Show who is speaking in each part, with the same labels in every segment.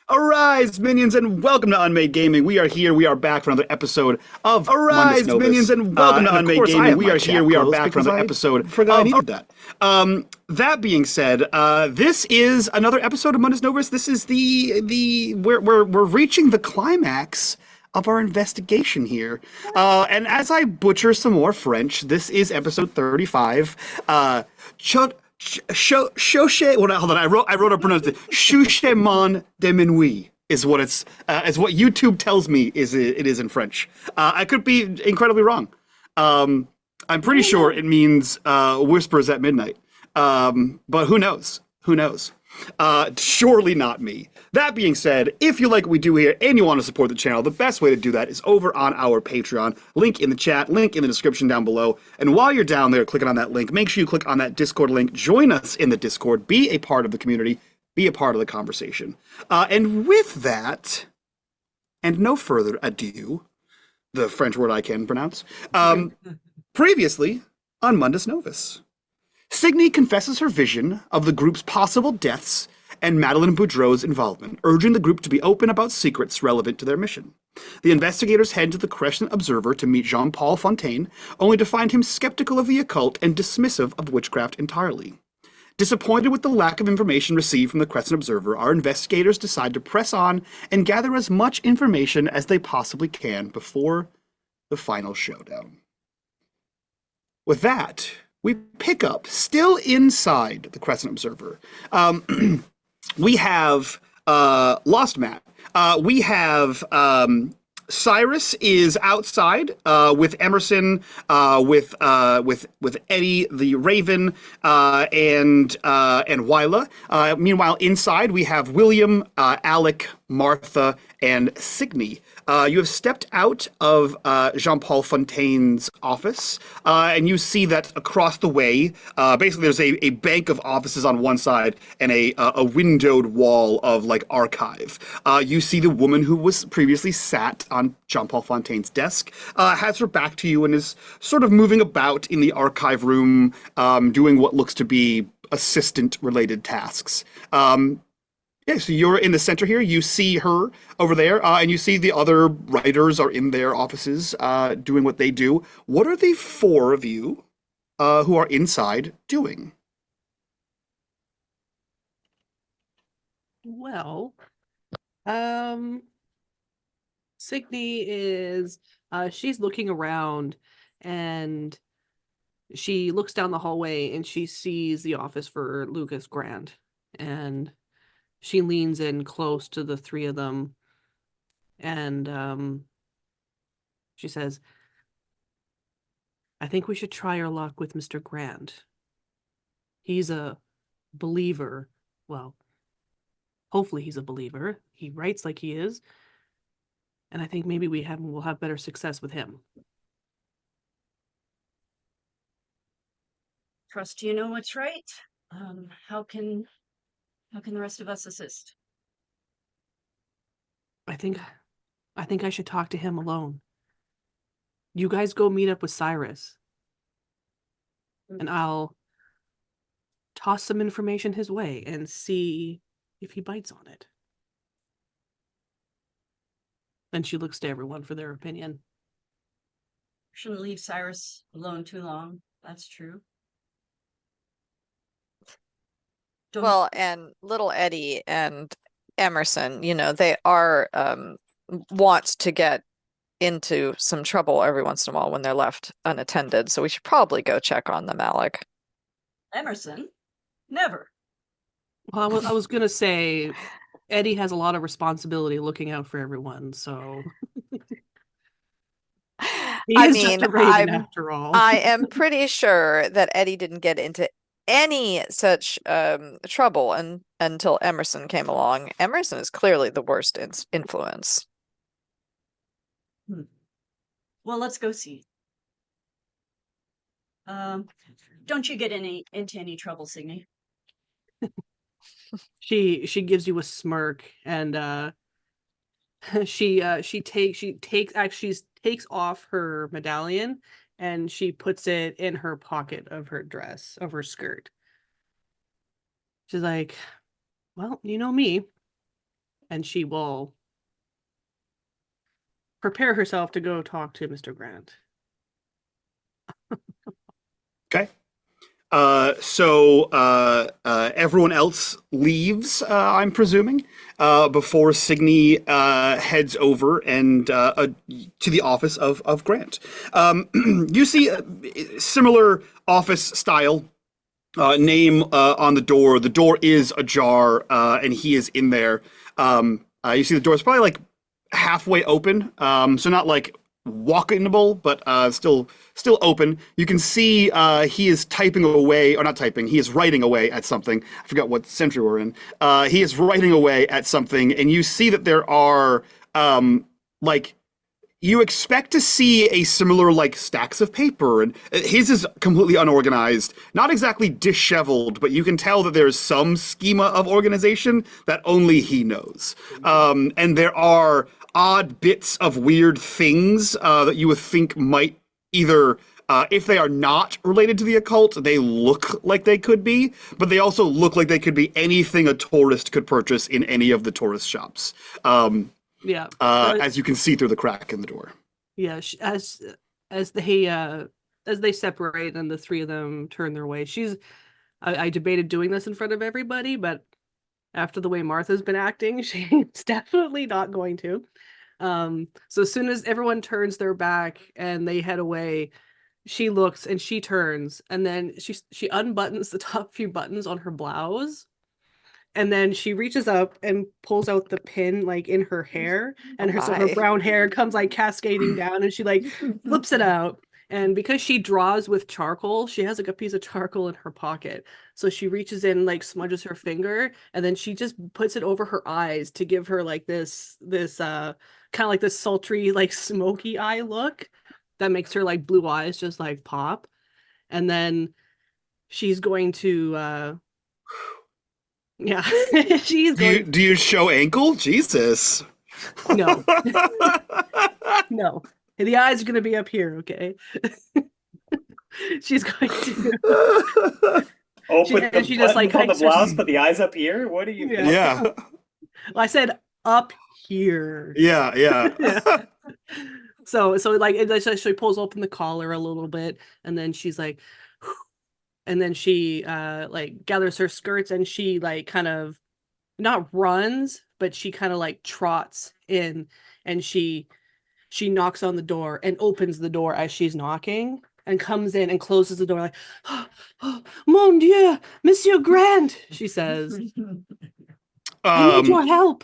Speaker 1: Arise, minions, and welcome to unMadeGaming. We are here. We are back for another episode of Mundus Novus. Minions, and welcome to unMadeGaming. We are here. We are back for another episode. Forgot I needed that. That being said, this is another episode of Mundus Novus. This is we're reaching the climax of our investigation here. And as I butcher some more French, this is episode 35. Hold on. I wrote a pronunciation. Chuchotements de Minuit is what is what YouTube tells me it is in French. I could be incredibly wrong. I'm pretty sure it means whispers at midnight. But who knows? Who knows? Surely not me. That being said, if you like what we do here and you want to support the channel, the best way to do that is over on our Patreon. Link in the chat, link in the description down below. And while you're down there clicking on that link, make sure you click on that Discord link. Join us in the Discord. Be a part of the community. Be a part of the conversation. And with that, and no further ado, the French word I can pronounce, previously on Mundus Novus. Signy confesses her vision of the group's possible deaths and Madeleine Boudreau's involvement, urging the group to be open about secrets relevant to their mission. The investigators head to the Crescent Observer to meet Jean-Paul Fontaine, only to find him skeptical of the occult and dismissive of witchcraft entirely. Disappointed with the lack of information received from the Crescent Observer, our investigators decide to press on and gather as much information as they possibly can before the final showdown. With that, we pick up, still inside the Crescent Observer. We have Lost Matt. We have Cyrus is outside with Emerson, with Eddie the Raven, and Wyla. Meanwhile, inside we have William, Alec, Martha, and Signy. You have stepped out of Jean-Paul Fontaine's office, and you see that across the way, basically there's a bank of offices on one side and a windowed wall of like archive. You see the woman who was previously sat on Jean-Paul Fontaine's desk, has her back to you and is sort of moving about in the archive room, doing what looks to be assistant-related tasks. Yeah, so you're in the center here. You see her over there, and you see the other writers are in their offices doing what they do. What are the four of you who are inside doing?
Speaker 2: Well, Signy is, she's looking around and she looks down the hallway and she sees the office for Lucas Grant, and she leans in close to the three of them and she says, I think we should try our luck with Mr. Grant. He's a believer. Well, hopefully he's a believer. He writes like he is. And I think maybe we'll have better success with him.
Speaker 3: Trust you know what's right. How can the rest of us assist?
Speaker 2: I think I should talk to him alone. You guys go meet up with Cyrus. And I'll toss some information his way and see if he bites on it. And she looks to everyone for their opinion.
Speaker 3: Shouldn't leave Cyrus alone too long. That's true.
Speaker 4: Well, and little Eddie and Emerson, they are wants to get into some trouble every once in a while when they're left unattended. So we should probably go check on them, Alec.
Speaker 3: Emerson? Never.
Speaker 2: Well, I was going to say, Eddie has a lot of responsibility looking out for everyone, so... After all.
Speaker 4: I am pretty sure that Eddie didn't get into any such trouble until Emerson came along. Emerson is clearly the worst influence.
Speaker 3: Well, let's go see. Don't you get into any trouble, Signy?
Speaker 2: She gives you a smirk, and she takes off her medallion and she puts it in her pocket of her dress, of her skirt. She's like, well, you know me. and she will prepare herself to go talk to Mr. Grant.
Speaker 1: Okay. So everyone else leaves, I'm presuming, before Signy heads over and to the office of Grant. You see a similar office style. Name on the door. The door is ajar, and he is in there. You see the door is probably like halfway open, so not like walkable, but still open. You can see he is typing away, or not typing. He is writing away at something. I forgot what century we're in. He is writing away at something, and you see that there are like. You expect to see a similar, like, stacks of paper, and his is completely unorganized. Not exactly disheveled, but you can tell that there's some schema of organization that only he knows. And there are odd bits of weird things that you would think might either, if they are not related to the occult, they look like they could be, but they also look like they could be anything a tourist could purchase in any of the tourist shops.
Speaker 2: Yeah.
Speaker 1: As you can see through the crack in the door.
Speaker 2: Yeah, as they separate and the three of them turn their way. I debated doing this in front of everybody, but after the way Martha's been acting, she's definitely not going to. So as soon as everyone turns their back and they head away, she looks and she turns, and then she unbuttons the top few buttons on her blouse. And then she reaches up and pulls out the pin like in her hair, and so her brown hair comes like cascading down, and she like flips it out. And because she draws with charcoal, she has like a piece of charcoal in her pocket. So she reaches in, like smudges her finger, and then she just puts it over her eyes to give her like this kind of like this sultry, like smoky eye look that makes her like blue eyes just like pop. And then she's going to yeah, she's going.
Speaker 1: Do you show ankle? Jesus.
Speaker 2: No. No. The eyes are going to be up here, okay? She's going to.
Speaker 5: She just like on the blouse, put the eyes up here. What are you?
Speaker 1: Yeah.
Speaker 2: Well, I said up here.
Speaker 1: Yeah.
Speaker 2: So like she pulls open the collar a little bit, and then she's like, and then she like gathers her skirts, and she like kind of not runs, but she kind of like trots in, and she knocks on the door and opens the door as she's knocking, and comes in and closes the door like, oh, mon Dieu, Monsieur Grant, she says, I need your help.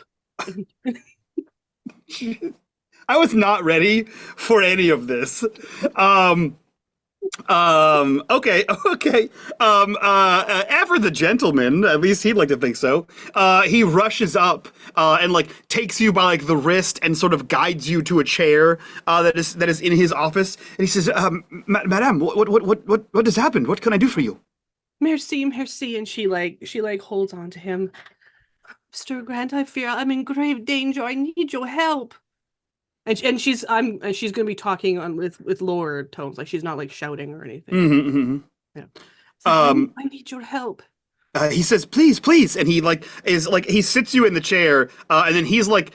Speaker 1: I was not ready for any of this. Okay. Ever the gentleman, at least he'd like to think so. He rushes up and like takes you by like the wrist and sort of guides you to a chair that is in his office. And he says, Madame, what has happened? What can I do for you?
Speaker 2: Merci. And she holds on to him. Mr. Grant, I fear I'm in grave danger. I need your help. And she's gonna be talking on with lower tones, like she's not like shouting or anything.
Speaker 1: Mm-hmm.
Speaker 2: Yeah. So, I need your help.
Speaker 1: He says, please, and he sits you in the chair, and then he's like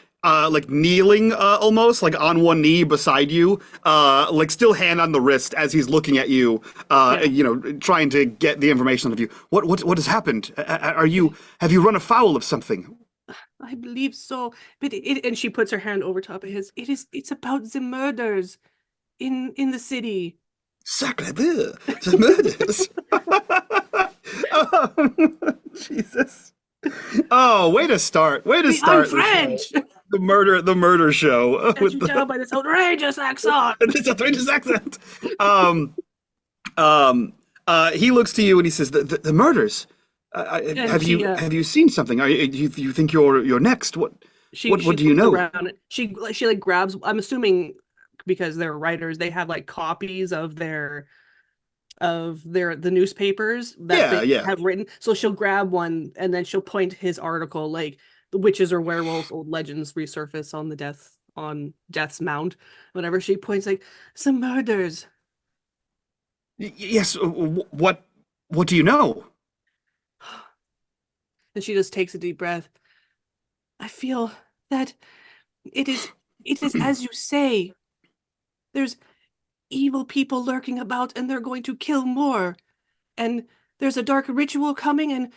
Speaker 1: kneeling almost like on one knee beside you, like still hand on the wrist as he's looking at you, trying to get the information out of you. What has happened? Have you run afoul of something?
Speaker 2: I believe so, but and she puts her hand over top of his. It's about the murders in the city.
Speaker 1: Sacre bleu, the murders. Jesus. Oh, way to start.
Speaker 2: I'm French.
Speaker 1: The murder show.
Speaker 2: Can't you tell by this outrageous accent?
Speaker 1: This outrageous accent. He looks to you and he says, "The murders. Have you seen something? Do you think you're next? What do you know?"
Speaker 2: Around. She like grabs. I'm assuming because they're writers, they have like copies of the newspapers that they have written. So she'll grab one and then she'll point to his article, like the witches or werewolves, old legends resurface on Death's Mount. Whenever she points, like some murders.
Speaker 1: Yes. What do you know?
Speaker 2: And she just takes a deep breath. I feel that it is as you say. There's evil people lurking about, and they're going to kill more. And there's a dark ritual coming, and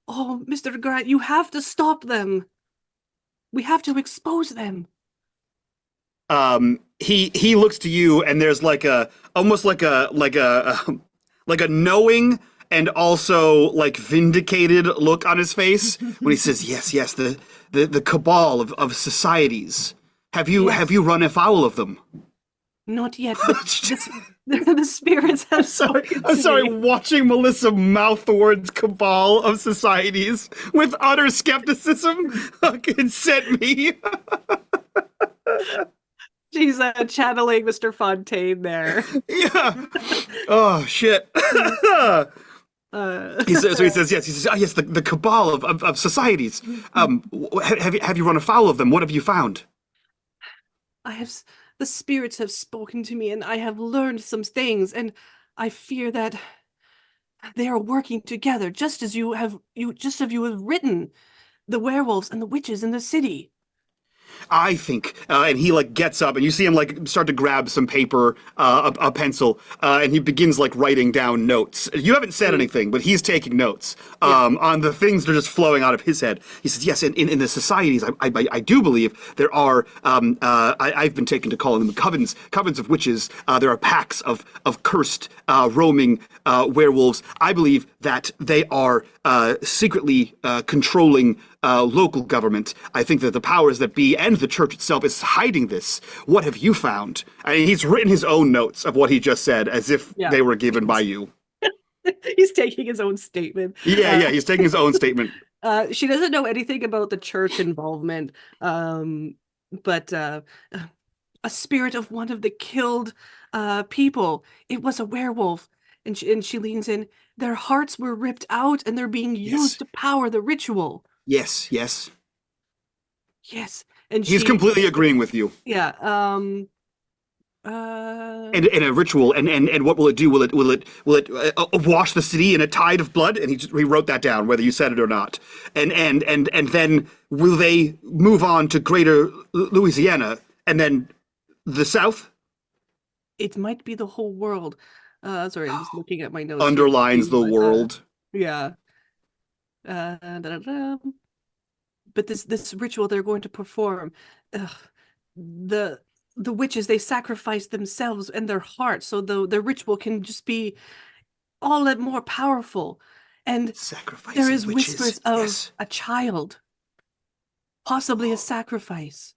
Speaker 2: oh, Mr. Grant, you have to stop them. We have to expose them.
Speaker 1: He looks to you, and there's like a almost like a knowing and also like vindicated look on his face when he says, yes, the cabal of societies. Have you run afoul of them?
Speaker 2: Not yet. The spirits have spoken
Speaker 1: I'm
Speaker 2: to
Speaker 1: sorry,
Speaker 2: me.
Speaker 1: watching Melissa mouth the words cabal of societies with utter skepticism fucking sent me.
Speaker 2: She's channeling Mr. Fontaine there.
Speaker 1: Yeah. Oh, shit. He says, yes, the cabal of societies. Have you run afoul of them? What have you found?
Speaker 2: The spirits have spoken to me, and I have learned some things, and I fear that they are working together, just as you have written, the werewolves and the witches in the city.
Speaker 1: I think, and he like gets up, and you see him like start to grab some paper, a pencil, and he begins like writing down notes. You haven't said anything, but he's taking notes on the things that are just flowing out of his head. He says, yes, in the societies, I do believe there are, I've been taken to call them covens of witches. There are packs of cursed, roaming werewolves. I believe that they are secretly controlling local government. I think that the powers that be and the church itself is hiding this. What have you found? I mean, he's written his own notes of what he just said as if they were given by you.
Speaker 2: He's taking his own statement.
Speaker 1: Yeah, he's taking his own statement.
Speaker 2: She doesn't know anything about the church involvement, but a spirit of one of the killed people. It was a werewolf, and she leans in. Their hearts were ripped out, and they're being used to power the ritual.
Speaker 1: Yes.
Speaker 2: And
Speaker 1: he's completely agreeing with you.
Speaker 2: Yeah.
Speaker 1: And a ritual, and what will it do? Will it wash the city in a tide of blood? And he wrote that down, whether you said it or not. And then will they move on to Greater Louisiana and then the South?
Speaker 2: It might be the whole world. Sorry, I'm just looking at my notes.
Speaker 1: Underlines the world.
Speaker 2: Yeah. But this ritual they're going to perform, the witches, they sacrifice themselves and their hearts, so the ritual can just be all that more powerful. And there is whispers of a child, possibly a sacrifice.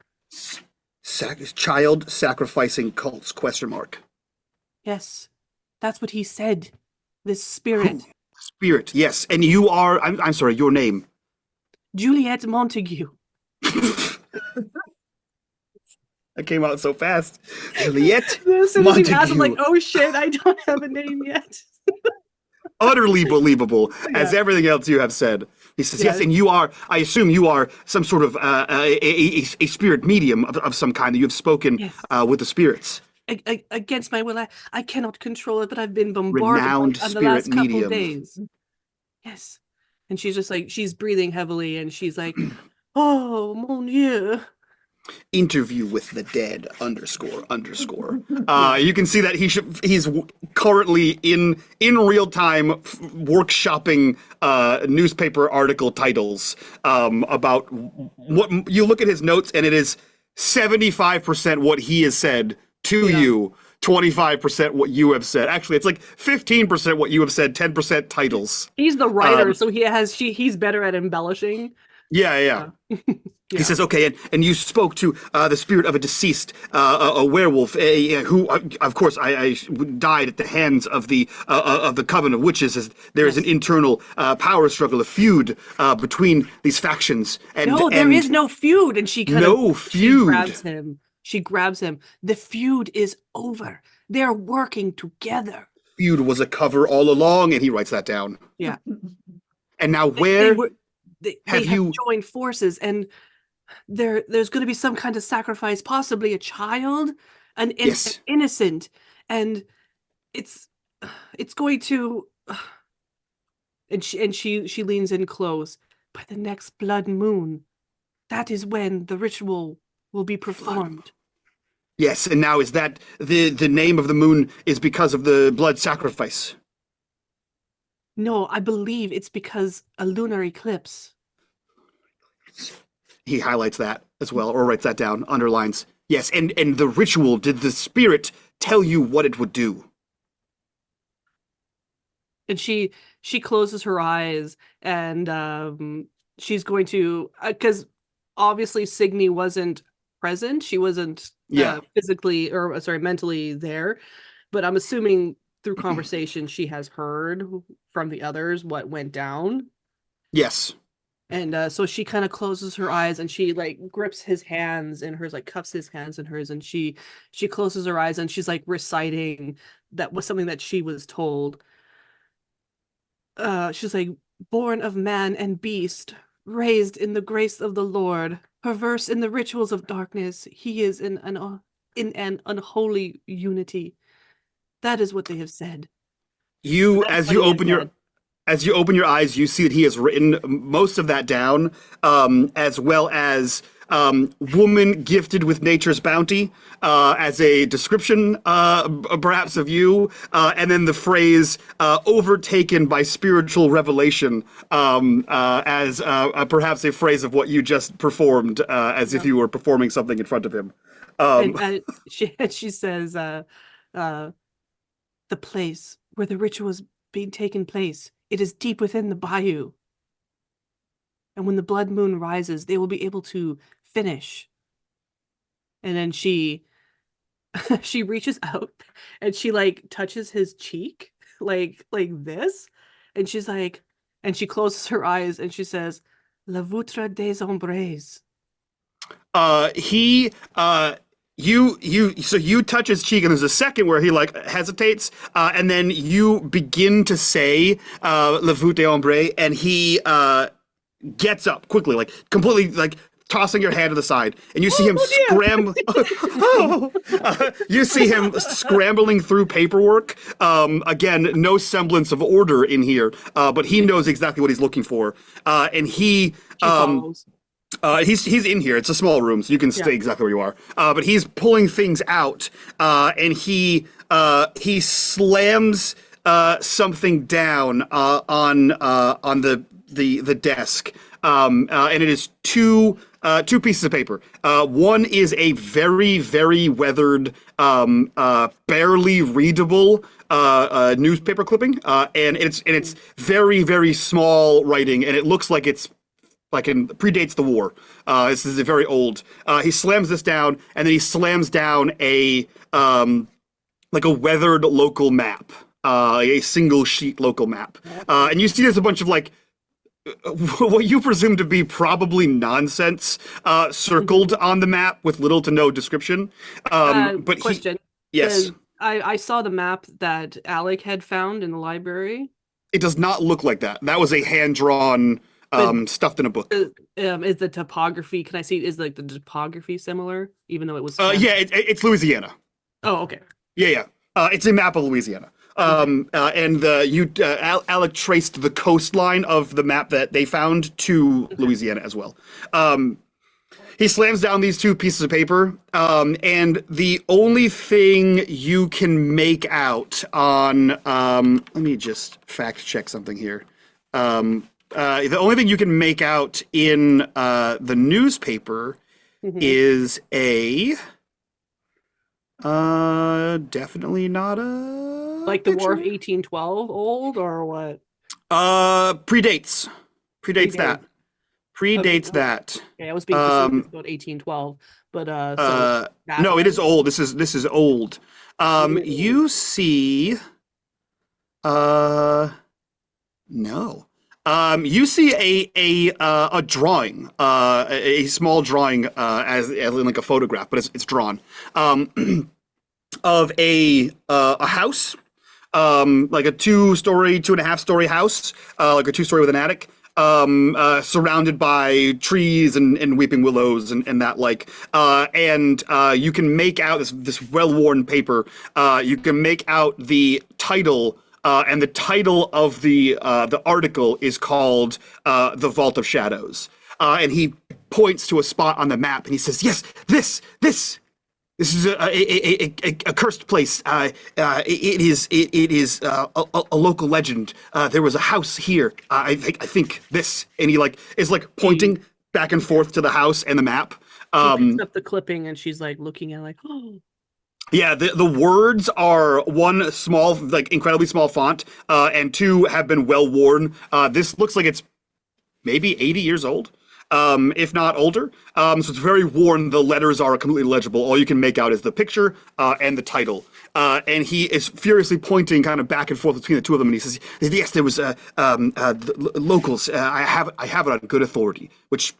Speaker 1: Child sacrificing cults? ?
Speaker 2: Yes, that's what he said. This spirit.
Speaker 1: Spirit, yes. And you are, I'm sorry, your name?
Speaker 2: Juliet Montague.
Speaker 1: That came out so fast. Juliet
Speaker 2: Montague. I'm like,
Speaker 1: Montague.
Speaker 2: oh shit, I don't have a name yet.
Speaker 1: Utterly believable, as everything else you have said. He says, yes, and you are, I assume you are some sort of a spirit medium of some kind, that you have spoken with the spirits.
Speaker 2: Against my will, I cannot control it, but I've been bombarded
Speaker 1: Renowned
Speaker 2: on the
Speaker 1: spirit
Speaker 2: last couple
Speaker 1: medium.
Speaker 2: days. Yes. And she's just like, she's breathing heavily, and she's like, oh, mon Dieu.
Speaker 1: Interview with the dead, __. You can see that he's currently in real time workshopping newspaper article titles about what you look at his notes, and it is 75% what he has said to you, 25% what you have said. Actually, it's like 15% what you have said, 10% titles.
Speaker 2: He's the writer, so he's better at embellishing.
Speaker 1: Yeah. He says, okay, and you spoke to the spirit of a deceased, a werewolf, who, of course, I died at the hands of the coven of witches. As there is an internal power struggle, a feud between these factions. And
Speaker 2: no, there is no feud, and she
Speaker 1: feud.
Speaker 2: She grabs him. The feud is over. They're working together.
Speaker 1: Feud was a cover all along, and he writes that down.
Speaker 2: Yeah.
Speaker 1: And now
Speaker 2: they have joined forces, and there's going to be some kind of sacrifice, possibly a child, an innocent, and it's going to. And she leans in close. By the next blood moon, that is when the ritual will be performed.
Speaker 1: Yes, and now is that the name of the moon is because of the blood sacrifice?
Speaker 2: No, I believe it's because a lunar eclipse.
Speaker 1: He highlights that as well, or writes that down, underlines. Yes, and the ritual, did the spirit tell you what it would do?
Speaker 2: And she closes her eyes, and she's going to, because obviously Signy wasn't present. She wasn't physically, or sorry, mentally there. But I'm assuming through conversation she has heard from the others what went down.
Speaker 1: Yes.
Speaker 2: And so she kind of closes her eyes, and she like grips his hands in hers, like cups his hands in hers, and she closes her eyes, and she's like reciting that was something that she was told. She's like, born of man and beast, raised in the grace of the Lord, perverse in the rituals of darkness, he is in an unholy unity. That is what they have said.
Speaker 1: As you open your eyes, you see that he has written most of that down, as well as woman gifted with nature's bounty, as a description, perhaps of you, and then the phrase overtaken by spiritual revelation, as perhaps a phrase of what you just performed, as if you were performing something in front of him.
Speaker 2: And she says, the place where the ritual is being taken place, it is deep within the bayou. And when the blood moon rises, they will be able to finish. And then she reaches out and she like touches his cheek like this. And she's like, and she closes her eyes and she says, La voutre des ombres.
Speaker 1: You touch his cheek, and there's a second where he like hesitates, and then you begin to say "Le voûte des ombres," and he gets up quickly, like completely, like tossing your hand to the side, and you see him scramble. You see him scrambling through paperwork. Again, no semblance of order in here, but he knows exactly what he's looking for, and he follows. He's in here. It's a small room, so you can stay exactly where you are. But he's pulling things out, and he slams something down on the desk, and it is two pieces of paper. One is a very, very weathered, barely readable newspaper clipping, and it's very, very small writing, and it looks like it's predates the war. This is very old. He slams this down, and then he slams down a weathered local map, a single sheet local map. And you see there's a bunch of like what you presume to be probably nonsense circled on the map with little to no description. But
Speaker 2: question.
Speaker 1: Yes.
Speaker 2: I saw the map that Alec had found in the library.
Speaker 1: It does not look like that. That was a hand-drawn stuffed in a book.
Speaker 2: Is the topography? Can I see? Is like the topography similar, even though it was?
Speaker 1: It's Louisiana.
Speaker 2: Oh, okay.
Speaker 1: Yeah. It's a map of Louisiana. And Alec traced the coastline of the map that they found to Louisiana as well. He slams down these two pieces of paper, and the only thing you can make out on let me just fact check something here. The only thing you can make out in the newspaper is a definitely not a
Speaker 2: like the War of 1812 old or what?
Speaker 1: Predates that. Predates that.
Speaker 2: Okay, I was being specific about 1812, but
Speaker 1: no, it is old. This is old. You see, no. You see a drawing, a small drawing, as in like a photograph, but it's drawn, of a house, like a 2.5 story house, like a 2-story with an attic, surrounded by trees and weeping willows and that like, and you can make out this well-worn paper. You can make out the title. And the title of the article is called "The Vault of Shadows," and he points to a spot on the map and he says, "Yes, this is a cursed place. It is a local legend. There was a house here. I think this," and he is pointing back and forth to the house and the map.
Speaker 2: She picks up the clipping and she's looking at it oh.
Speaker 1: Yeah, the words are one small, incredibly small font, and two have been well worn. This looks like it's maybe 80 years old. If not older. So it's very worn. The letters are completely legible. All you can make out is the picture and the title. And he is furiously pointing kind of back and forth between the two of them. And he says, "Yes, there was locals. I have it on good authority," which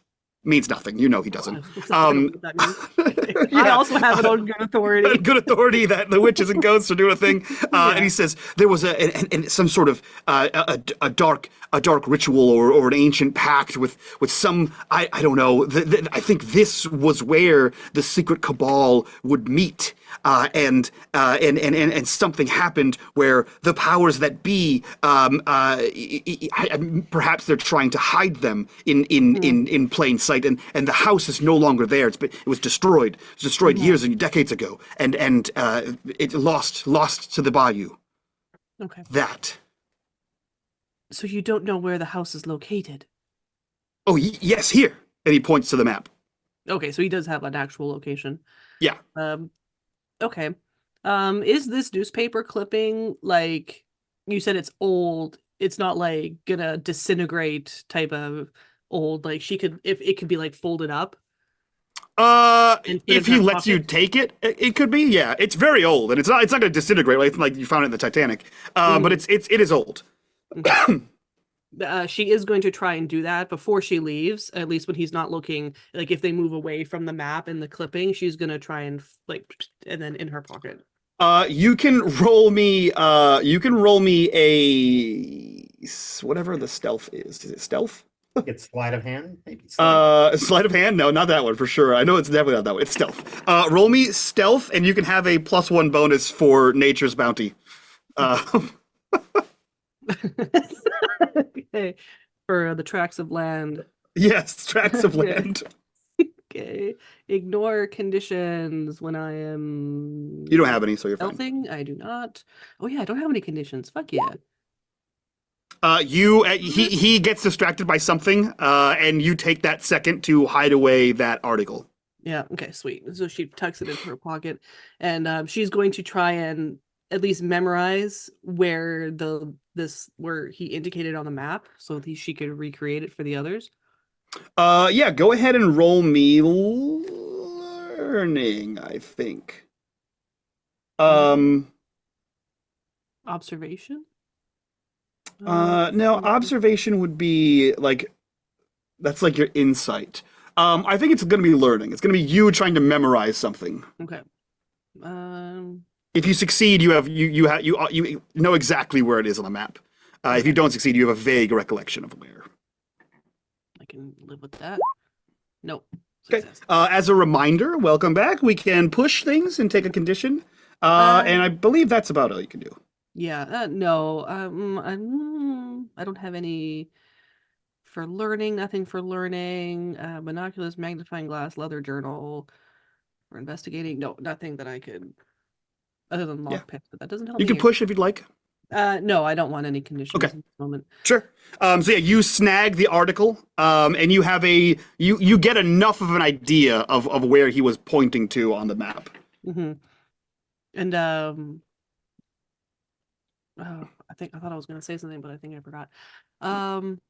Speaker 1: means nothing. You know he doesn't.
Speaker 2: I also have it on good authority.
Speaker 1: Good authority that the witches and ghosts are doing a thing. And he says there was some sort of a dark ritual or an ancient pact with some I don't know. I think this was where the secret cabal would meet. And something happened where the powers that be, perhaps they're trying to hide them in plain sight, and the house is no longer there. It was destroyed. It was destroyed years and decades ago, and it lost to the bayou.
Speaker 2: Okay.
Speaker 1: That.
Speaker 2: So you don't know where the house is located?
Speaker 1: Oh, yes, here. And he points to the map.
Speaker 2: Okay, so he does have an actual location.
Speaker 1: Yeah.
Speaker 2: Okay. Is this newspaper clipping, you said it's old, it's not gonna disintegrate type of old, she could, if it could be folded up?
Speaker 1: If he lets you take it, it could be, yeah. It's very old, and it's not gonna disintegrate like you found it in the Titanic. But it is old.
Speaker 2: Okay. She is going to try and do that before she leaves, at least when he's not looking. If they move away from the map and the clipping, she's gonna try and and then in her pocket.
Speaker 1: You can roll me a whatever the stealth is. Is it stealth?
Speaker 5: It's sleight of hand, maybe.
Speaker 1: Sleight of hand? No, not that one for sure. I know it's definitely not that one. It's stealth. Roll me stealth, and you can have a +1 bonus for nature's bounty.
Speaker 2: Okay. For the tracts of land.
Speaker 1: Yes, tracts of land.
Speaker 2: Okay. Ignore conditions when I am.
Speaker 1: You don't have any, so you're fine.
Speaker 2: Stealthing? I do not. Oh yeah, I don't have any conditions. Fuck yeah.
Speaker 1: He gets distracted by something, and you take that second to hide away that article.
Speaker 2: Yeah. Okay. Sweet. So she tucks it into her pocket, and she's going to try and at least memorize where where he indicated on the map, so that she could recreate it for the others.
Speaker 1: Yeah. Go ahead and roll me learning, I think.
Speaker 2: Observation.
Speaker 1: No, observation would be that's your insight. I think it's going to be learning. It's going to be you trying to memorize something.
Speaker 2: Okay.
Speaker 1: If you succeed, you know exactly where it is on the map. If you don't succeed, you have a vague recollection of where.
Speaker 2: I can live with that. Nope.
Speaker 1: Okay. As a reminder, welcome back. We can push things and take a condition, and I believe that's about all you can do.
Speaker 2: Yeah. No. I don't have any for learning. Nothing for learning. Binoculars, magnifying glass, leather journal. For investigating. No, nothing that I could. Other than lockpick, but that doesn't help.
Speaker 1: You can push if you'd like.
Speaker 2: No, I don't want any conditions at the moment.
Speaker 1: Sure. So yeah, you snag the article, and you have you get enough of an idea of where he was pointing to on the map.
Speaker 2: Mm-hmm. And I thought I was going to say something, but I think I forgot. And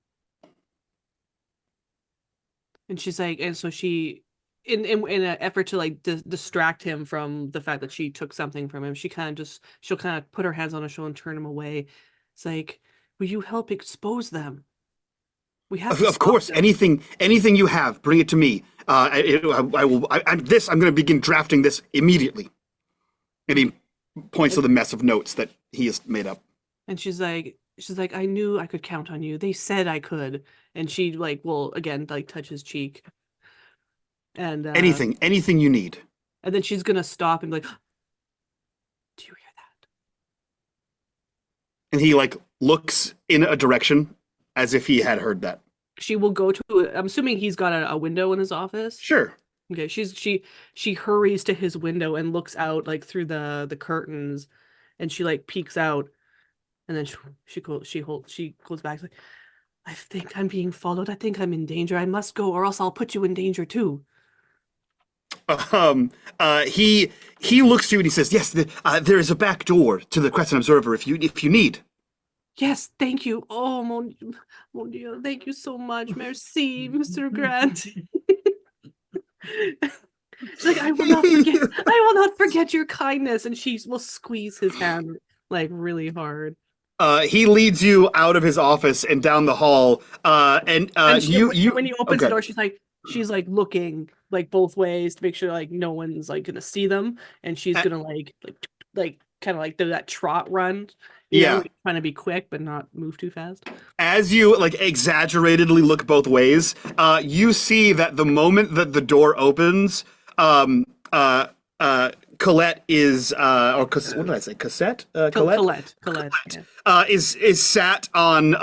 Speaker 2: she's and so she, in an effort to distract him from the fact that she took something from him, she'll kind of put her hands on his shoulder and turn him away. It's will you help expose them? We have
Speaker 1: of course them. anything you have, bring it to me. I'm going to begin drafting this immediately. And he points to the mess of notes that he has made up.
Speaker 2: And she's like, I knew I could count on you. They said I could. And she will again touch his cheek. And anything you need. And then she's gonna stop and be like, do you hear that?
Speaker 1: And he looks in a direction as if he had heard that.
Speaker 2: she will go to. I'm assuming he's got a window in his office.
Speaker 1: Sure.
Speaker 2: Okay, she hurries to his window and looks out like through the curtains, and she like peeks out, and then she goes back like, I think I'm being followed. I think I'm in danger. I must go, or else I'll put you in danger too.
Speaker 1: He looks to you and he says, "Yes, there is a back door to the Crescent Observer if you need."
Speaker 2: Yes, thank you. Oh, mon Dieu, thank you so much. Merci, Mr. Grant. She's like, I will not forget your kindness, and she will squeeze his hand like really hard.
Speaker 1: He leads you out of his office and down the hall. And
Speaker 2: when he opens
Speaker 1: okay.
Speaker 2: the door, she's like looking like both ways to make sure like no one's like gonna see them, and she's gonna like kind of like do that trot run. You know, trying to be quick but not move too fast.
Speaker 1: As you like exaggeratedly look both ways, you see that the moment that the door opens, Colette is, what did I say? Cassette? Colette?
Speaker 2: Colette.
Speaker 1: Is sat on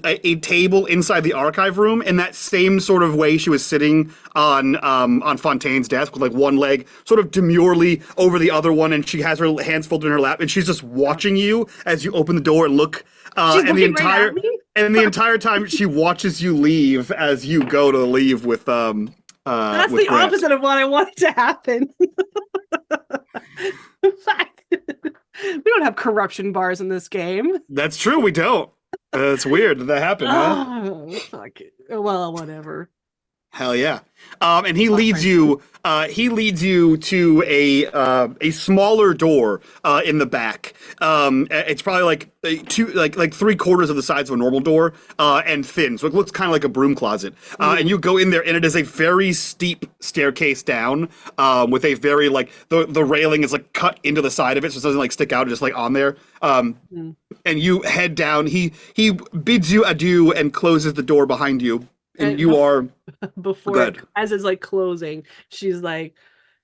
Speaker 1: a table inside the archive room in that same sort of way she was sitting on Fontaine's desk with like one leg sort of demurely over the other one, and she has her hands folded in her lap, and she's just watching you as you open the door and look. And the entire time she watches you leave as you go to leave with
Speaker 2: That's
Speaker 1: with
Speaker 2: the
Speaker 1: Grant.
Speaker 2: opposite of what I wanted to happen. We don't have corruption bars in this game.
Speaker 1: That's true, we don't. It's weird that happened, huh?
Speaker 2: Oh, fuck it. Well, whatever.
Speaker 1: Hell yeah. And he leads you to a smaller door in the back. It's probably like like 3/4 of the size of a normal door, and thin. So it looks kind of like a broom closet. And you go in there and it is a very steep staircase down, with a very like the railing is like cut into the side of it so it doesn't like stick out just like on there. And you head down. He bids you adieu and closes the door behind you. And you are
Speaker 2: before as it's like closing, she's like,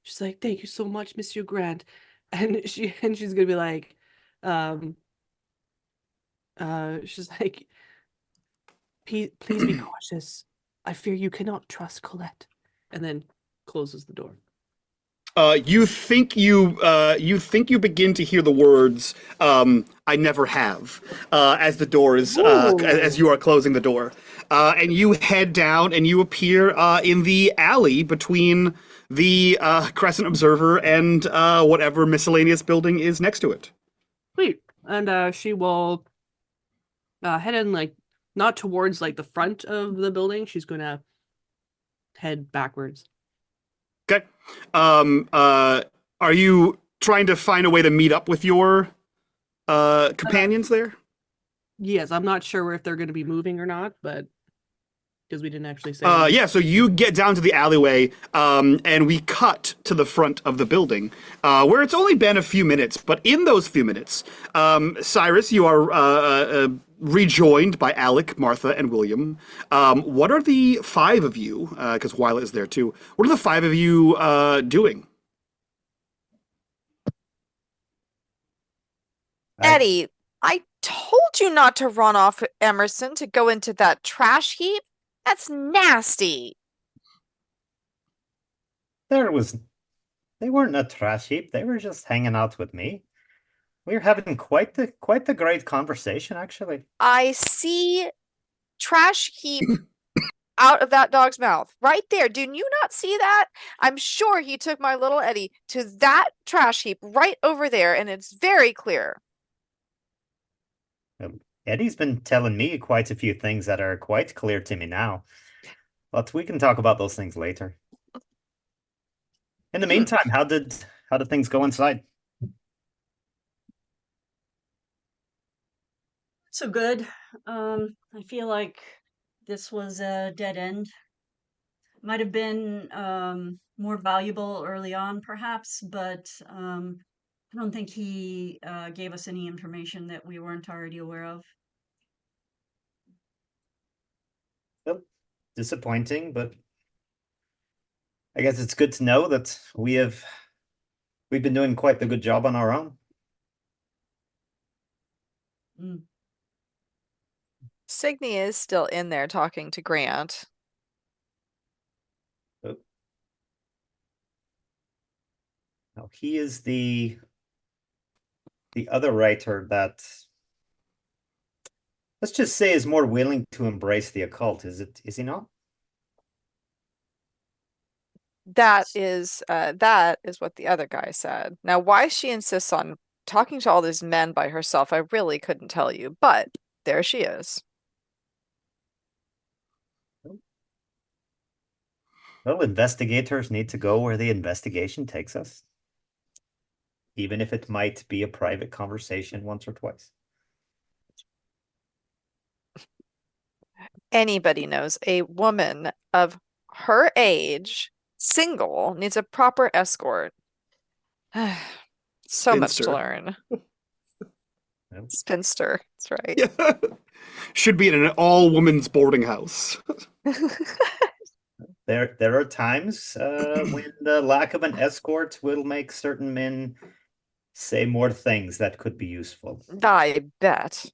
Speaker 2: thank you so much, Monsieur Grant. And she's gonna be like, she's like, please be cautious. I fear you cannot trust Colette. And then closes the door.
Speaker 1: You think you begin to hear the words, I never have, as the door is, as you are closing the door. And you head down and you appear in the alley between the Crescent Observer and whatever miscellaneous building is next to it.
Speaker 2: Sweet. And she will head in, like, not towards, like, the front of the building. She's going to head backwards.
Speaker 1: Okay. Are you trying to find a way to meet up with your companions there?
Speaker 2: Yes, I'm not sure if they're going to be moving or not, but because we didn't actually say.
Speaker 1: Yeah, so you get down to the alleyway, and we cut to the front of the building, where it's only been a few minutes. But in those few minutes, Cyrus, you are rejoined by Alec, Martha, and William. What are the five of you, because Wyla is there too, what are the five of you doing?
Speaker 4: Eddie, I told you not to run off with Emerson to go into that trash heap. That's nasty.
Speaker 5: They weren't a trash heap. They were just hanging out with me. We were having quite the great conversation, actually.
Speaker 4: I see trash heap out of that dog's mouth right there. Do you not see that? I'm sure he took my little Eddie to that trash heap right over there, and it's very clear.
Speaker 5: Eddie's been telling me quite a few things that are quite clear to me now. But we can talk about those things later. In the meantime, how did things go inside?
Speaker 3: So good. I feel like this was a dead end. Might have been more valuable early on, perhaps, but I don't think he gave us any information that we weren't already aware of.
Speaker 5: Well, disappointing, but I guess it's good to know that we've been doing quite the good job on our own.
Speaker 4: Signy is still in there talking to Grant.
Speaker 5: Now he is the other writer that, let's just say, is more willing to embrace the occult. Is he not?
Speaker 4: That is what the other guy said. Now, why she insists on talking to all these men by herself, I really couldn't tell you, but there she is.
Speaker 5: Well, investigators need to go where the investigation takes us, even if it might be a private conversation once or twice.
Speaker 4: Anybody knows a woman of her age, single, needs a proper escort. So much to
Speaker 1: Spinster.
Speaker 4: learn.
Speaker 5: Well,
Speaker 4: Spinster, that's right.
Speaker 1: Yeah. Should be in an all-women's boarding house.
Speaker 5: there are times when the lack of an escort will make certain men say more things that could be useful.
Speaker 4: I bet.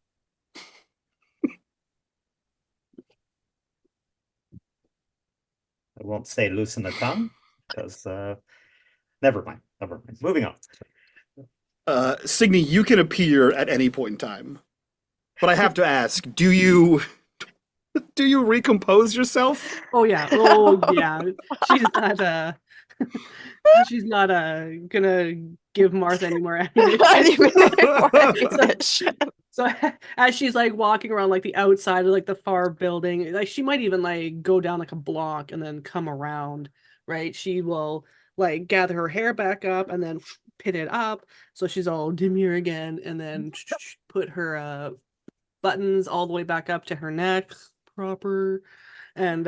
Speaker 5: I won't say loosen the tongue, because never mind. Moving on.
Speaker 1: Signy, you can appear at any point in time. But I have to ask, do you recompose yourself?
Speaker 2: Oh yeah. Oh yeah. She's not gonna give Martha any more ammunition. So as she's like walking around like the outside of like the far building, like she might even like go down like a block and then come around, right? She will like gather her hair back up and then pin it up so she's all demure again, and then put her buttons all the way back up to her neck proper, and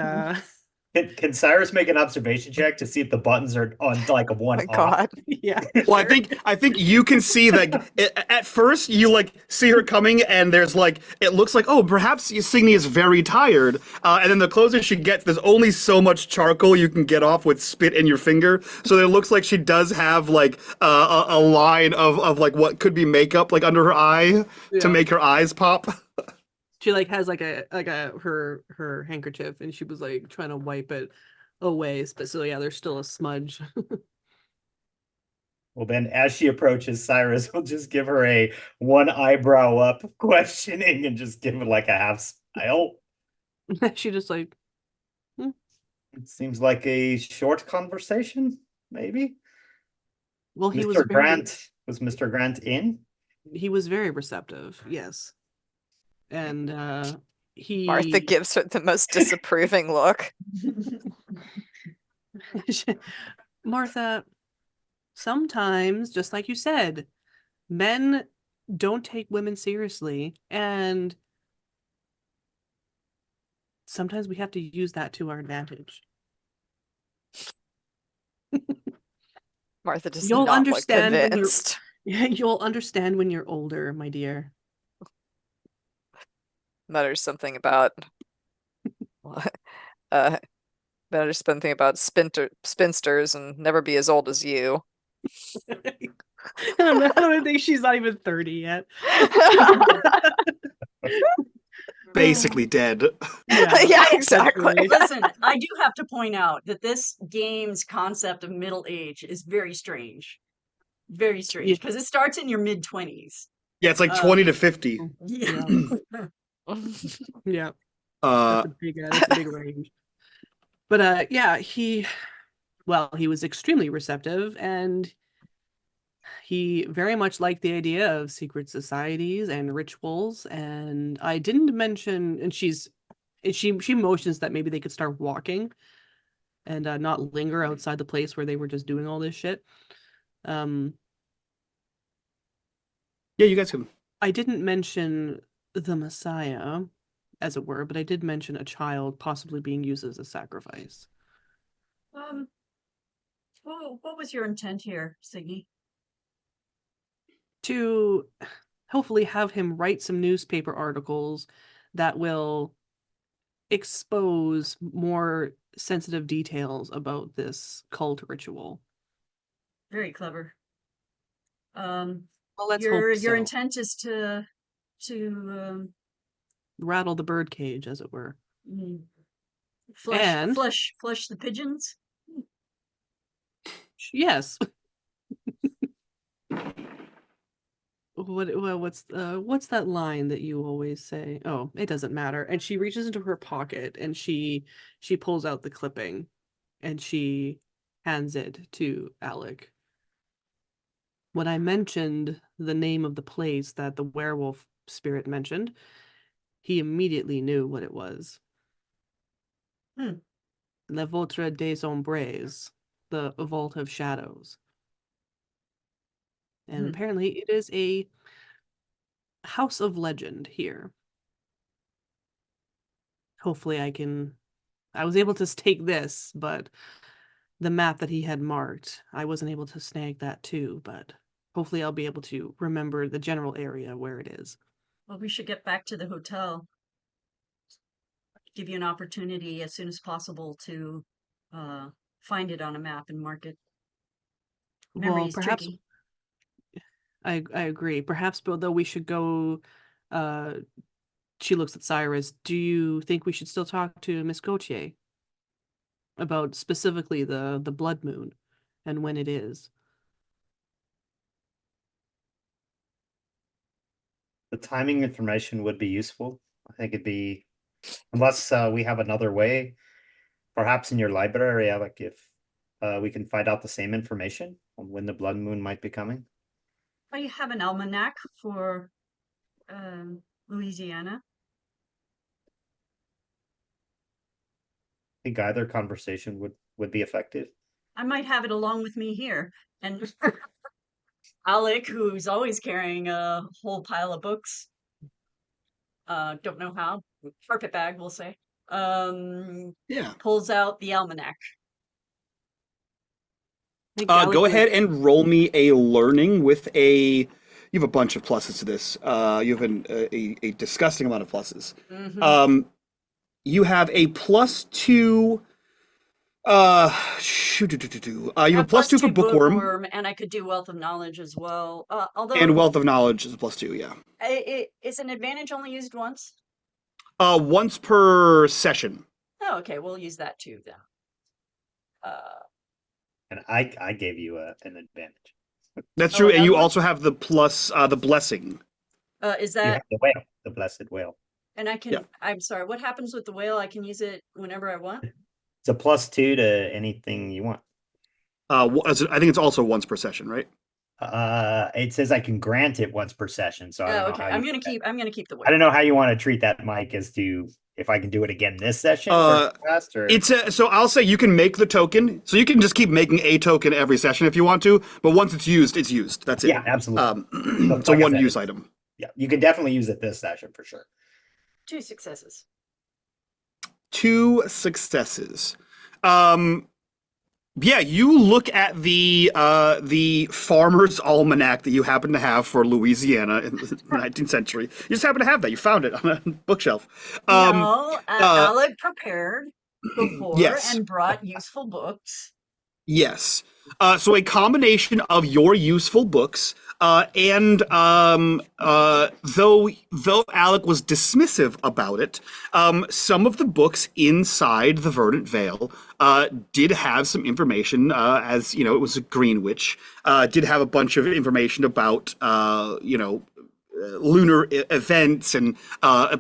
Speaker 5: Can Cyrus make an observation check to see if the buttons are on like a one
Speaker 4: Oh my God.
Speaker 2: yeah.
Speaker 1: Well, I think you can see that at first you like see her coming, and there's like it looks like, oh, perhaps Signy is very tired, and then the closer she gets, there's only so much charcoal you can get off with spit in your finger, so it looks like she does have like a line of like what could be makeup like under her eye to make her eyes pop.
Speaker 2: She like has like her handkerchief, and she was like trying to wipe it away, but so yeah, there's still a smudge.
Speaker 5: Well, then, as she approaches, Cyrus will just give her a one eyebrow up questioning and just give it like a half smile.
Speaker 2: She just like,
Speaker 5: It seems like a short conversation, maybe.
Speaker 2: well, he was
Speaker 5: Mr. Grant was Mr. Grant in?
Speaker 2: he was very receptive, yes, and he
Speaker 4: Martha gives her the most disapproving look.
Speaker 2: Martha, sometimes, just like you said, men don't take women seriously, and sometimes we have to use that to our advantage.
Speaker 4: Martha does
Speaker 2: You'll
Speaker 4: not
Speaker 2: understand
Speaker 4: look
Speaker 2: when you're-
Speaker 4: convinced.
Speaker 2: You'll understand when you're older, my dear.
Speaker 4: Mutters something about mutters something about spinsters and never be as old as you.
Speaker 2: I don't think she's not even 30 yet.
Speaker 1: Basically dead.
Speaker 4: Yeah, exactly.
Speaker 3: Listen, I do have to point out that this game's concept of middle age is very strange. Very strange, because it starts in your mid-20s.
Speaker 1: Yeah, it's like 20 to 50.
Speaker 3: Yeah.
Speaker 2: Yeah.
Speaker 1: Uh,
Speaker 2: That's a big range. But yeah, he was extremely receptive, and he very much liked the idea of secret societies and rituals. And I didn't mention, and she motions that maybe they could start walking and not linger outside the place where they were just doing all this shit.
Speaker 1: yeah, you guys can.
Speaker 2: I didn't mention the Messiah, as it were, but I did mention a child possibly being used as a sacrifice.
Speaker 3: What was your intent here, Siggy?
Speaker 2: To hopefully have him write some newspaper articles that will expose more sensitive details about this cult ritual.
Speaker 3: Very clever.
Speaker 2: Well, let's
Speaker 3: your
Speaker 2: hope so.
Speaker 3: intent is to
Speaker 2: rattle the bird cage, as it were.
Speaker 3: Mm.
Speaker 2: And-
Speaker 3: Flush the pigeons.
Speaker 2: Yes. What's that line that you always say? Oh, it doesn't matter. And she reaches into her pocket and she pulls out the clipping and she hands it to Alec. When I mentioned the name of the place that the werewolf spirit mentioned, he immediately knew what it was. Le Vôtre des Ombres, the Vault of Shadows. And apparently it is a house of legend here. Hopefully I was able to stake this, but the map that he had marked, I wasn't able to snag that too, but hopefully I'll be able to remember the general area where it is.
Speaker 3: Well, we should get back to the hotel. Give you an opportunity as soon as possible to find it on a map and mark it. Memory
Speaker 2: Well,
Speaker 3: is
Speaker 2: perhaps
Speaker 3: tricky.
Speaker 2: I agree. Perhaps, though, we should go. She looks at Cyrus. Do you think we should still talk to Miss Gautier about specifically the blood moon and when it is?
Speaker 5: The timing information would be useful. I think it'd be, unless we have another way, perhaps in your library, Alec, if we can find out the same information on when the blood moon might be coming.
Speaker 3: I have an almanac for Louisiana.
Speaker 5: I think either conversation would be effective.
Speaker 3: I might have it along with me here. And Alec, who's always carrying a whole pile of books, don't know how, carpet bag, we'll say,
Speaker 1: Yeah.
Speaker 3: pulls out the almanac.
Speaker 2: I think Alec
Speaker 1: Go
Speaker 2: would-
Speaker 1: ahead and roll me a learning with a. You have a bunch of pluses to this. You have a disgusting amount of pluses.
Speaker 3: Mhm.
Speaker 1: You have a +2. You have a +2 for bookworm,
Speaker 3: and I could do wealth of knowledge as well. Although
Speaker 1: and wealth of knowledge is a +2. Yeah.
Speaker 3: Is an advantage only used once?
Speaker 1: Once per session.
Speaker 3: Oh, okay, we'll use that too then.
Speaker 5: And I gave you an advantage.
Speaker 1: That's
Speaker 3: Oh,
Speaker 1: true, and
Speaker 3: another
Speaker 1: you
Speaker 3: one?
Speaker 1: also have the plus, the blessing.
Speaker 3: Is
Speaker 5: You
Speaker 3: that
Speaker 5: have the whale, the blessed whale.
Speaker 3: and I can?
Speaker 1: Yeah.
Speaker 3: I'm sorry. What happens with the whale? I can use it whenever I want.
Speaker 5: It's a +2 to anything you want.
Speaker 1: I think it's also once per session, right?
Speaker 5: It says I can grant it once per session, so I don't
Speaker 3: Oh,
Speaker 5: know
Speaker 3: okay.
Speaker 5: how
Speaker 3: I'm
Speaker 5: you
Speaker 3: gonna
Speaker 5: do that.
Speaker 3: keep. I'm gonna keep the
Speaker 5: I
Speaker 3: whale.
Speaker 5: don't know how you want to treat that, Mike, as to if I can do it again this session versus last, or
Speaker 1: It's so I'll say you can make the token, so you can just keep making a token every session if you want to, but once it's used, it's used. That's it.
Speaker 5: yeah, absolutely.
Speaker 1: It's a
Speaker 5: like I
Speaker 1: one
Speaker 5: said,
Speaker 1: use
Speaker 5: it's-
Speaker 1: item.
Speaker 5: Yeah, you can definitely use it this session for sure.
Speaker 3: 2 successes.
Speaker 1: 2 successes. Yeah, you look at the farmer's almanac that you happen to have for Louisiana in the 19th century. You just happen to have that. You found it on a bookshelf.
Speaker 3: No, Alec prepared before
Speaker 1: Yes.
Speaker 3: and brought useful books.
Speaker 1: Yes. So a combination of your useful books, and though Alec was dismissive about it, some of the books inside the Verdant Veil did have some information, as you know, it was a Greenwich, did have a bunch of information about lunar events and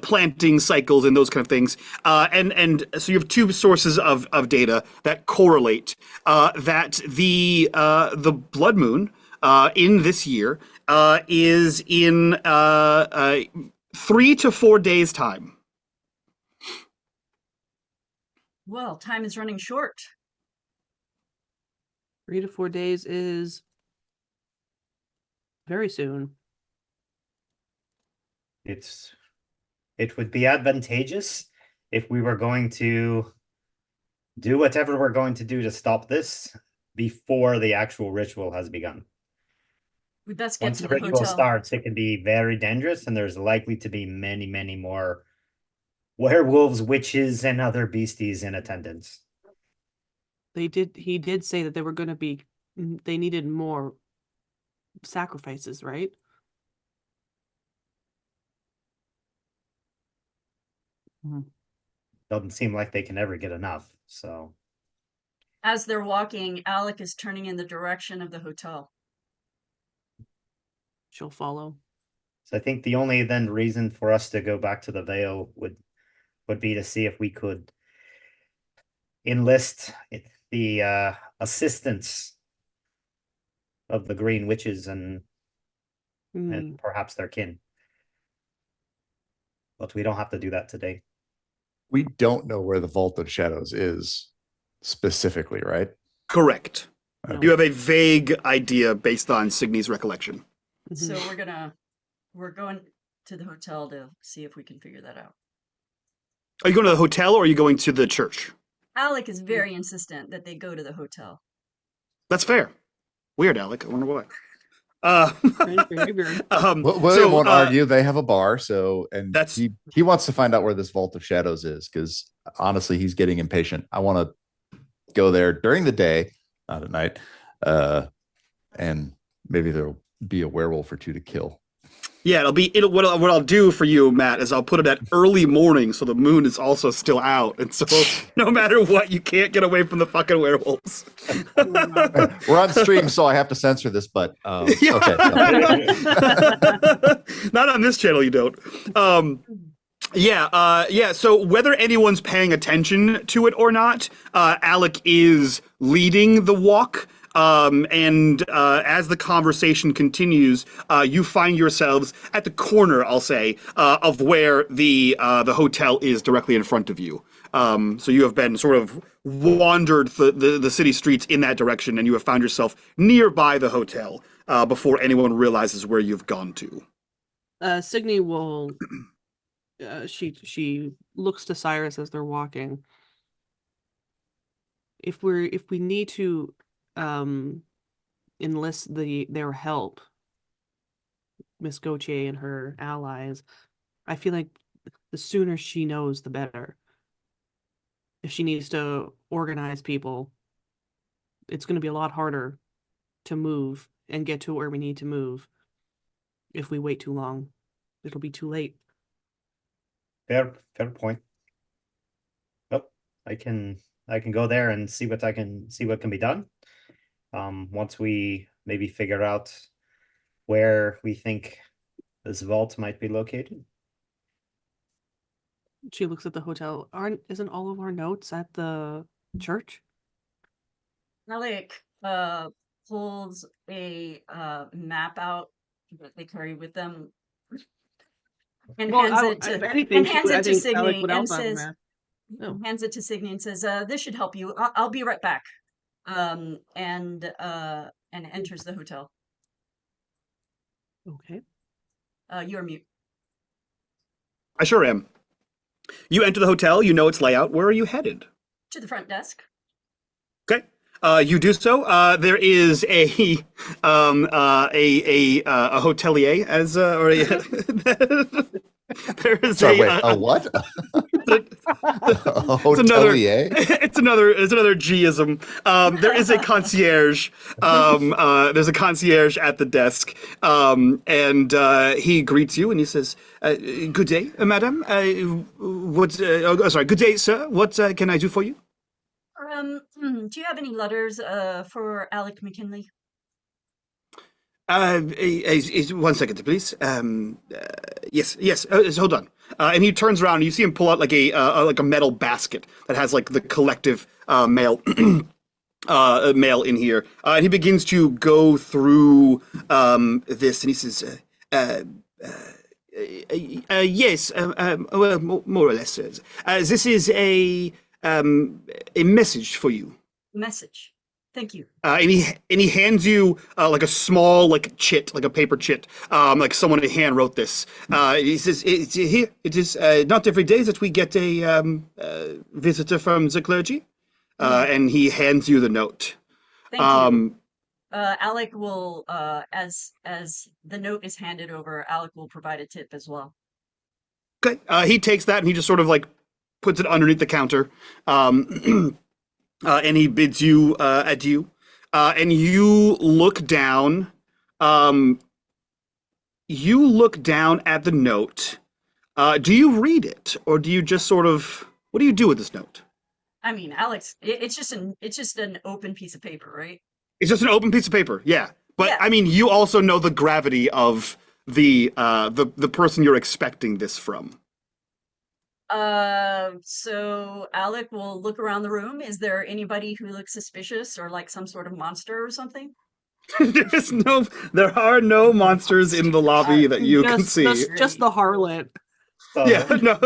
Speaker 1: planting cycles and those kind of things, and so you have 2 sources of data that correlate that the blood moon in this year is in 3 to 4 days time.
Speaker 3: Well, time is running short.
Speaker 2: 3 to 4 days is very soon.
Speaker 5: It would be advantageous if we were going to do whatever we're going to do to stop this before the actual ritual has begun.
Speaker 3: We best get
Speaker 5: Once
Speaker 3: to
Speaker 5: the
Speaker 3: the
Speaker 5: ritual
Speaker 3: hotel.
Speaker 5: starts, it can be very dangerous, and there's likely to be many, many more werewolves, witches, and other beasties in attendance.
Speaker 2: He did say that they were going to be, they needed more sacrifices, right? Mhm.
Speaker 5: Doesn't seem like they can ever get enough. So
Speaker 3: As they're walking, Alec is turning in the direction of the hotel.
Speaker 2: She'll follow.
Speaker 5: I think the only then reason for us to go back to the Vale would be to see if we could enlist the assistance of the Green Witches and
Speaker 2: Mm.
Speaker 5: perhaps their kin. But we don't have to do that today.
Speaker 6: We don't know where the Vault of Shadows is specifically, right?
Speaker 1: Correct.
Speaker 2: No.
Speaker 1: You have a vague idea based on Signy's recollection.
Speaker 3: So
Speaker 2: Mhm.
Speaker 3: we're going to the hotel to see if we can figure that out.
Speaker 1: Are you going to the hotel or are you going to the church?
Speaker 3: Alec is very insistent that they go to the hotel.
Speaker 1: That's fair. Weird, Alec. I wonder why.
Speaker 2: Strange behavior.
Speaker 6: William won't argue. They have a bar, so and
Speaker 1: That's-
Speaker 6: he wants to find out where this Vault of Shadows is because honestly, he's getting impatient. I want to go there during the day, not at night, and maybe there'll be a werewolf or two to kill.
Speaker 1: Yeah, what I'll do for you, Matt, is I'll put it at early morning so the moon is also still out, and so no matter what, you can't get away from the fucking werewolves.
Speaker 6: We're on stream, so I have to censor this, but
Speaker 1: Yeah.
Speaker 6: okay.
Speaker 1: Not on this channel, you don't. Yeah. So whether anyone's paying attention to it or not, Alec is leading the walk. And as the conversation continues, you find yourselves at the corner, I'll say, of where the hotel is directly in front of you. So you have been sort of wandered the city streets in that direction, and you have found yourself nearby the hotel before anyone realizes where you've gone to.
Speaker 2: Signy will. She looks to Cyrus as they're walking. If we need to enlist their help, Miss Gautier and her allies, I feel like the sooner she knows, the better. If she needs to organize people, it's going to be a lot harder to move and get to where we need to move. If we wait too long, it'll be too late.
Speaker 5: Fair point. Oh, I can go there and see what can be done. Once we maybe figure out where we think this vault might be located.
Speaker 2: She looks at the hotel. Isn't all of our notes at the church?
Speaker 3: Alec pulls a map out that they carry with them and hands it to,
Speaker 2: if anything,
Speaker 3: hands it to
Speaker 2: Alec
Speaker 3: Signy
Speaker 2: would
Speaker 3: and
Speaker 2: also have a
Speaker 3: says,
Speaker 2: map. Oh.
Speaker 3: hands it to Signy and says, "This should help you. I'll be right back." And enters the hotel.
Speaker 2: Okay.
Speaker 3: You're mute.
Speaker 1: I sure am. You enter the hotel. You know its layout. Where are you headed?
Speaker 3: To the front desk.
Speaker 1: Okay. You do so. There is a hotelier as or there is
Speaker 6: Sorry, wait, a what? A hotelier?
Speaker 1: It's another G-ism. There is a concierge. There's a concierge at the desk, and he greets you and he says, "Good day, madam. Good day, sir. What can I do for you?"
Speaker 3: Do you have any letters for Alec McKinley?
Speaker 1: 1 second, please. Yes. Hold on. And he turns around and you see him pull out like a metal basket that has like the collective mail mail in here. And he begins to go through this, and he says, "Yes, well, more or less. This is a message for you."
Speaker 3: Message. Thank you.
Speaker 1: And he hands you like a small chit, like a paper chit, like someone hand wrote this. He says, "It's here. It is not every day that we get a visitor from the clergy." And he hands you the note.
Speaker 3: Thank you. Alec will, as the note is handed over, Alec will provide a tip as well.
Speaker 1: Okay. He takes that and he just sort of like puts it underneath the counter. And he bids you adieu. And you look down. You look down at the note, Do you read it, or do you just sort of? What do you do with this note?
Speaker 3: I mean, Alex, it's just an open piece of paper, right?
Speaker 1: It's just an open piece of paper, yeah. But
Speaker 3: Yeah.
Speaker 1: I mean, you also know the gravity of the person you're expecting this from.
Speaker 3: So Alec will look around the room. Is there anybody who looks suspicious or like some sort of monster or something?
Speaker 1: There are no monsters in the lobby that you can see.
Speaker 2: Just the harlot.
Speaker 5: So,
Speaker 1: Yeah, no.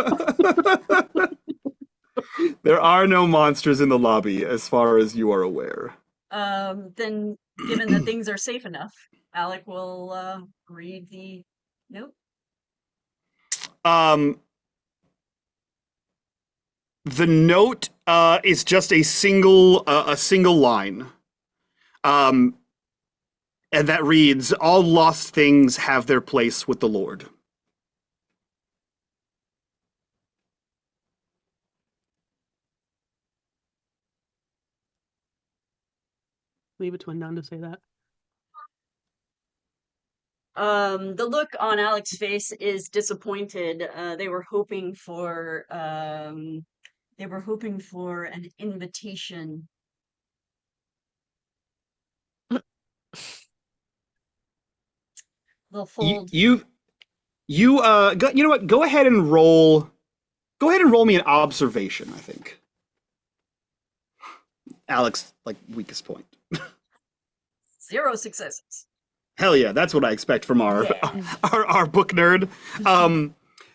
Speaker 1: There are no monsters in the lobby, as far as you are aware.
Speaker 3: Then given that things are safe enough, Alec will read the note.
Speaker 1: The note is just a single line, and that reads, "All lost things have their place with the Lord."
Speaker 2: Leave it to a nun to say that.
Speaker 3: The look on Alec's face is disappointed. They were hoping for an invitation. They'll fold.
Speaker 1: You go, you know what? Go ahead and roll me an observation, I think. Alex, like, weakest point.
Speaker 3: 0 successes.
Speaker 1: Hell yeah, that's what I expect from our
Speaker 3: Yeah.
Speaker 1: our book nerd.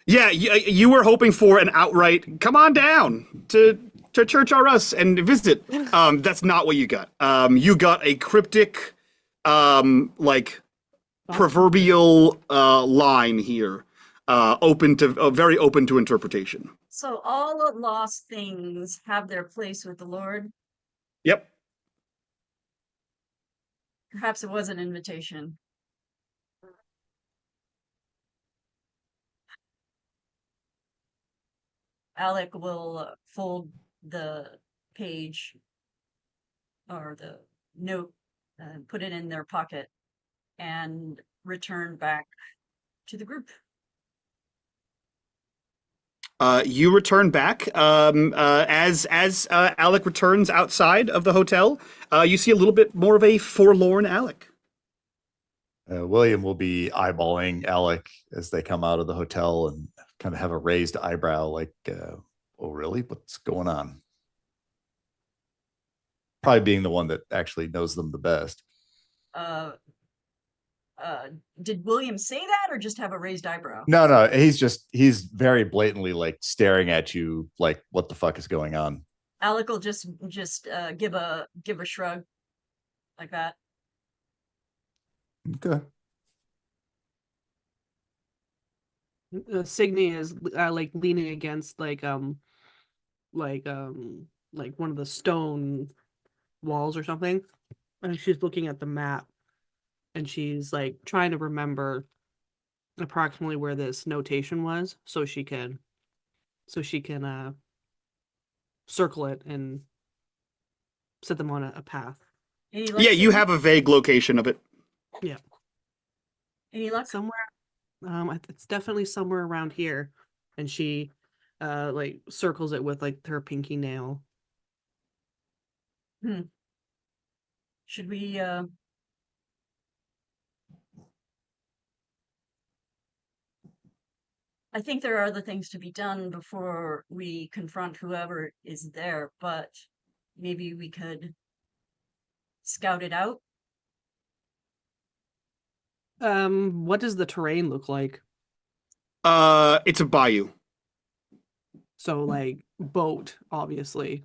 Speaker 1: Yeah, you were hoping for an outright "come on down to Church R Us and visit." That's not what you got. You got a cryptic, like proverbial line here, very open to interpretation.
Speaker 3: So all lost things have their place with the Lord.
Speaker 1: Yep.
Speaker 3: Perhaps it was an invitation. Alec will fold the page or the note, put it in their pocket, and return back to the group.
Speaker 1: You return back. As Alec returns outside of the hotel, you see a little bit more of a forlorn Alec.
Speaker 6: William will be eyeballing Alec as they come out of the hotel and kind of have a raised eyebrow, like, "Oh, really? What's going on?" Probably being the one that actually knows them the best.
Speaker 3: Did William say that or just have a raised eyebrow?
Speaker 6: No, he's very blatantly like staring at you, like, what the fuck is going on?
Speaker 3: Alec will just give a shrug like that.
Speaker 6: Okay.
Speaker 2: Signy is like leaning against like one of the stone walls or something, and she's looking at the map, and she's like trying to remember approximately where this notation was, so she can circle it and set them on a path.
Speaker 3: Any luck,
Speaker 1: Yeah, you
Speaker 3: Signy?
Speaker 1: have a vague location of it.
Speaker 2: Yeah,
Speaker 3: Any luck?
Speaker 2: somewhere. It's definitely somewhere around here, and she like circles it with like her pinky nail.
Speaker 3: Should we I think there are other things to be done before we confront whoever is there, but maybe we could scout it out.
Speaker 2: What does the terrain look like?
Speaker 1: It's a bayou.
Speaker 2: So like boat, obviously.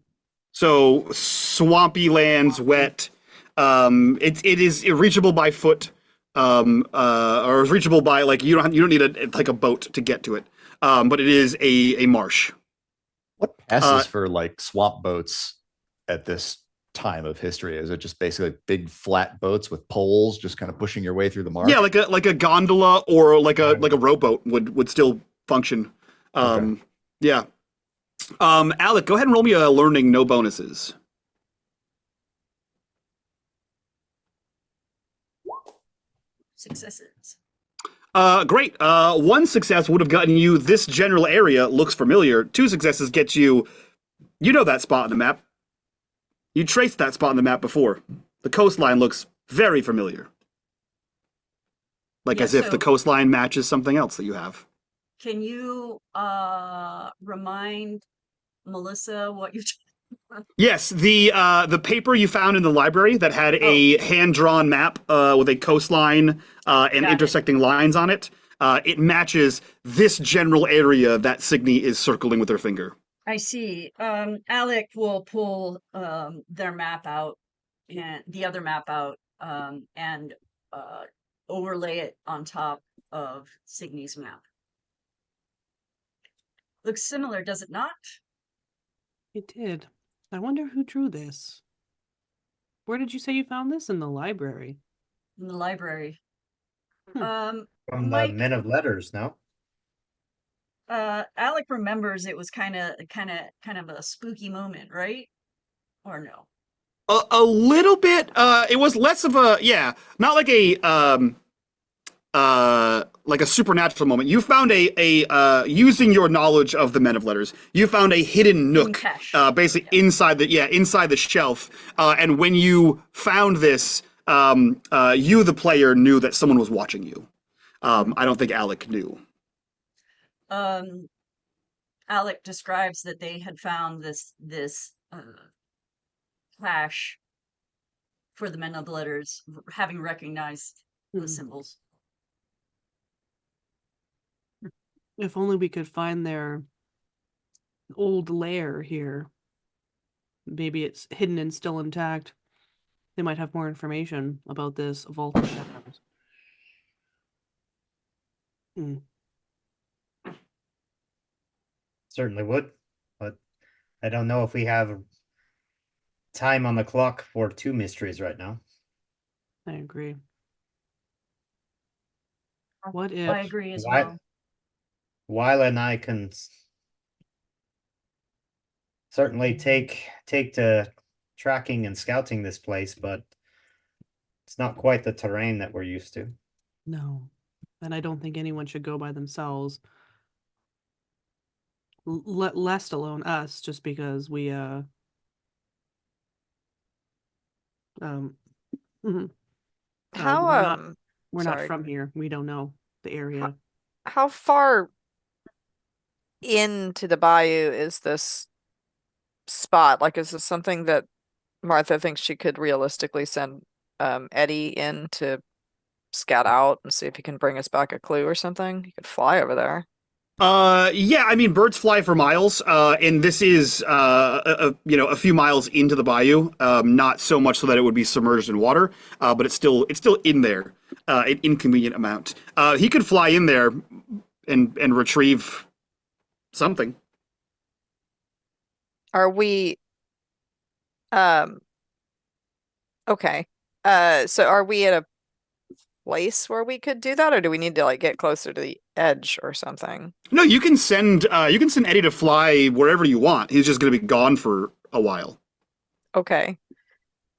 Speaker 1: So swampy lands, wet. It is reachable by foot, or reachable by, like, you don't need a boat to get to it. But it is a marsh.
Speaker 6: What passes for like swamp boats at this time of history? Is it just basically big flat boats with poles just kind of pushing your way through the marsh?
Speaker 1: Yeah, like a gondola or like a rowboat would still function.
Speaker 6: Okay.
Speaker 1: Yeah. Alec, go ahead and roll me a learning, no bonuses.
Speaker 3: Successes.
Speaker 1: Great. One success would have gotten you this general area looks familiar. 2 successes get you, you know that spot on the map. You traced that spot on the map before. The coastline looks very familiar. Like
Speaker 3: Yeah,
Speaker 1: as if
Speaker 3: so-
Speaker 1: the coastline matches something else that you have.
Speaker 3: Can you remind Melissa what you're
Speaker 1: Yes, the paper you found in the library that had a hand-drawn map with a coastline and
Speaker 3: Got it.
Speaker 1: intersecting lines on it, it matches this general area that Signy is circling with her finger.
Speaker 3: I see. Alec will pull their map out and the other map out and overlay it on top of Signy's map. Looks similar, does it not?
Speaker 2: It did. I wonder who drew this. Where did you say you found this? In the library.
Speaker 3: In the library.
Speaker 2: Hmm.
Speaker 5: From
Speaker 3: Mike,
Speaker 5: the Men of Letters, no?
Speaker 3: Alec remembers it was kind of a spooky moment, right? Or no?
Speaker 1: A little bit. It was less of a not like a supernatural moment. You found a using your knowledge of the Men of Letters, you found a hidden nook,
Speaker 3: cache.
Speaker 1: basically inside the shelf. And when you found this, you the player knew that someone was watching you. I don't think Alec knew.
Speaker 3: Alec describes that they had found this cache for the Men of Letters, having recognized the
Speaker 2: Hmm.
Speaker 3: symbols.
Speaker 2: If only we could find their old lair here. Maybe it's hidden and still intact. They might have more information about this Vault of Shadows. Hmm.
Speaker 5: Certainly would, but I don't know if we have time on the clock for 2 mysteries right now.
Speaker 2: I agree. What
Speaker 3: I
Speaker 2: if
Speaker 3: agree as
Speaker 5: Why-
Speaker 3: well.
Speaker 5: Weil and I can certainly take to tracking and scouting this place, but it's not quite the terrain that we're used to.
Speaker 2: no? And I don't think anyone should go by themselves. Lest alone us, just because we mhm.
Speaker 4: How
Speaker 2: we're not
Speaker 4: sorry.
Speaker 2: from here. We don't know the area.
Speaker 4: how far into the bayou is this spot? Like, is this something that Martha thinks she could realistically send Eddie in to scout out and see if he can bring us back a clue or something? He could fly over there.
Speaker 1: Yeah, I mean, birds fly for miles, and this is a few miles into the bayou. Not so much so that it would be submerged in water, but it's still in there, an inconvenient amount. He could fly in there and retrieve something.
Speaker 4: Are we okay. So are we at a place where we could do that, or do we need to like get closer to the edge or something?
Speaker 1: No, you can send Eddie to fly wherever you want. He's just going to be gone for a while.
Speaker 4: Okay.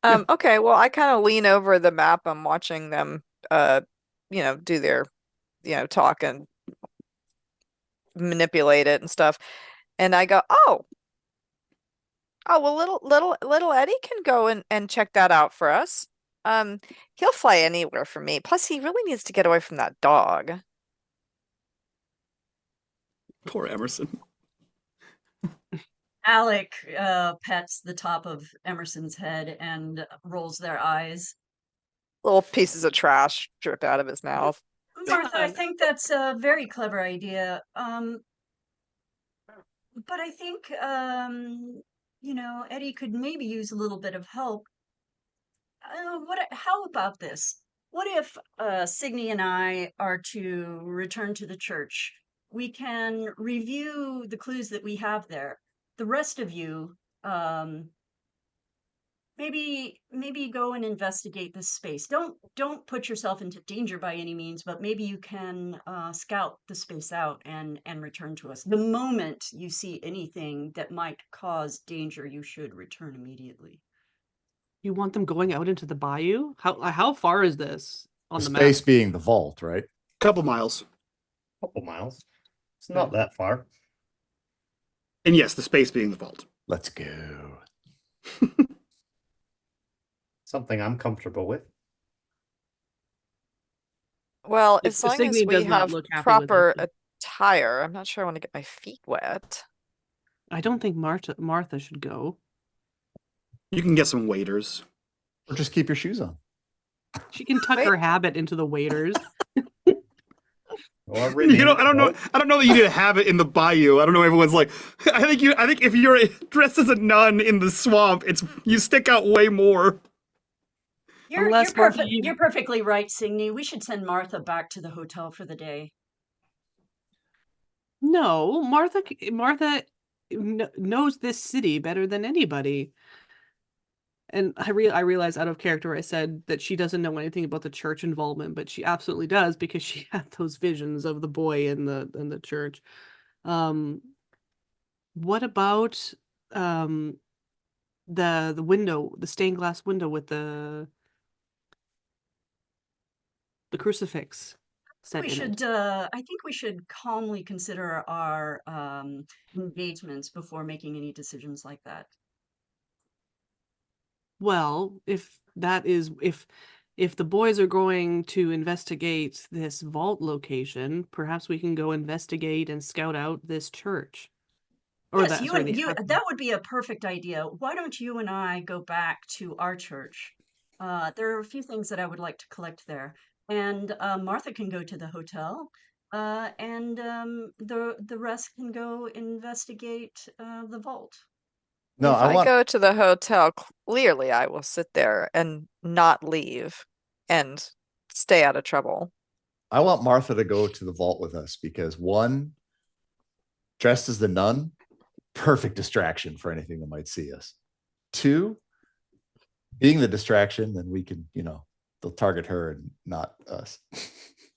Speaker 4: Okay, well, I kind of lean over the map. I'm watching them do their talk and manipulate it and stuff. And I go, oh well, little Eddie can go and check that out for us. He'll fly anywhere for me. Plus, he really needs to get away from that dog.
Speaker 1: Poor Emerson.
Speaker 3: Alec pets the top of Emerson's head and rolls their eyes.
Speaker 4: Little pieces of trash drip out of his mouth.
Speaker 3: Martha, I think that's a very clever idea. But I think Eddie could maybe use a little bit of help. How about this? What if Signy and I are to return to the church? We can review the clues that we have there. The rest of you, maybe go and investigate this space. Don't put yourself into danger by any means, but maybe you can scout the space out and return to us. The moment you see anything that might cause danger, you should return immediately.
Speaker 2: You want them going out into the bayou? How far is this on the map?
Speaker 6: Space being the vault, right?
Speaker 1: Couple miles.
Speaker 5: Couple miles. It's not that far.
Speaker 1: And yes, the space being the vault.
Speaker 6: Let's go.
Speaker 5: Something I'm comfortable with.
Speaker 4: Well,
Speaker 2: If
Speaker 4: as long as
Speaker 2: Signy
Speaker 4: we
Speaker 2: does not
Speaker 4: have
Speaker 2: look happy with
Speaker 4: proper
Speaker 2: it.
Speaker 4: attire, I'm not sure I want to get my feet wet.
Speaker 2: I don't think Martha should go.
Speaker 1: You can get some waiters.
Speaker 6: Or just keep your shoes on.
Speaker 2: She can tuck
Speaker 4: Wait.
Speaker 2: her habit into the waiters.
Speaker 5: Or
Speaker 1: You know, I don't know. I don't know that you need to have it in the bayou. I don't know. Everyone's like, I think if you're dressed as a nun in the swamp, you stick out way more.
Speaker 2: Unless Martha,
Speaker 3: You're perfectly right, Signy. We should send Martha back to the hotel for the day.
Speaker 2: No, Martha knows this city better than anybody. And I realize out of character I said that she doesn't know anything about the church involvement, but she absolutely does because she had those visions of the boy in the church. What about the window, the stained glass window with the crucifix set
Speaker 3: We
Speaker 2: in
Speaker 3: should.
Speaker 2: it?
Speaker 3: I think we should calmly consider our engagements before making any decisions like that.
Speaker 2: Well, if the boys are going to investigate this vault location, perhaps we can go investigate and scout out this church. Or
Speaker 3: Yes,
Speaker 2: that,
Speaker 3: you
Speaker 2: sorry,
Speaker 3: and
Speaker 2: the
Speaker 3: you.
Speaker 2: Ath-
Speaker 3: That would be a perfect idea. Why don't you and I go back to our church? There are a few things that I would like to collect there, and Martha can go to the hotel, and the rest can go investigate the vault.
Speaker 6: No,
Speaker 4: If
Speaker 6: I
Speaker 4: I
Speaker 6: want
Speaker 4: go to the hotel, clearly I will sit there and not leave and stay out of trouble.
Speaker 6: Martha to go to the vault with us because one, dressed as the nun, perfect distraction for anything that might see us. Two, being the distraction, then we can, they'll target her and not us.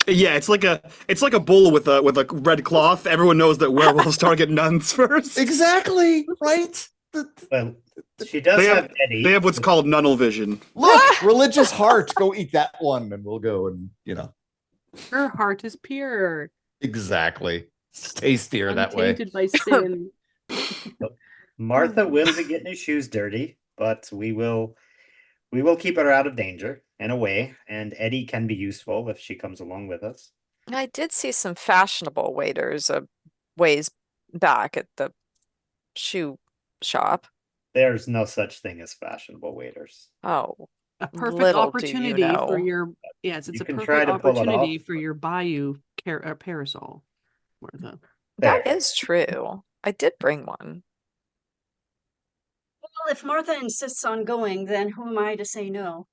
Speaker 1: Yeah, it's like a bull with a red cloth. Everyone knows that werewolves target nuns first.
Speaker 6: Exactly, right?
Speaker 5: Well, she does
Speaker 1: They
Speaker 5: have
Speaker 1: have
Speaker 5: Eddie.
Speaker 1: They have what's called nunnal vision.
Speaker 6: Look, religious heart, go eat that one and we'll go and,
Speaker 2: Her heart is pure,
Speaker 6: exactly. It's tastier that way.
Speaker 2: untainted by sin.
Speaker 5: Martha will be getting his shoes dirty, but we will keep her out of danger in a way, and Eddie can be useful if she comes along with us.
Speaker 4: I did see some fashionable waiters a ways back at the shoe shop.
Speaker 5: There's no such thing as fashionable waiters.
Speaker 4: Oh,
Speaker 2: A perfect
Speaker 4: Little do you
Speaker 2: opportunity for
Speaker 4: know.
Speaker 2: your it's
Speaker 5: You
Speaker 2: a
Speaker 5: can
Speaker 2: perfect
Speaker 5: try to pull it
Speaker 2: opportunity
Speaker 5: off,
Speaker 2: for your bayou parasol, Martha.
Speaker 4: that
Speaker 5: There.
Speaker 4: is true. I did bring one.
Speaker 3: Well, if Martha insists on going, then who am I to say no?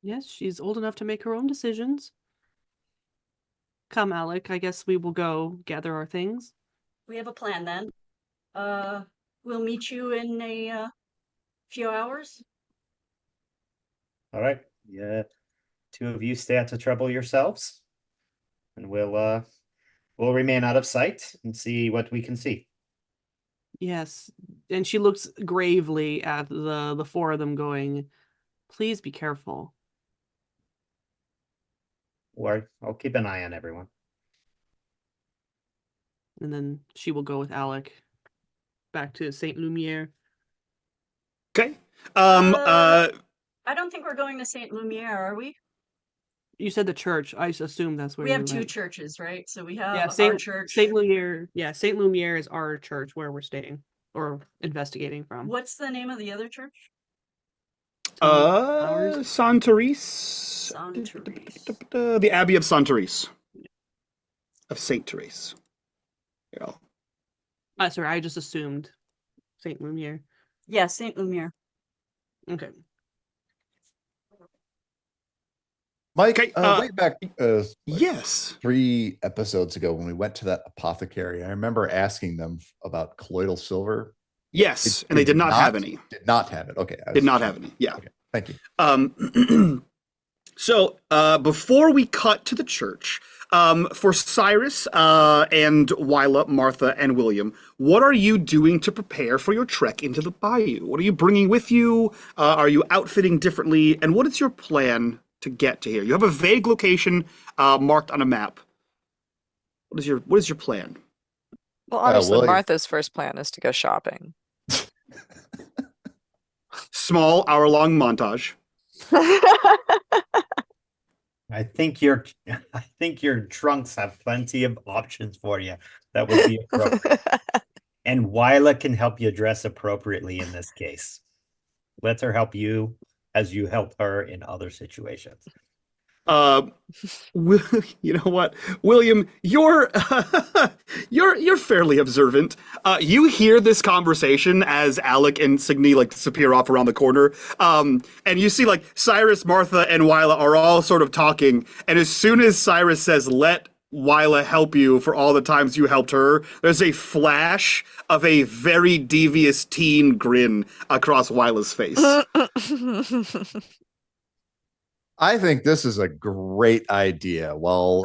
Speaker 2: Yes, she's old enough to make her own decisions. Come, Alec, I guess we will go gather our things.
Speaker 3: We have a plan then. We'll meet you in a few hours.
Speaker 5: All right. Yeah. Two of you stay out of trouble yourselves, and we'll remain out of sight and see what we can see.
Speaker 2: Yes, and she looks gravely at the four of them going, please be careful.
Speaker 5: Or I'll keep an eye on everyone.
Speaker 2: And then she will go with Alec back to Saint Lumiere.
Speaker 1: Okay.
Speaker 3: I don't think we're going to Saint Lumiere, are we?
Speaker 2: You said the church. I assume that's where
Speaker 3: We have
Speaker 2: you
Speaker 3: two
Speaker 2: meant.
Speaker 3: churches, right? So we have
Speaker 2: Yeah,
Speaker 3: our church.
Speaker 2: Saint Lumiere. Yeah, Saint Lumiere is our church where we're staying or investigating from.
Speaker 3: What's the name of the other church?
Speaker 2: Ours?
Speaker 1: Saint Therese.
Speaker 3: Saint Therese.
Speaker 1: The Abbey of Saint Therese. Of Saint Therese. Yeah.
Speaker 2: Sorry, I just assumed Saint Lumiere.
Speaker 3: Yeah, Saint Lumiere.
Speaker 2: Okay.
Speaker 6: Mike,
Speaker 1: Okay,
Speaker 6: way back
Speaker 1: Yes.
Speaker 6: 3 episodes ago when we went to that apothecary, I remember asking them about colloidal silver.
Speaker 1: Yes, and they did not have any.
Speaker 6: Did not have it. Okay.
Speaker 1: Did not have any. Yeah.
Speaker 6: Okay, thank you.
Speaker 1: So before we cut to the church, for Cyrus and Wyla, Martha, and William, what are you doing to prepare for your trek into the bayou? What are you bringing with you? Are you outfitting differently? And what is your plan to get to here? You have a vague location marked on a map. What is your plan?
Speaker 4: Well, obviously,
Speaker 6: William.
Speaker 4: Martha's first plan is to go shopping.
Speaker 1: Small hour-long montage.
Speaker 5: I think your trunks have plenty of options for you. That would be appropriate. And Wyla can help you dress appropriately in this case. Let her help you as you help her in other situations.
Speaker 1: You know what, William, you're you're fairly observant. You hear this conversation as Alec and Signy like disappear off around the corner. And you see like Cyrus, Martha, and Wyla are all sort of talking. And as soon as Cyrus says, "Let Wyla help you for all the times you helped her," there's a flash of a very devious teen grin across Wyla's face.
Speaker 6: I think this is a great idea. Well,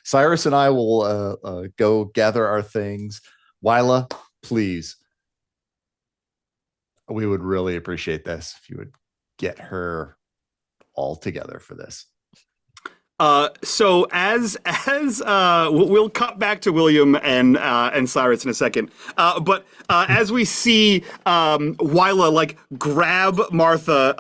Speaker 6: Cyrus and I will go gather our things. Wyla, please. We would really appreciate this if you would get her all together for this.
Speaker 1: So as we'll cut back to William and Cyrus in a second. But as we see Wyla like grab Martha,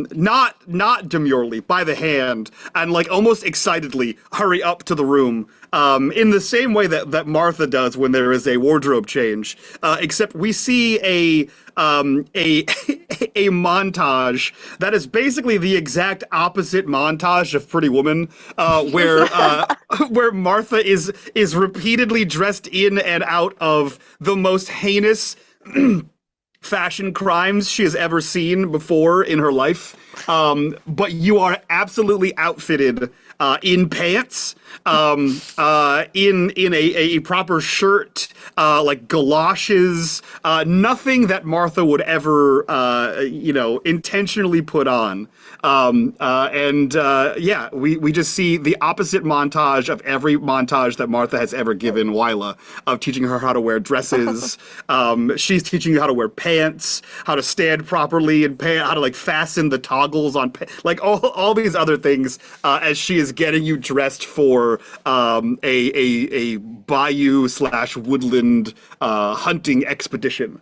Speaker 1: not demurely by the hand and like almost excitedly hurry up to the room. In the same way that Martha does when there is a wardrobe change, except we see a montage that is basically the exact opposite montage of Pretty Woman, where Martha is repeatedly dressed in and out of the most heinous fashion crimes she has ever seen before in her life. But you are absolutely outfitted in pants, in a proper shirt, like galoshes, nothing that Martha would ever, intentionally put on. Yeah, we just see the opposite montage of every montage that Martha has ever given Wyla, of teaching her how to wear dresses. She's teaching you how to wear pants, how to stand properly in pants, how to like fasten the toggles on like all these other things, as she is getting you dressed for a bayou/woodland hunting expedition.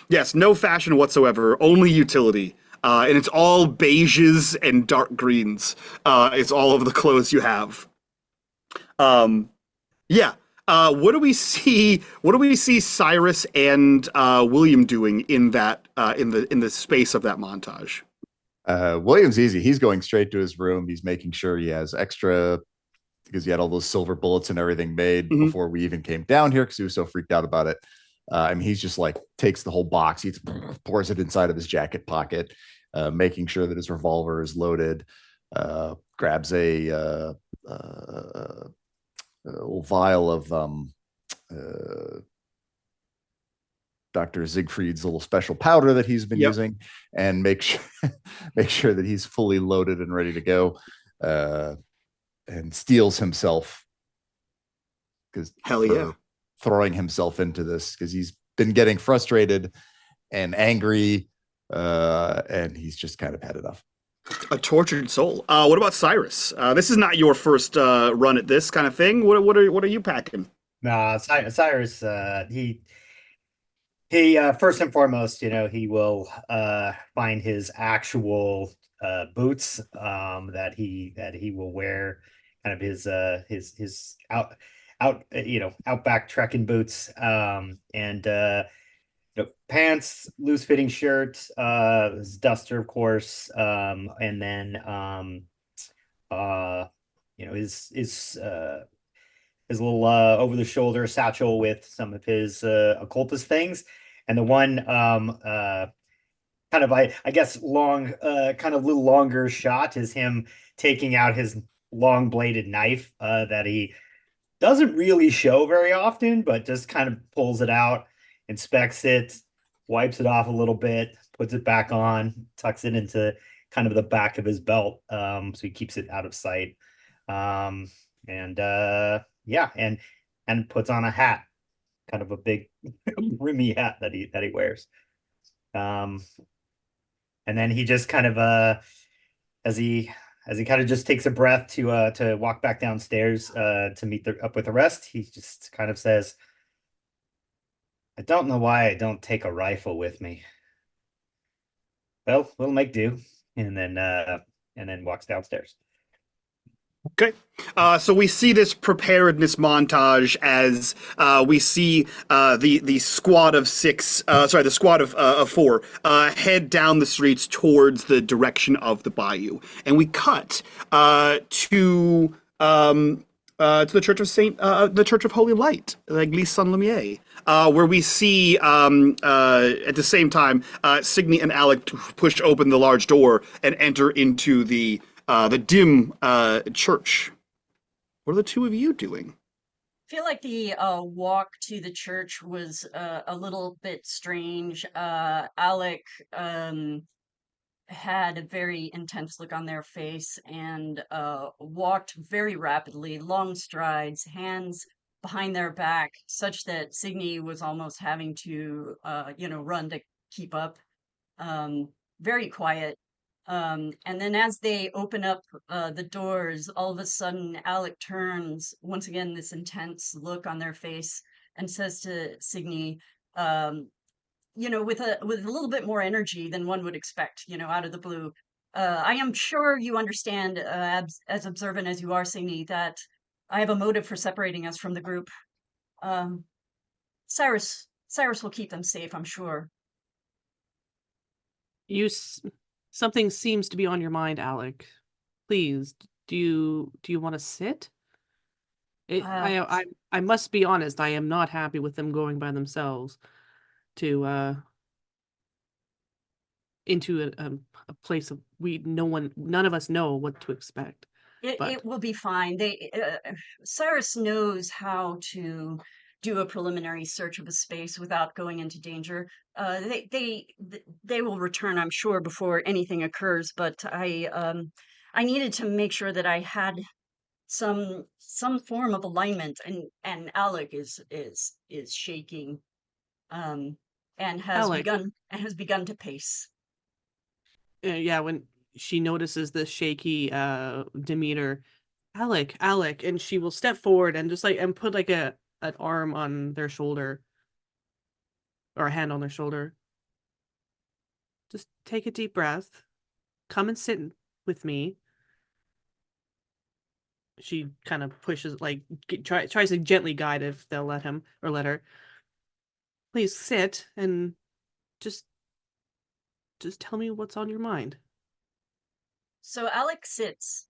Speaker 1: Yes, no fashion whatsoever, only utility. And it's all beiges and dark greens. It's all of the clothes you have. Yeah. What do we see? What do we see Cyrus and William doing in that in the space of that montage?
Speaker 6: William's easy. He's going straight to his room. He's making sure he has extra, because he had all those silver bullets and everything made before we even came down here, because he was so freaked out about it. I mean, he's just like takes the whole box, he pours it inside of his jacket pocket, making sure that his revolver is loaded, grabs a little vial of Dr. Siegfried's little special powder that he's been using, and make sure that he's fully loaded and ready to go, and steels himself, because
Speaker 1: hell yeah,
Speaker 6: throwing himself into this, because he's been getting frustrated and angry, and he's just kind of had enough.
Speaker 1: A tortured soul. What about Cyrus? This is not your first run at this kind of thing. What are you packing?
Speaker 5: Nah, Cyrus, he first and foremost, he will find his actual boots that he will wear, kind of his outback trekking boots, and pants, loose fitting shirt, his duster, of course, and then his little over the shoulder satchel with some of his occultist things. And the one kind of, I guess, long, kind of little longer shot is him taking out his long bladed knife that he doesn't really show very often, but just kind of pulls it out, inspects it, wipes it off a little bit, puts it back on, tucks it into kind of the back of his belt, so he keeps it out of sight. And puts on a hat, kind of a big rimmy hat that he wears. And then he just kind of as he kind of just takes a breath to walk back downstairs to meet up with the rest, he just kind of says, "I don't know why I don't take a rifle with me. Well, we'll make do," and then walks downstairs.
Speaker 1: Okay. So we see this preparedness montage as we see the squad of the squad of four head down the streets towards the direction of the bayou, and we cut to the Church of the Church of Holy Light, l'Église Saint-Lumière, where we see at the same time Signy and Alec push open the large door and enter into the dim church. What are the two of you doing?
Speaker 3: I feel like the walk to the church was a little bit strange. Alec had a very intense look on their face and walked very rapidly, long strides, hands behind their back, such that Signy was almost having to, run to keep up. Very quiet. And then as they open up the doors, all of a sudden Alec turns, once again, this intense look on their face, and says to Signy, with a little bit more energy than one would expect, out of the blue. I am sure you understand, as observant as you are, Signy, that I have a motive for separating us from the group. Cyrus will keep them safe, I'm sure.
Speaker 2: Something seems to be on your mind, Alec. Please, do you want to sit? I must be honest. I am not happy with them going by themselves to into a place of none of us know what to expect.
Speaker 3: It will be fine. Cyrus knows how to do a preliminary search of a space without going into danger. They will return, I'm sure, before anything occurs. But I needed to make sure that I had some form of alignment, and Alec is shaking, and has
Speaker 2: Alec.
Speaker 3: begun to pace.
Speaker 2: Yeah, when she notices this shaky demeanor, Alec, and she will step forward and just and put an arm on their shoulder or a hand on their shoulder. Just take a deep breath. Come and sit with me. She kind of pushes, tries to gently guide if they'll let him or let her. Please sit and just tell me what's on your mind.
Speaker 3: So Alec sits,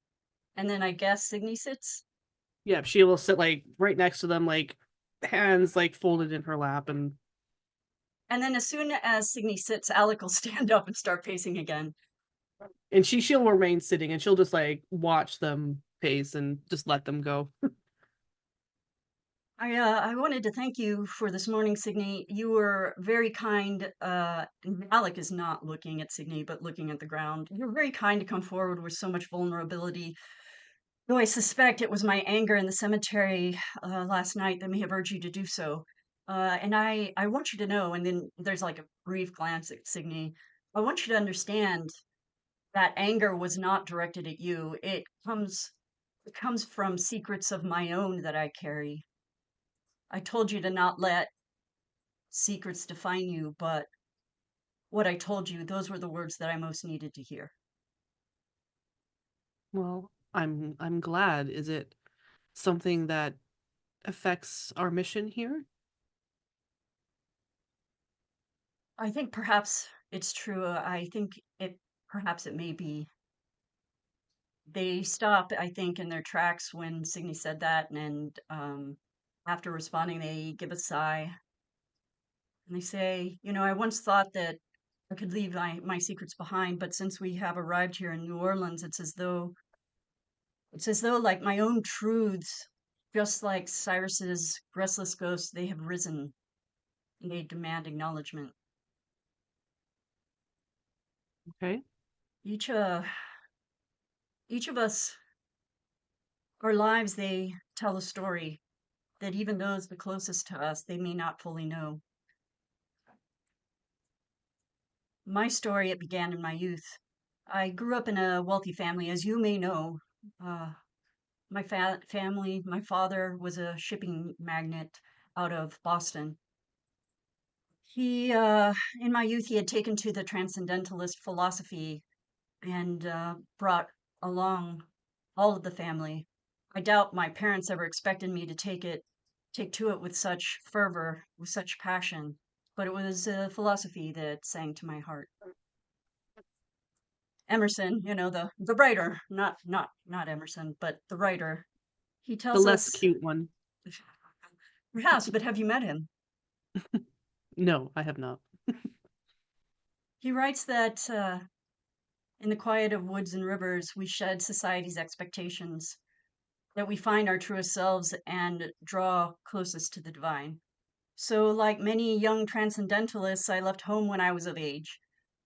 Speaker 3: and then I guess Signy sits?
Speaker 2: Yeah, she will sit right next to them, hands folded in her lap, and
Speaker 3: then as soon as Signy sits, Alec will stand up and start pacing again.
Speaker 2: And she'll remain sitting, and she'll just watch them pace and just let them go.
Speaker 3: I wanted to thank you for this morning, Signy. You were very kind. Alec is not looking at Signy, but looking at the ground. You were very kind to come forward with so much vulnerability. Though I suspect it was my anger in the cemetery last night that may have urged you to do so. And I want you to know, and then there's a brief glance at Signy. I want you to understand that anger was not directed at you. It comes from secrets of my own that I carry. I told you to not let secrets define you, but what I told you, those were the words that I most needed to hear.
Speaker 2: Well, I'm glad. Is it something that affects our mission here?
Speaker 3: I think perhaps it's true. I think perhaps it may be. They stop, I think, in their tracks when Signy said that, and after responding, they give a sigh. And they say, I once thought that I could leave my secrets behind, but since we have arrived here in New Orleans, it's as though like my own truths, just like Cyrus's restless ghosts, they have risen and they demand acknowledgement.
Speaker 2: Okay.
Speaker 3: Each of us, our lives, they tell a story that even those the closest to us, they may not fully know. My story, it began in my youth. I grew up in a wealthy family, as you may know. My family, my father was a shipping magnate out of Boston. He, in my youth, he had taken to the transcendentalist philosophy and brought along all of the family. I doubt my parents ever expected me to take to it with such fervor, with such passion, but it was a philosophy that sang to my heart. Emerson, the writer, not Emerson, but the writer. He
Speaker 2: The
Speaker 3: tells
Speaker 2: less
Speaker 3: us,
Speaker 2: cute one.
Speaker 3: perhaps, but have you met him?
Speaker 2: No, I have not.
Speaker 3: He writes that in the quiet of woods and rivers, we shed society's expectations, that we find our truest selves and draw closest to the divine. So, like many young transcendentalists, I left home when I was of age.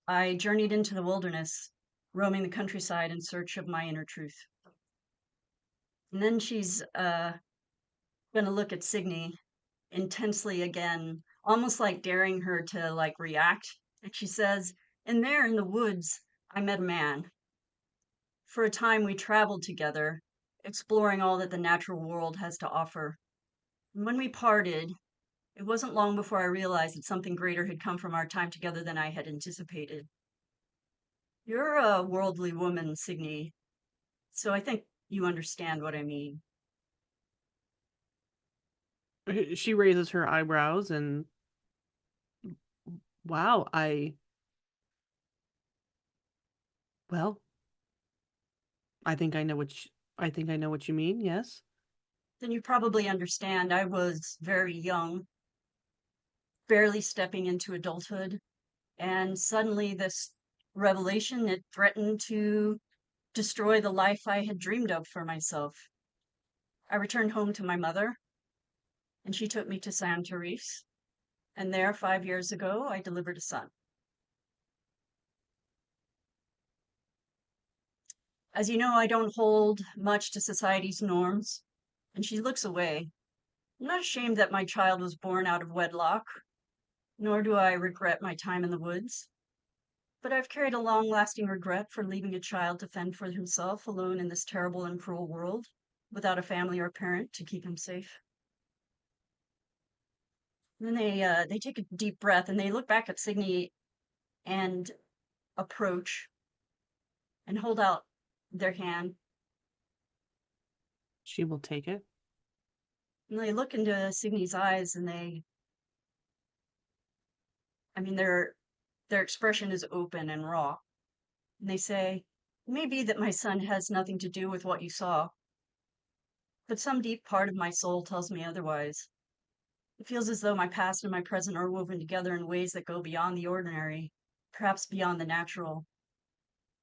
Speaker 3: I journeyed into the wilderness, roaming the countryside in search of my inner truth. And then she's going to look at Signy intensely again, almost like daring her to react. And she says, "And there in the woods, I met a man. For a time, we traveled together, exploring all that the natural world has to offer. And when we parted, it wasn't long before I realized that something greater had come from our time together than I had anticipated. You're a worldly woman, Signy, so I think you understand what I mean."
Speaker 2: She raises her eyebrows and wow, well, I think I know what you mean. Yes.
Speaker 3: Then you probably understand I was very young, barely stepping into adulthood, and suddenly this revelation, it threatened to destroy the life I had dreamed of for myself. I returned home to my mother, and she took me to San Therese, and there 5 years ago I delivered a son. As you know, I don't hold much to society's norms, and she looks away. I'm not ashamed that my child was born out of wedlock, nor do I regret my time in the woods. But I've carried a long-lasting regret for leaving a child to fend for himself alone in this terrible and cruel world, without a family or parent to keep him safe. And then they take a deep breath and they look back at Signy and approach and hold out their hand.
Speaker 2: She will take it.
Speaker 3: And they look into Signy's eyes and their expression is open and raw. And they say, "It may be that my son has nothing to do with what you saw, but some deep part of my soul tells me otherwise. It feels as though my past and my present are woven together in ways that go beyond the ordinary, perhaps beyond the natural.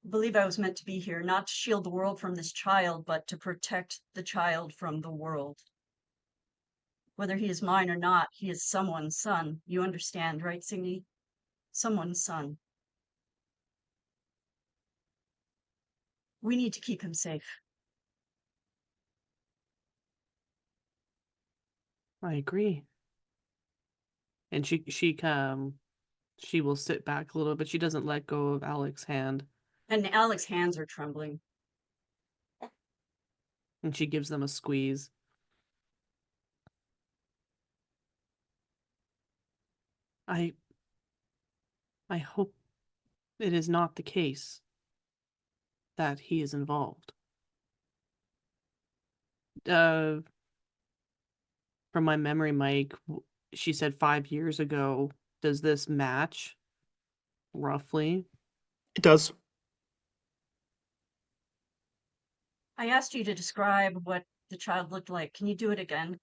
Speaker 3: I believe I was meant to be here, not to shield the world from this child, but to protect the child from the world. Whether he is mine or not, he is someone's son. You understand, right, Signy? Someone's son. We need to keep him safe."
Speaker 2: I agree. And she will sit back a little bit. She doesn't let go of Alex's hand,
Speaker 3: And Alex's hands are trembling.
Speaker 2: and she gives them a squeeze. I hope it is not the case that he is involved. From my memory, Mike, she said 5 years ago. Does this match roughly?
Speaker 1: It does.
Speaker 3: I asked you to describe what the child looked like. Can you do it again?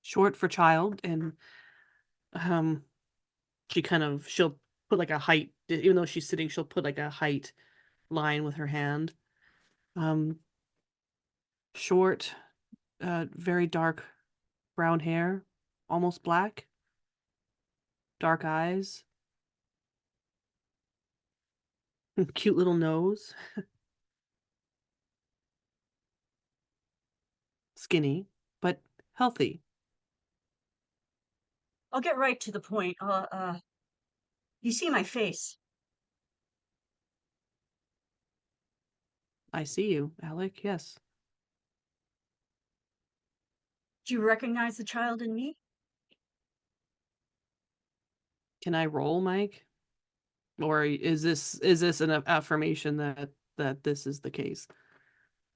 Speaker 2: Short for child, and she'll put like a height, even though she's sitting, she'll put like a height line with her hand. Short, very dark brown hair, almost black, dark eyes, cute little nose, skinny, but healthy.
Speaker 3: I'll get right to the point. You see my face.
Speaker 2: I see you, Alec, yes.
Speaker 3: Do you recognize the child in me?
Speaker 2: Can I roll, Mike? Or is this an affirmation that this is the case?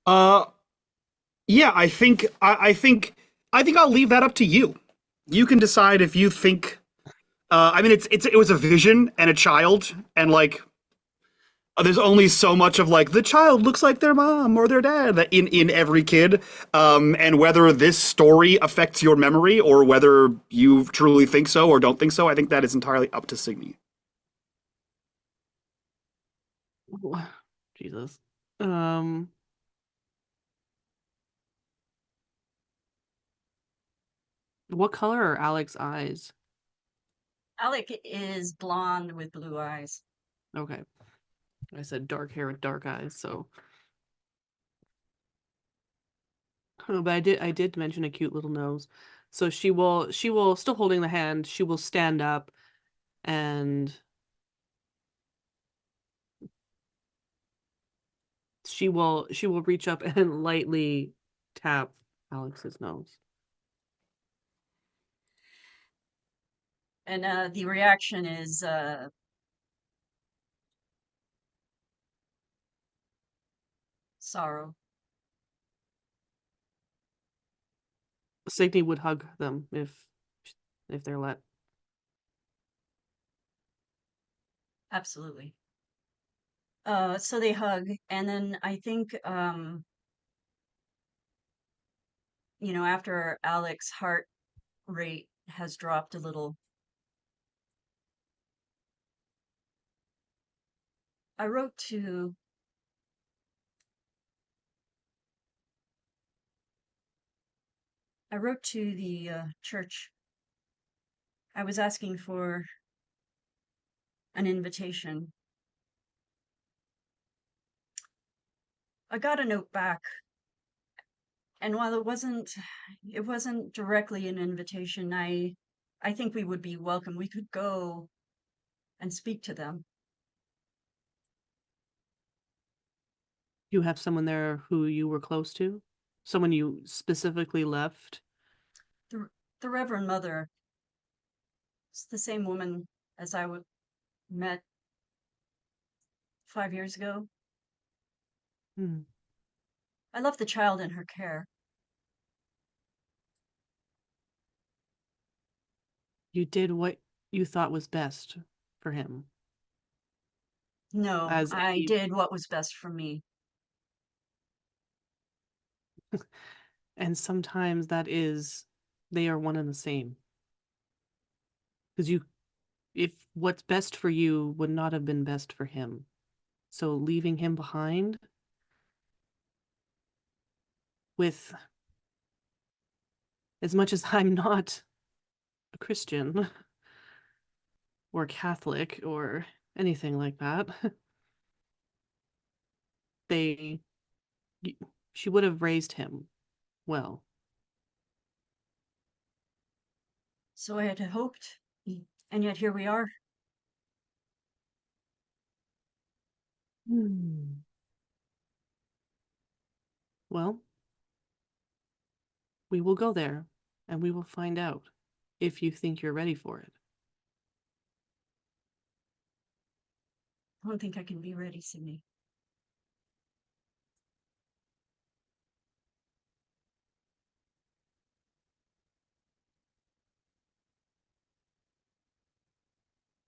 Speaker 1: Yeah, I think I'll leave that up to you. You can decide if you think. I mean, it was a vision and a child, and like, there's only so much of like the child looks like their mom or their dad in every kid, and whether this story affects your memory or whether you truly think so or don't think so, I think that is entirely up to Signy.
Speaker 2: Jesus. What color are Alec's eyes?
Speaker 3: Alec is blonde with blue eyes.
Speaker 2: Okay. I said dark hair with dark eyes, so. Oh, but I did mention a cute little nose. So she will still holding the hand, she will stand up and she will reach up and lightly tap Alex's nose.
Speaker 3: And the reaction is sorrow.
Speaker 2: Signy would hug them if they're let.
Speaker 3: Absolutely. So they hug, and then I think after Alec's heart rate has dropped a little, I wrote to the church. I was asking for an invitation. I got a note back, and while it wasn't directly an invitation, I think we would be welcome. We could go and speak to them.
Speaker 2: You have someone there who you were close to? Someone you specifically left?
Speaker 3: The Reverend Mother. It's the same woman as I met 5 years ago.
Speaker 2: Hmm.
Speaker 3: I left the child in her care.
Speaker 2: You did what you thought was best for him.
Speaker 3: No,
Speaker 2: As
Speaker 3: I did what was best for me.
Speaker 2: And sometimes they are one and the same. Because if what's best for you would not have been best for him. So leaving him behind with, as much as I'm not a Christian or Catholic or anything like that, she would have raised him well.
Speaker 3: So I had hoped, and yet here we are.
Speaker 2: Well, we will go there and we will find out if you think you're ready for it.
Speaker 3: I don't think I can be ready, Sydney.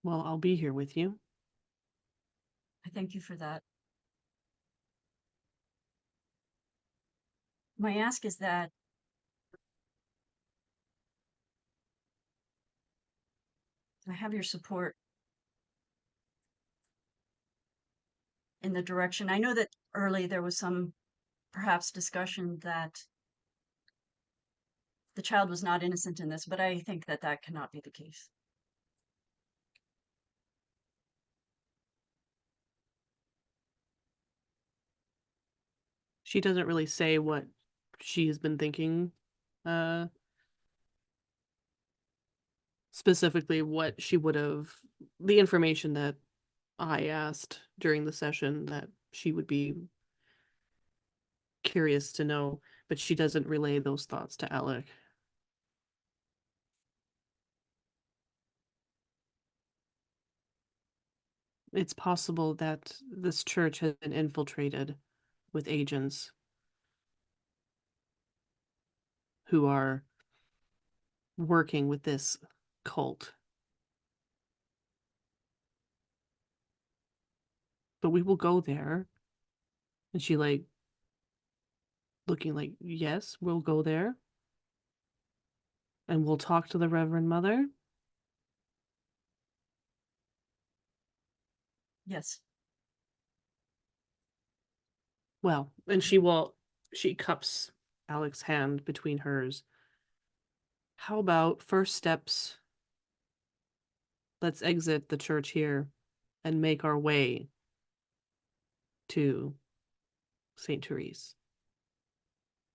Speaker 2: Well, I'll be here with you.
Speaker 3: I thank you for that. My ask is that I have your support in the direction. I know that early there was some perhaps discussion that the child was not innocent in this, but I think that cannot be the case.
Speaker 2: She doesn't really say what she has been thinking, specifically what she would have the information that I asked during the session that she would be curious to know, but she doesn't relay those thoughts to Alec. It's possible that this church has been infiltrated with agents who are working with this cult. But we will go there. And she like looking like, yes, we'll go there. And we'll talk to the Reverend Mother.
Speaker 3: Yes.
Speaker 2: Well, and she cups Alec's hand between hers. How about first steps? Let's exit the church here and make our way to St. Therese.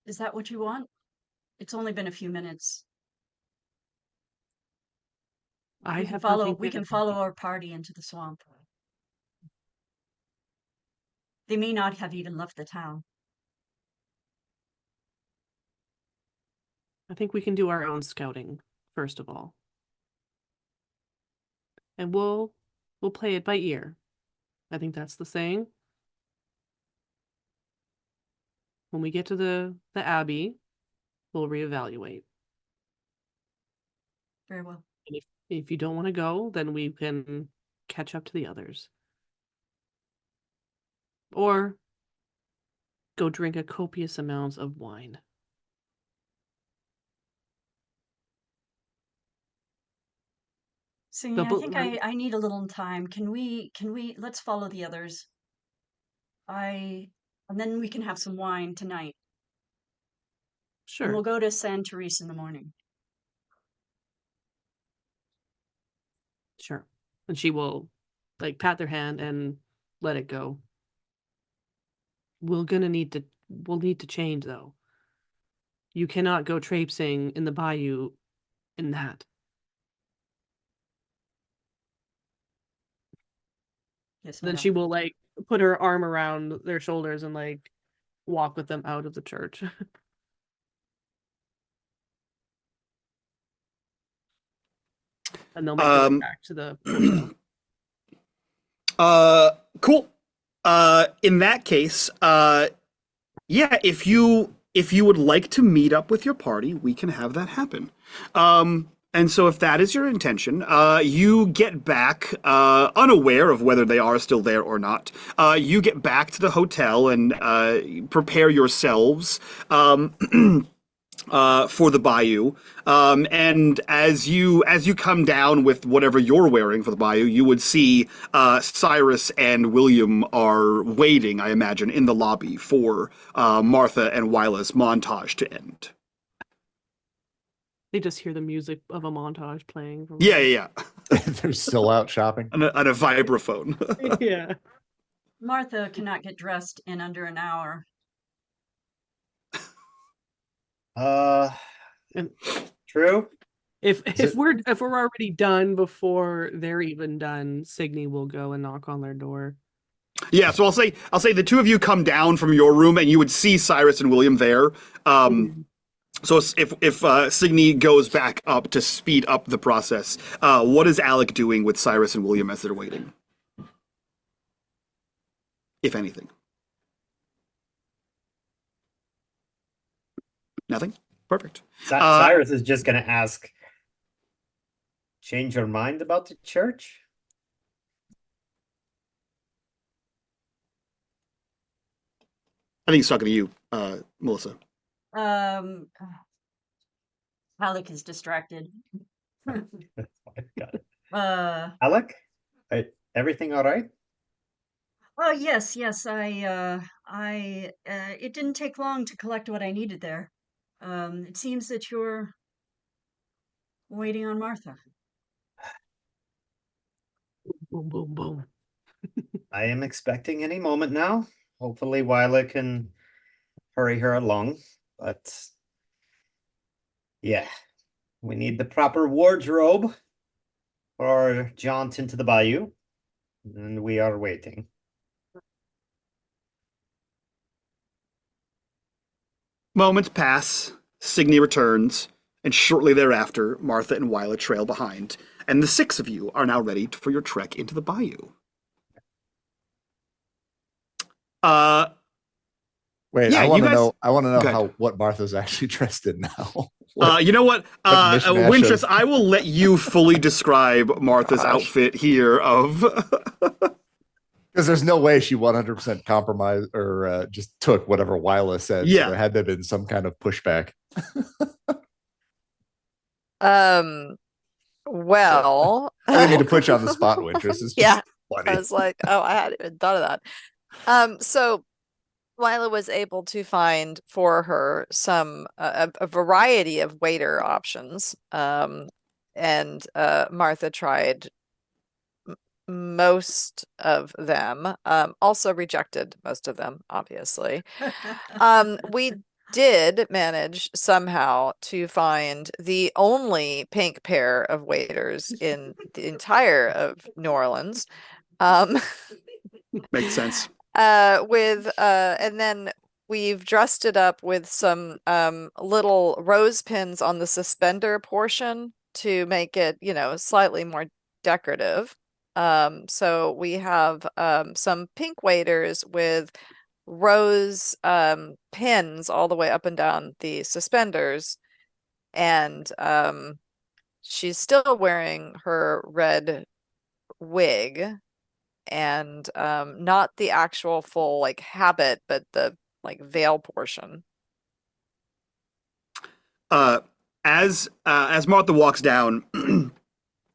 Speaker 3: Is that what you want? It's only been a few minutes.
Speaker 2: I
Speaker 3: We can
Speaker 2: have
Speaker 3: follow.
Speaker 2: nothing
Speaker 3: We
Speaker 2: to
Speaker 3: can
Speaker 2: do.
Speaker 3: follow our party into the swamp. They may not have even left the town.
Speaker 2: I think we can do our own scouting, first of all. And we'll play it by ear. I think that's the saying. When we get to the Abbey, we'll reevaluate.
Speaker 3: Very well.
Speaker 2: And if you don't want to go, then we can catch up to the others. Or go drink a copious amount of wine.
Speaker 3: So
Speaker 2: The
Speaker 3: yeah, I
Speaker 2: bo-
Speaker 3: think I need a little time. Can we let's follow the others. And then we can have some wine tonight. And we'll
Speaker 2: Sure.
Speaker 3: go to San Therese in the morning.
Speaker 2: Sure. And she will like pat their hand and let it go. We'll need to change though. You cannot go traipsing in the bayou in that.
Speaker 3: Yes,
Speaker 2: Then
Speaker 3: madame.
Speaker 2: she will like put her arm around their shoulders and like walk with them out of the church. And they'll make their way back to the hotel.
Speaker 1: Cool. In that case, yeah, if you would like to meet up with your party, we can have that happen. And so if that is your intention, you get back, unaware of whether they are still there or not. You get back to the hotel and prepare yourselves for the bayou. And as you come down with whatever you're wearing for the bayou, you would see Cyrus and William are waiting, I imagine, in the lobby for Martha and Wyla's montage to end.
Speaker 2: They just hear the music of a montage playing. From
Speaker 1: Yeah.
Speaker 6: They're still out shopping.
Speaker 1: On a vibraphone.
Speaker 2: Yeah.
Speaker 3: Martha cannot get dressed in under an hour.
Speaker 2: And
Speaker 5: True.
Speaker 2: if
Speaker 6: it-
Speaker 2: we're already done before they're even done, Signy will go and knock on their door.
Speaker 1: Yeah, so I'll say the two of you come down from your room and you would see Cyrus and William there. So if Signy goes back up to speed up the process, what is Alec doing with Cyrus and William as they're waiting? If anything. Nothing? Perfect.
Speaker 5: Cyrus is just gonna ask, change your mind about the church?
Speaker 1: I think he's talking to you, Melissa.
Speaker 3: Alec is distracted.
Speaker 5: Got it.
Speaker 3: Uh,
Speaker 5: Alec, everything all right?
Speaker 3: oh yes, it didn't take long to collect what I needed there. It seems that you're waiting on Martha.
Speaker 2: Boom, boom, boom.
Speaker 5: I am expecting any moment now. Hopefully Wyla can hurry her along, but yeah, we need the proper wardrobe. or jaunt into the bayou, and we are waiting.
Speaker 1: Moments pass, Signy returns, and shortly thereafter, Martha and Wyla trail behind, and the six of you are now ready for your trek into the bayou.
Speaker 6: Wait,
Speaker 1: Yeah,
Speaker 6: I
Speaker 1: you
Speaker 6: want to
Speaker 1: guys-
Speaker 6: know. I want to know
Speaker 1: Go ahead.
Speaker 6: what Martha's actually dressed in now. What-
Speaker 1: You know what,
Speaker 6: mishmash
Speaker 1: Wintress,
Speaker 6: of-
Speaker 1: I will let you fully describe Martha's
Speaker 4: Gosh.
Speaker 1: outfit here of...
Speaker 6: Because there's no way she 100% compromised or just took whatever Wyla said.
Speaker 1: Yeah.
Speaker 6: So there had to have been some kind of pushback.
Speaker 4: Well,
Speaker 6: I didn't mean to put you on the spot, Wintress. It's just
Speaker 4: Yeah,
Speaker 6: funny.
Speaker 4: I was like, oh, I hadn't even thought of that. So Lila was able to find for her some a variety of waiter options. And Martha tried most of them. Also rejected most of them, obviously. We did manage somehow to find the only pink pair of waiters in the entire of New Orleans.
Speaker 1: Makes sense.
Speaker 4: And then we've dressed it up with some little rose pins on the suspender portion to make it, slightly more decorative. So we have some pink waiters with rose pins all the way up and down the suspenders, and she's still wearing her red wig, and not the actual full like habit, but the like veil portion.
Speaker 1: As Martha walks down,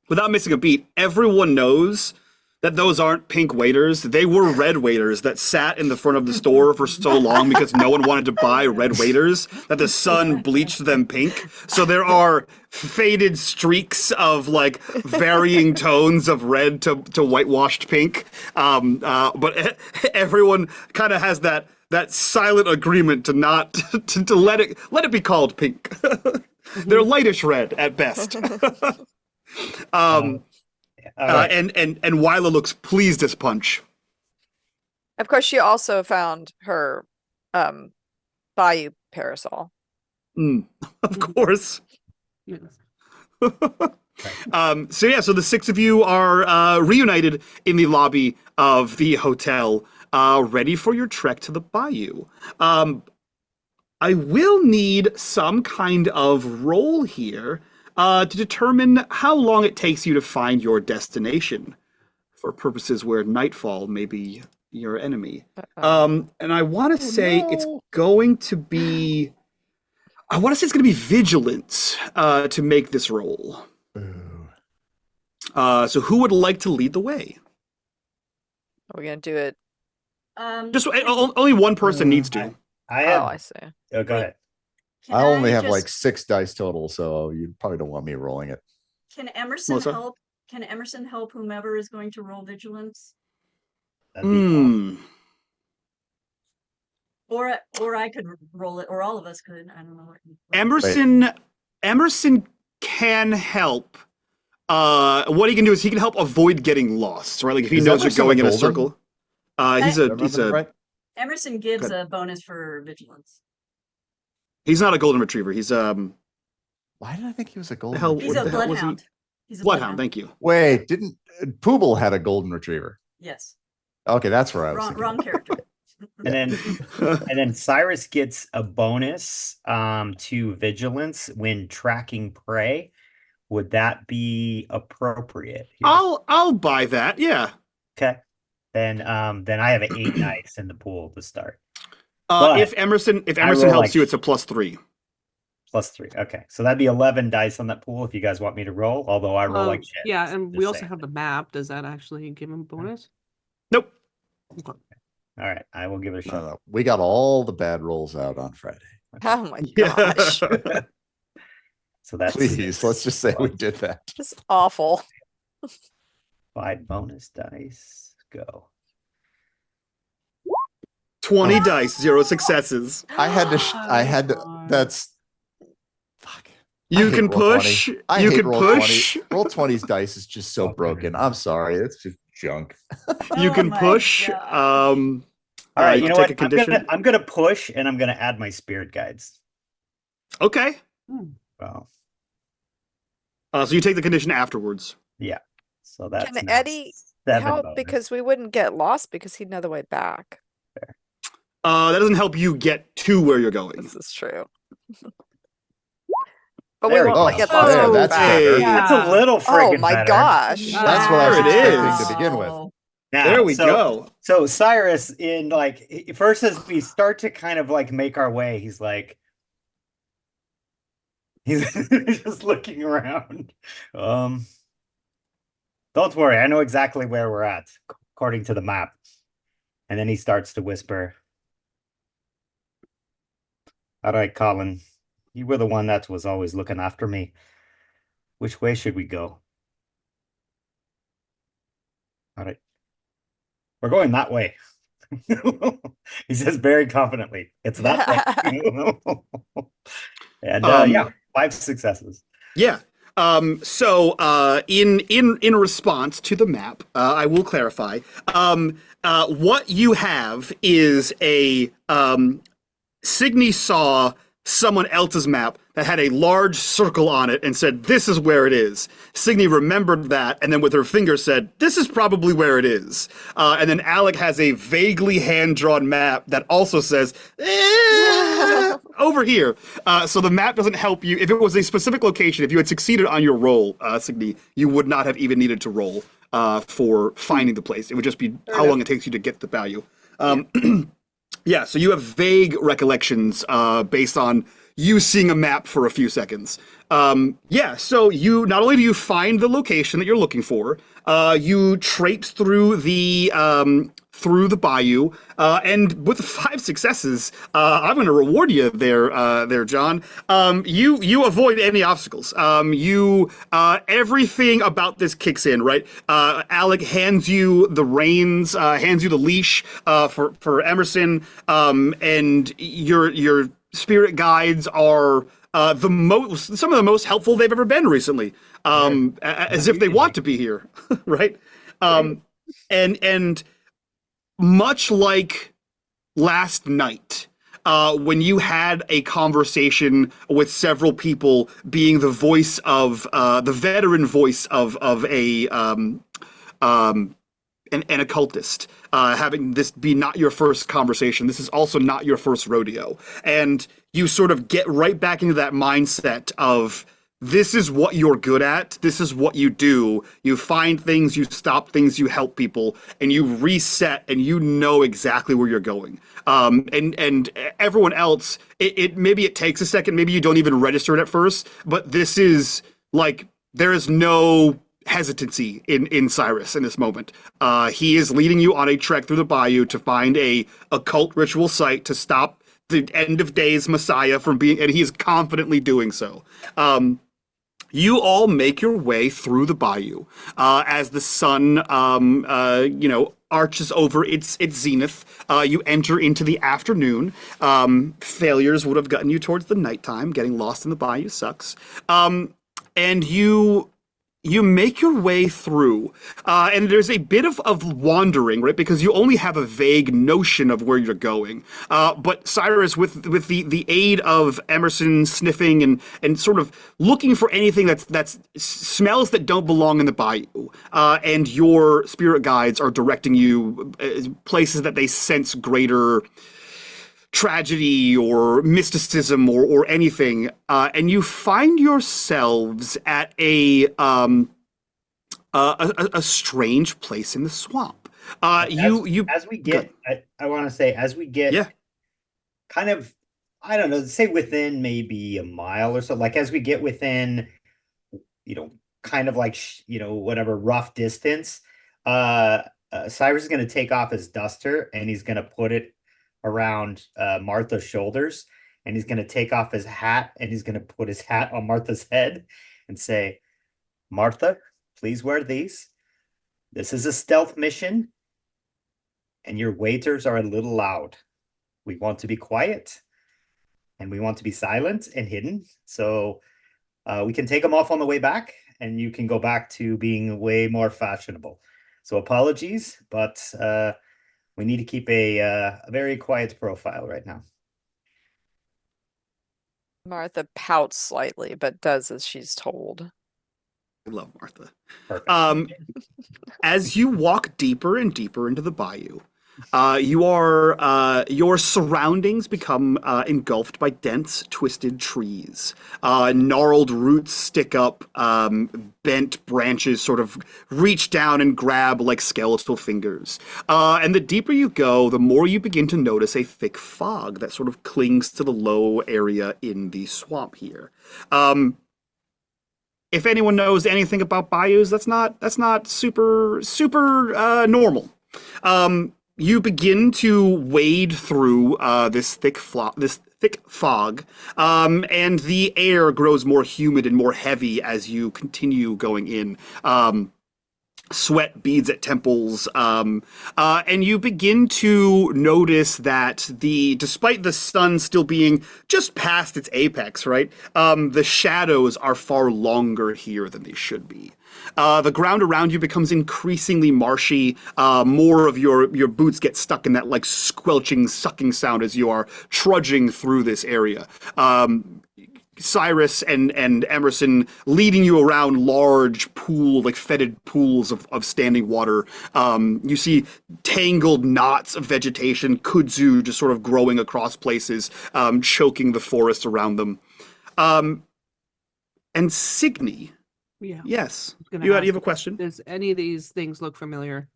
Speaker 1: without missing a beat, everyone knows that those aren't pink waiters. They were red waiters that sat in the front of the store for so long because no one wanted to buy red waiters that the sun bleached them pink. So there are faded streaks of like varying tones of red to whitewashed pink. But everyone kind of has that silent agreement to not to let it be called pink. They're lightish red at best.
Speaker 5: All right.
Speaker 1: And Wyla looks pleased as punch.
Speaker 4: Of course, she also found her bayou parasol.
Speaker 1: Of course.
Speaker 2: Yes.
Speaker 1: So the six of you are reunited in the lobby of the hotel, ready for your trek to the bayou. I will need some kind of roll here to determine how long it takes you to find your destination, for purposes where nightfall may be your enemy. And I want to say it's going to be... I want to say it's going to be vigilance to make this roll. So who would like to lead the way?
Speaker 4: Are we gonna do it?
Speaker 1: Just only one person needs to.
Speaker 5: I have.
Speaker 4: Oh, I see.
Speaker 5: Oh, go ahead.
Speaker 3: Can
Speaker 6: I only have
Speaker 3: just-
Speaker 6: like 6 dice total, so you probably don't want me rolling it.
Speaker 3: Can Emerson
Speaker 1: Melissa?
Speaker 3: help? Can Emerson help whomever is going to roll vigilance?
Speaker 5: That'd be awesome.
Speaker 3: Or I could roll it, or all of us could. I don't know.
Speaker 1: Emerson can help. What he can do is he can help avoid getting lost, right? Like if he
Speaker 6: Is
Speaker 1: knows you're
Speaker 6: Emerson
Speaker 1: going in a
Speaker 6: golden?
Speaker 1: circle. He's
Speaker 6: Did I remember that
Speaker 1: a
Speaker 6: right?
Speaker 3: Emerson gives
Speaker 1: Good.
Speaker 3: a bonus for vigilance.
Speaker 1: he's not a golden retriever. He's
Speaker 6: Why did I think he was a golden
Speaker 1: hell-
Speaker 3: He's
Speaker 1: What
Speaker 3: a
Speaker 1: the hell was he?
Speaker 3: bloodhound. He's a
Speaker 1: bloodhound. Thank you.
Speaker 6: Wait, didn't Pooble had a golden retriever?
Speaker 3: Yes.
Speaker 6: Okay, that's where I was
Speaker 3: Wrong,
Speaker 6: thinking.
Speaker 3: wrong character.
Speaker 5: And then Cyrus gets a bonus to vigilance when tracking prey. Would that be appropriate here?
Speaker 1: I'll buy that. Yeah.
Speaker 5: Okay. Then I have an 8 dice in the pool to start. But
Speaker 1: If Emerson
Speaker 5: roll
Speaker 1: helps
Speaker 5: like-
Speaker 1: you, it's a +3.
Speaker 5: +3. Okay. So that'd be 11 dice on that pool if you guys want me to roll. Although I roll like shit.
Speaker 2: Yeah, and we
Speaker 5: Just
Speaker 2: also
Speaker 5: saying.
Speaker 2: have the map. Does that actually give him a bonus?
Speaker 1: Nope.
Speaker 2: Okay.
Speaker 5: All right. I will give it a
Speaker 6: No,
Speaker 5: shot.
Speaker 6: no, we got all the bad rolls out on Friday.
Speaker 4: Oh my
Speaker 1: Yeah.
Speaker 4: gosh,
Speaker 5: So that's
Speaker 6: Please, let's just say we did that.
Speaker 4: it's awful.
Speaker 5: 5 bonus dice. Go.
Speaker 1: 20 dice, 0 successes.
Speaker 6: I had to.
Speaker 2: Oh, God.
Speaker 6: That's. Fuck.
Speaker 1: You
Speaker 6: hate
Speaker 1: can
Speaker 6: Roll20.
Speaker 1: push.
Speaker 6: I
Speaker 1: You
Speaker 6: hate
Speaker 1: can
Speaker 6: Roll20.
Speaker 1: push.
Speaker 6: Roll20's dice is just so
Speaker 5: Okay.
Speaker 6: broken. I'm sorry. It's just junk.
Speaker 1: You
Speaker 3: Oh
Speaker 1: can
Speaker 3: my
Speaker 1: push.
Speaker 3: God.
Speaker 5: All right,
Speaker 1: you
Speaker 5: you know
Speaker 1: take
Speaker 5: what?
Speaker 1: a condition.
Speaker 5: I'm gonna push, and I'm gonna add my spirit guides.
Speaker 1: Okay.
Speaker 5: Well,
Speaker 1: So you take the condition afterwards.
Speaker 5: yeah. So that's
Speaker 4: Can
Speaker 5: now
Speaker 4: Eddie
Speaker 5: 7
Speaker 4: help
Speaker 5: bonus.
Speaker 4: because we wouldn't get lost because he'd know the way back.
Speaker 1: That doesn't help you get to where you're going.
Speaker 4: This is true. But
Speaker 5: There
Speaker 4: we
Speaker 5: we
Speaker 4: won't like
Speaker 5: go.
Speaker 4: get lost
Speaker 6: there,
Speaker 4: coming
Speaker 6: that's
Speaker 4: back.
Speaker 6: better.
Speaker 1: Hey.
Speaker 5: That's a little
Speaker 4: Oh
Speaker 5: friggin'
Speaker 4: my
Speaker 5: better.
Speaker 4: gosh.
Speaker 6: That's what I was
Speaker 1: There it
Speaker 6: expecting
Speaker 1: is.
Speaker 6: to begin with.
Speaker 5: Now,
Speaker 1: There we
Speaker 5: so,
Speaker 1: go.
Speaker 5: So Cyrus, in like first as we start to kind of like make our way, he's just looking around. Don't worry, I know exactly where we're at according to the map. And then he starts to whisper, "All right, Colin, you were the one that was always looking after me. Which way should we go?" All right. We're going that way. He says very confidently, "It's that way." And yeah, 5 successes.
Speaker 1: Yeah. So in response to the map, I will clarify. What you have is a Signy saw someone else's map that had a large circle on it and said, "This is where it is." Signy remembered that and then with her finger said, "This is probably where it is." And then Alec has a vaguely hand-drawn map that also says, over here. So the map doesn't help you. If it was a specific location, if you had succeeded on your roll, Signy, you would not have even needed to roll for finding the place. It would just be how long it takes you to get the value. Yeah, so you have vague recollections based on you seeing a map for a few seconds. Yeah, so you not only do you find the location that you're looking for, you traipse through the bayou, and with 5 successes, I'm going to reward you there, John. You avoid any obstacles. Everything about this kicks in, right? Alec hands you the reins, hands you the leash for Emerson, and your spirit guides are some of the most helpful they've ever been recently. As if they want to be here, right? And much like last night, when you had a conversation with several people, being the voice of the veteran voice of an occultist, having this be not your first conversation. This is also not your first rodeo. And you sort of get right back into that mindset of, this is what you're good at. This is what you do. You find things, you stop things, you help people, and you reset, and you know exactly where you're going. And everyone else, maybe it takes a second, maybe you don't even register it at first, but this is like, there is no hesitancy in Cyrus in this moment. He is leading you on a trek through the bayou to find a occult ritual site to stop the end of days Messiah from being, and he is confidently doing so. You all make your way through the bayou as the sun, arches over its zenith. You enter into the afternoon. Failures would have gotten you towards the nighttime. Getting lost in the bayou sucks. And you make your way through, and there's a bit of wandering, right? Because you only have a vague notion of where you're going. But Cyrus, with the aid of Emerson sniffing and sort of looking for anything that's smells that don't belong in the bayou, and your spirit guides are directing you places that they sense greater tragedy or mysticism or anything, and you find yourselves at a strange place in the swamp.
Speaker 5: As we get, I want to say, as we get kind of, I don't know, say within maybe a mile or so, like as we get within, kind of like, whatever rough distance, Cyrus is going to take off his duster and he's going to put it around Martha's shoulders, and he's going to take off his hat and he's going to put his hat on Martha's head and say, "Martha, please wear these. This is a stealth mission, and your waiters are a little loud. We want to be quiet, and we want to be silent and hidden. So We can take them off on the way back, and you can go back to being way more fashionable. So apologies, but we need to keep a very quiet profile right now.
Speaker 4: Martha pouts slightly, but does as she's told.
Speaker 1: I love Martha.
Speaker 5: Perfect.
Speaker 1: As you walk deeper and deeper into the bayou, your surroundings become engulfed by dense, twisted trees. Gnarled roots stick up, bent branches sort of reach down and grab like skeletal fingers. And the deeper you go, the more you begin to notice a thick fog that sort of clings to the low area in the swamp here. If anyone knows anything about bayous, that's not super normal. You begin to wade through this thick fog, and the air grows more humid and more heavy as you continue going in. Sweat beads at temples, and you begin to notice that despite the sun still being just past its apex, right, the shadows are far longer here than they should be. The ground around you becomes increasingly marshy. More of your boots get stuck in that like squelching, sucking sound as you are trudging through this area. Cyrus and Emerson leading you around large fetid pools of standing water. You see tangled knots of vegetation, kudzu just sort of growing across places, choking the forest around them. And Signy,
Speaker 2: Yeah.
Speaker 1: yes,
Speaker 2: Gonna
Speaker 1: you
Speaker 2: ask,
Speaker 1: have a question?
Speaker 2: does any of these things look familiar?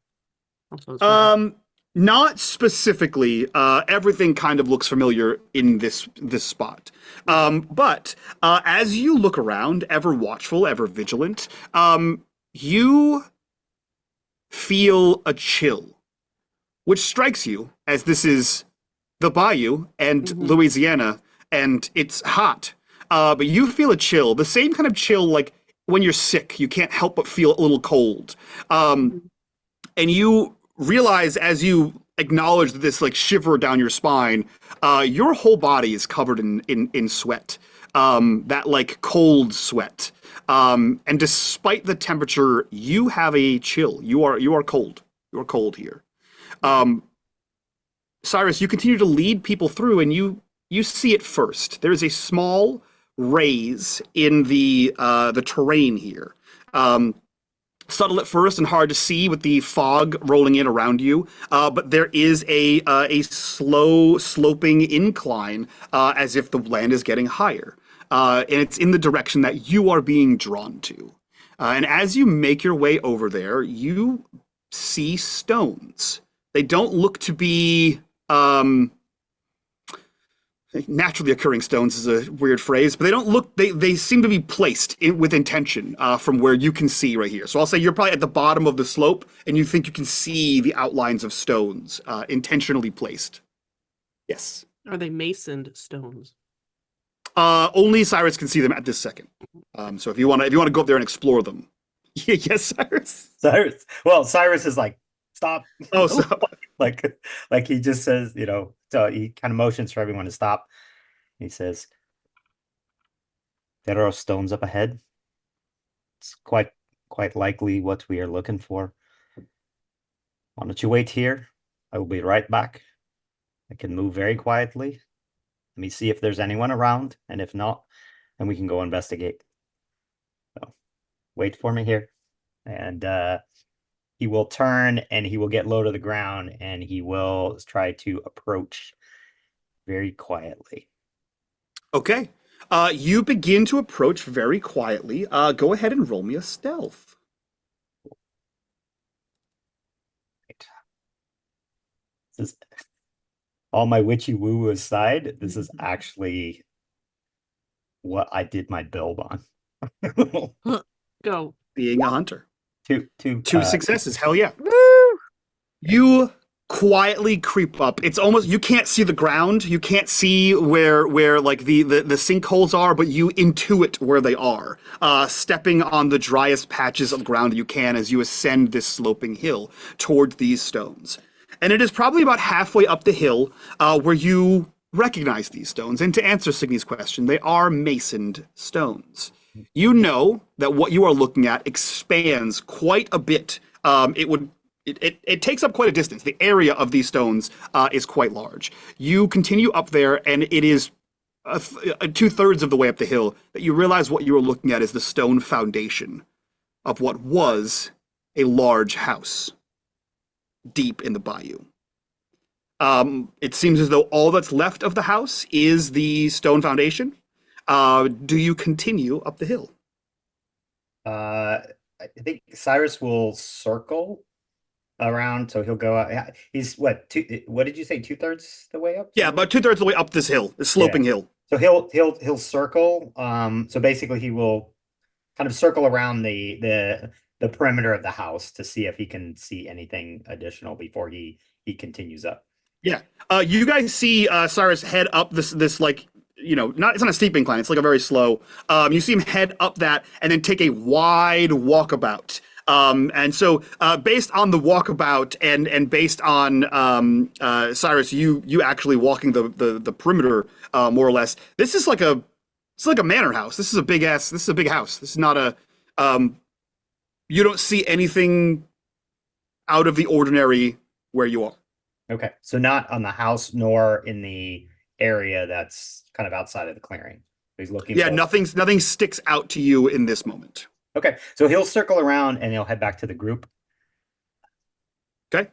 Speaker 2: Also,
Speaker 1: Not specifically. Everything kind of looks familiar in this spot. But as you look around, ever watchful, ever vigilant, you feel a chill, which strikes you as this is the bayou and Louisiana, and it's hot. But you feel a chill, the same kind of chill like when you're sick, you can't help but feel a little cold. And you realize as you acknowledge this like shiver down your spine, your whole body is covered in sweat, that like cold sweat. And despite the temperature, you have a chill. You are cold. You are cold here. Cyrus, you continue to lead people through, and you see it first. There is a small raise in the terrain here. Subtle at first and hard to see with the fog rolling in around you, but there is a slow sloping incline as if the land is getting higher, and it's in the direction that you are being drawn to. And as you make your way over there, you see stones. They don't look to be naturally occurring stones is a weird phrase, but they don't look, they seem to be placed with intention from where you can see right here. So I'll say you're probably at the bottom of the slope and you think you can see the outlines of stones intentionally placed. Yes.
Speaker 2: are they masoned stones?
Speaker 1: Only Cyrus can see them at this second. So if you want to go up there and explore them. Yes, Cyrus.
Speaker 5: Cyrus is like, stop.
Speaker 1: Oh, so
Speaker 5: like he just says, so he kind of motions for everyone to stop. He says, there are stones up ahead. It's quite likely what we are looking for. Why don't you wait here? I will be right back. I can move very quietly. Let me see if there's anyone around, and if not, then we can go investigate. So wait for me here. And he will turn and he will get low to the ground and he will try to approach very quietly.
Speaker 1: Okay. You begin to approach very quietly. Go ahead and roll me a stealth.
Speaker 5: This is, all my witchy woo aside, this is actually what I did my build on.
Speaker 2: Go.
Speaker 1: Being a hunter.
Speaker 5: Two
Speaker 1: successes. Hell yeah.
Speaker 4: Woo!
Speaker 1: You quietly creep up. It's almost, you can't see the ground. You can't see where like the sinkholes are, but you intuit where they are. Stepping on the driest patches of ground you can as you ascend this sloping hill towards these stones. And it is probably about halfway up the hill where you recognize these stones. And to answer Signy's question, they are masoned stones. you know that what you are looking at expands quite a bit. It takes up quite a distance. The area of these stones is quite large. You continue up there, and it is 2/3 of the way up the hill that you realize what you are looking at is the stone foundation of what was a large house deep in the bayou. It seems as though all that's left of the house is the stone foundation. Do you continue up the hill?
Speaker 5: I think Cyrus will circle around, so he'll go out. He's what did you say, 2/3 the way up?
Speaker 1: Yeah, about 2/3 of the way up this hill, this sloping hill.
Speaker 5: So he'll circle. So basically he will kind of circle around the perimeter of the house to see if he can see anything additional before he continues up.
Speaker 1: Yeah. You guys see Cyrus head up this like, it's not a steep incline, it's like a very slow. You see him head up that and then take a wide walkabout. And so based on the walkabout and based on Cyrus, you actually walking the perimeter more or less, this is like a manor house. This is a big house. This is not a you don't see anything out of the ordinary where you are.
Speaker 5: Okay, so not on the house nor in the area that's kind of outside of the clearing. He's looking.
Speaker 1: Yeah, nothing sticks out to you in this moment.
Speaker 5: Okay, so he'll circle around and he'll head back to the group.
Speaker 1: Okay.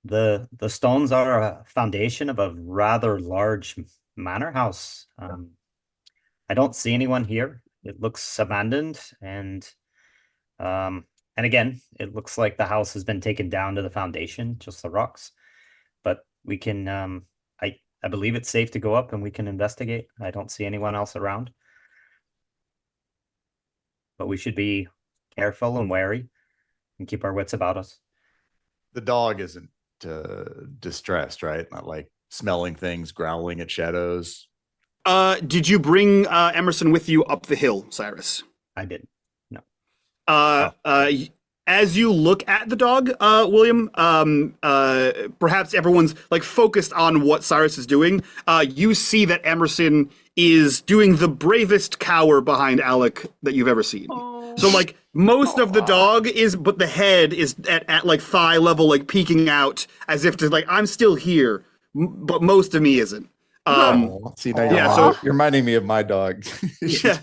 Speaker 5: The stones are a foundation of a rather large manor house. I don't see anyone here. It looks abandoned, and again, it looks like the house has been taken down to the foundation, just the rocks. But we can, I believe it's safe to go up and we can investigate. I don't see anyone else around. But we should be careful and wary and keep our wits about us.
Speaker 6: The dog isn't distressed, right? Not like smelling things, growling at shadows.
Speaker 1: Did you bring Emerson with you up the hill, Cyrus?
Speaker 5: I didn't. No.
Speaker 1: As you look at the dog, William, perhaps everyone's like focused on what Cyrus is doing. You see that Emerson is doing the bravest cower behind Alec that you've ever seen.
Speaker 2: Oh.
Speaker 1: So like most of the dog is, but the head is at like thigh level, like peeking out as if to like, I'm still here, but most of me isn't.
Speaker 6: See, now you're reminding me of my dog.
Speaker 1: Yeah.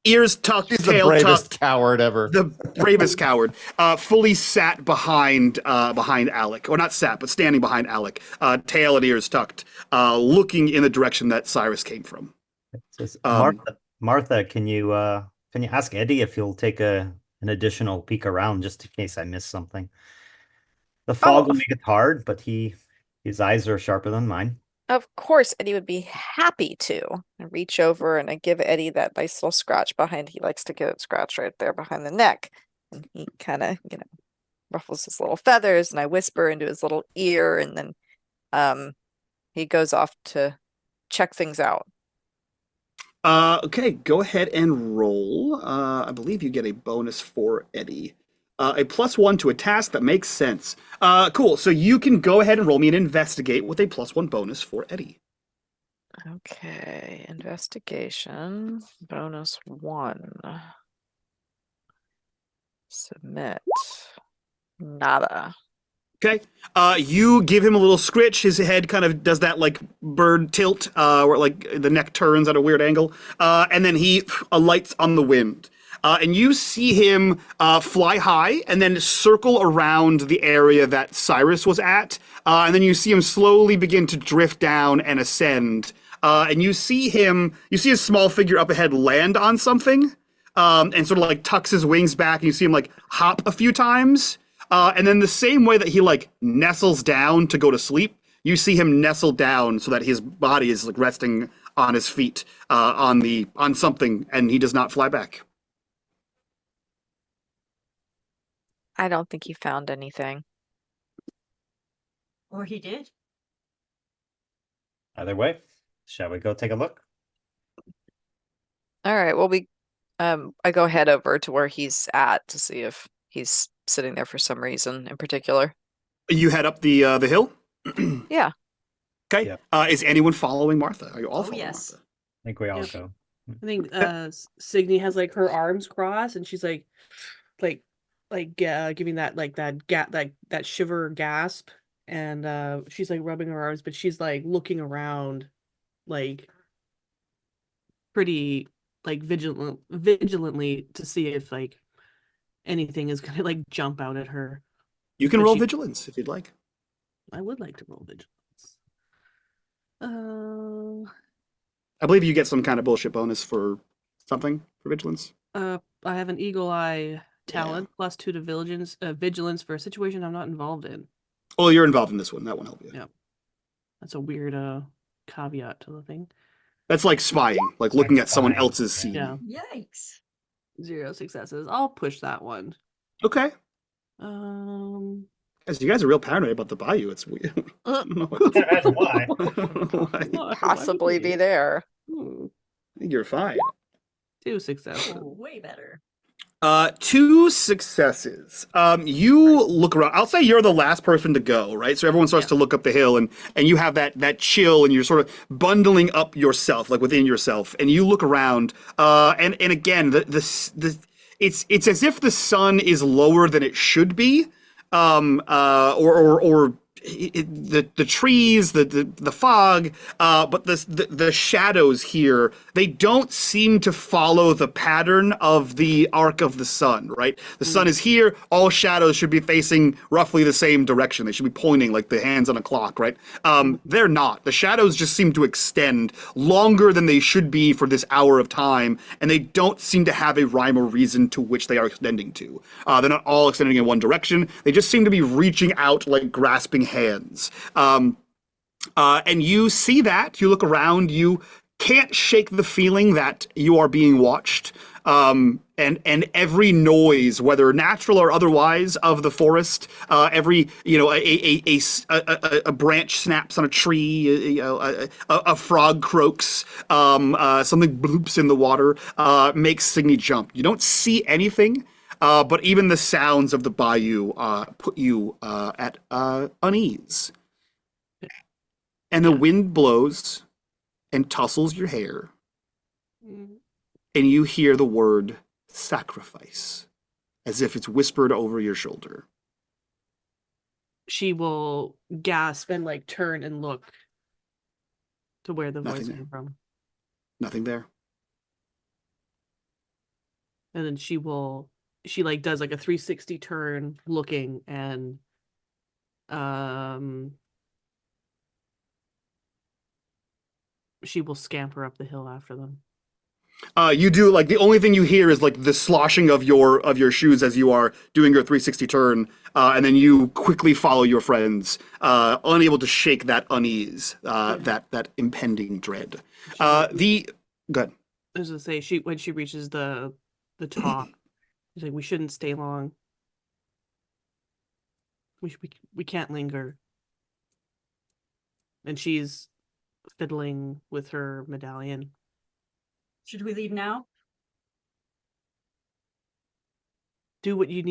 Speaker 1: Ears tucked,
Speaker 6: She's the
Speaker 1: tail
Speaker 6: bravest
Speaker 1: tucked.
Speaker 6: coward ever.
Speaker 1: The bravest coward, fully sat behind Alec, or not sat, but standing behind Alec, tail and ears tucked, looking in the direction that Cyrus came from.
Speaker 5: Martha, can you ask Eddie if he'll take an additional peek around just in case I miss something? The fog will make it hard, but his eyes are sharper than mine.
Speaker 4: Of course, Eddie would be happy to. I reach over and I give Eddie that nice little scratch behind. He likes to get it scratched right there behind the neck. And he kind of, ruffles his little feathers, and I whisper into his little ear, and then he goes off to check things out.
Speaker 1: Okay, go ahead and roll. I believe you get a bonus for Eddie. A +1 to a task that makes sense. Cool. So you can go ahead and roll me an investigate with a +1 bonus for Eddie.
Speaker 4: Okay, investigation, -1. Submit. Nada.
Speaker 1: Okay. You give him a little scritch. His head kind of does that like bird tilt, where like the neck turns at a weird angle, and then he alights on the wind. And you see him fly high and then circle around the area that Cyrus was at. And then you see him slowly begin to drift down and ascend. And you see his small figure up ahead land on something, and sort of like tucks his wings back. And you see him like hop a few times. And then the same way that he like nestles down to go to sleep, you see him nestle down so that his body is like resting on his feet on something, and he does not fly back.
Speaker 4: I don't think he found anything.
Speaker 3: Or he did.
Speaker 5: Either way, shall we go take a look?
Speaker 4: All right. Well, I go head over to where he's at to see if he's sitting there for some reason in particular.
Speaker 1: You head up the hill?
Speaker 4: Yeah.
Speaker 1: Okay.
Speaker 5: Yeah.
Speaker 1: Is anyone following Martha? Are you all following
Speaker 3: yes.
Speaker 1: Martha?
Speaker 5: I think we all
Speaker 2: Yep.
Speaker 5: go.
Speaker 2: I think Signy has like her arms crossed, and she's like giving that like that shiver gasp, and she's like rubbing her arms, but she's like looking around, like pretty like vigilantly to see if like anything is gonna like jump out at her.
Speaker 1: You can
Speaker 2: But
Speaker 1: roll
Speaker 2: she-
Speaker 1: vigilance if you'd like.
Speaker 2: I would like to roll vigilance.
Speaker 1: I believe you get some kind of bullshit bonus for something for vigilance.
Speaker 2: I have an eagle eye talent +2 to vigilance for a situation I'm not involved in.
Speaker 1: Oh, you're involved in this one. That won't help you.
Speaker 2: Yeah. That's a weird caveat to the thing.
Speaker 1: That's like spying, like looking
Speaker 5: Like
Speaker 1: at someone
Speaker 5: spying,
Speaker 1: else's scene.
Speaker 2: Yeah.
Speaker 3: Yikes.
Speaker 2: 0 successes. I'll push that one.
Speaker 1: Okay.
Speaker 2: Um,
Speaker 1: Guys, you guys are real paranoid about the bayou. It's weird. I don't know
Speaker 5: That's why.
Speaker 1: why.
Speaker 4: Possibly be there.
Speaker 2: Hmm,
Speaker 1: I think you're fine.
Speaker 2: 2 successes.
Speaker 3: Oh, way better.
Speaker 1: 2 successes. You look around. I'll say you're the last person to go, right? So everyone starts to look up the hill, and you have that chill, and you're sort of bundling up yourself, like within yourself, and you look around. And again, it's as if the sun is lower than it should be. The trees, the fog, but the shadows here, they don't seem to follow the pattern of the arc of the sun, right? The sun is here, all shadows should be facing roughly the same direction. They should be pointing like the hands on a clock, right? They're not. The shadows just seem to extend longer than they should be for this hour of time, and they don't seem to have a rhyme or reason to which they are extending to. They're not all extending in one direction. They just seem to be reaching out like grasping hands. And you see that, you look around, you can't shake the feeling that you are being watched. And every noise, whether natural or otherwise, of the forest, every, a branch snaps on a tree, a frog croaks, something bloops in the water, makes Signy jump. You don't see anything. But even the sounds of the bayou put you at unease. And the wind blows and tussles your hair, and you hear the word sacrifice, as if it's whispered over your shoulder.
Speaker 2: She will gasp and like turn and look to where the
Speaker 1: Nothing
Speaker 2: voice
Speaker 1: there.
Speaker 2: came from.
Speaker 1: Nothing there.
Speaker 2: And then she like does like a 360 turn looking, and she will scamper up the hill after them.
Speaker 1: You do, like, the only thing you hear is like the sloshing of your shoes as you are doing your 360 turn, and then you quickly follow your friends, unable to shake that unease, that impending dread. Go ahead.
Speaker 2: I was gonna say, when she reaches the top, she's like, we shouldn't stay long. We can't linger. And she's fiddling with her medallion.
Speaker 3: Should we leave now?
Speaker 2: Do what we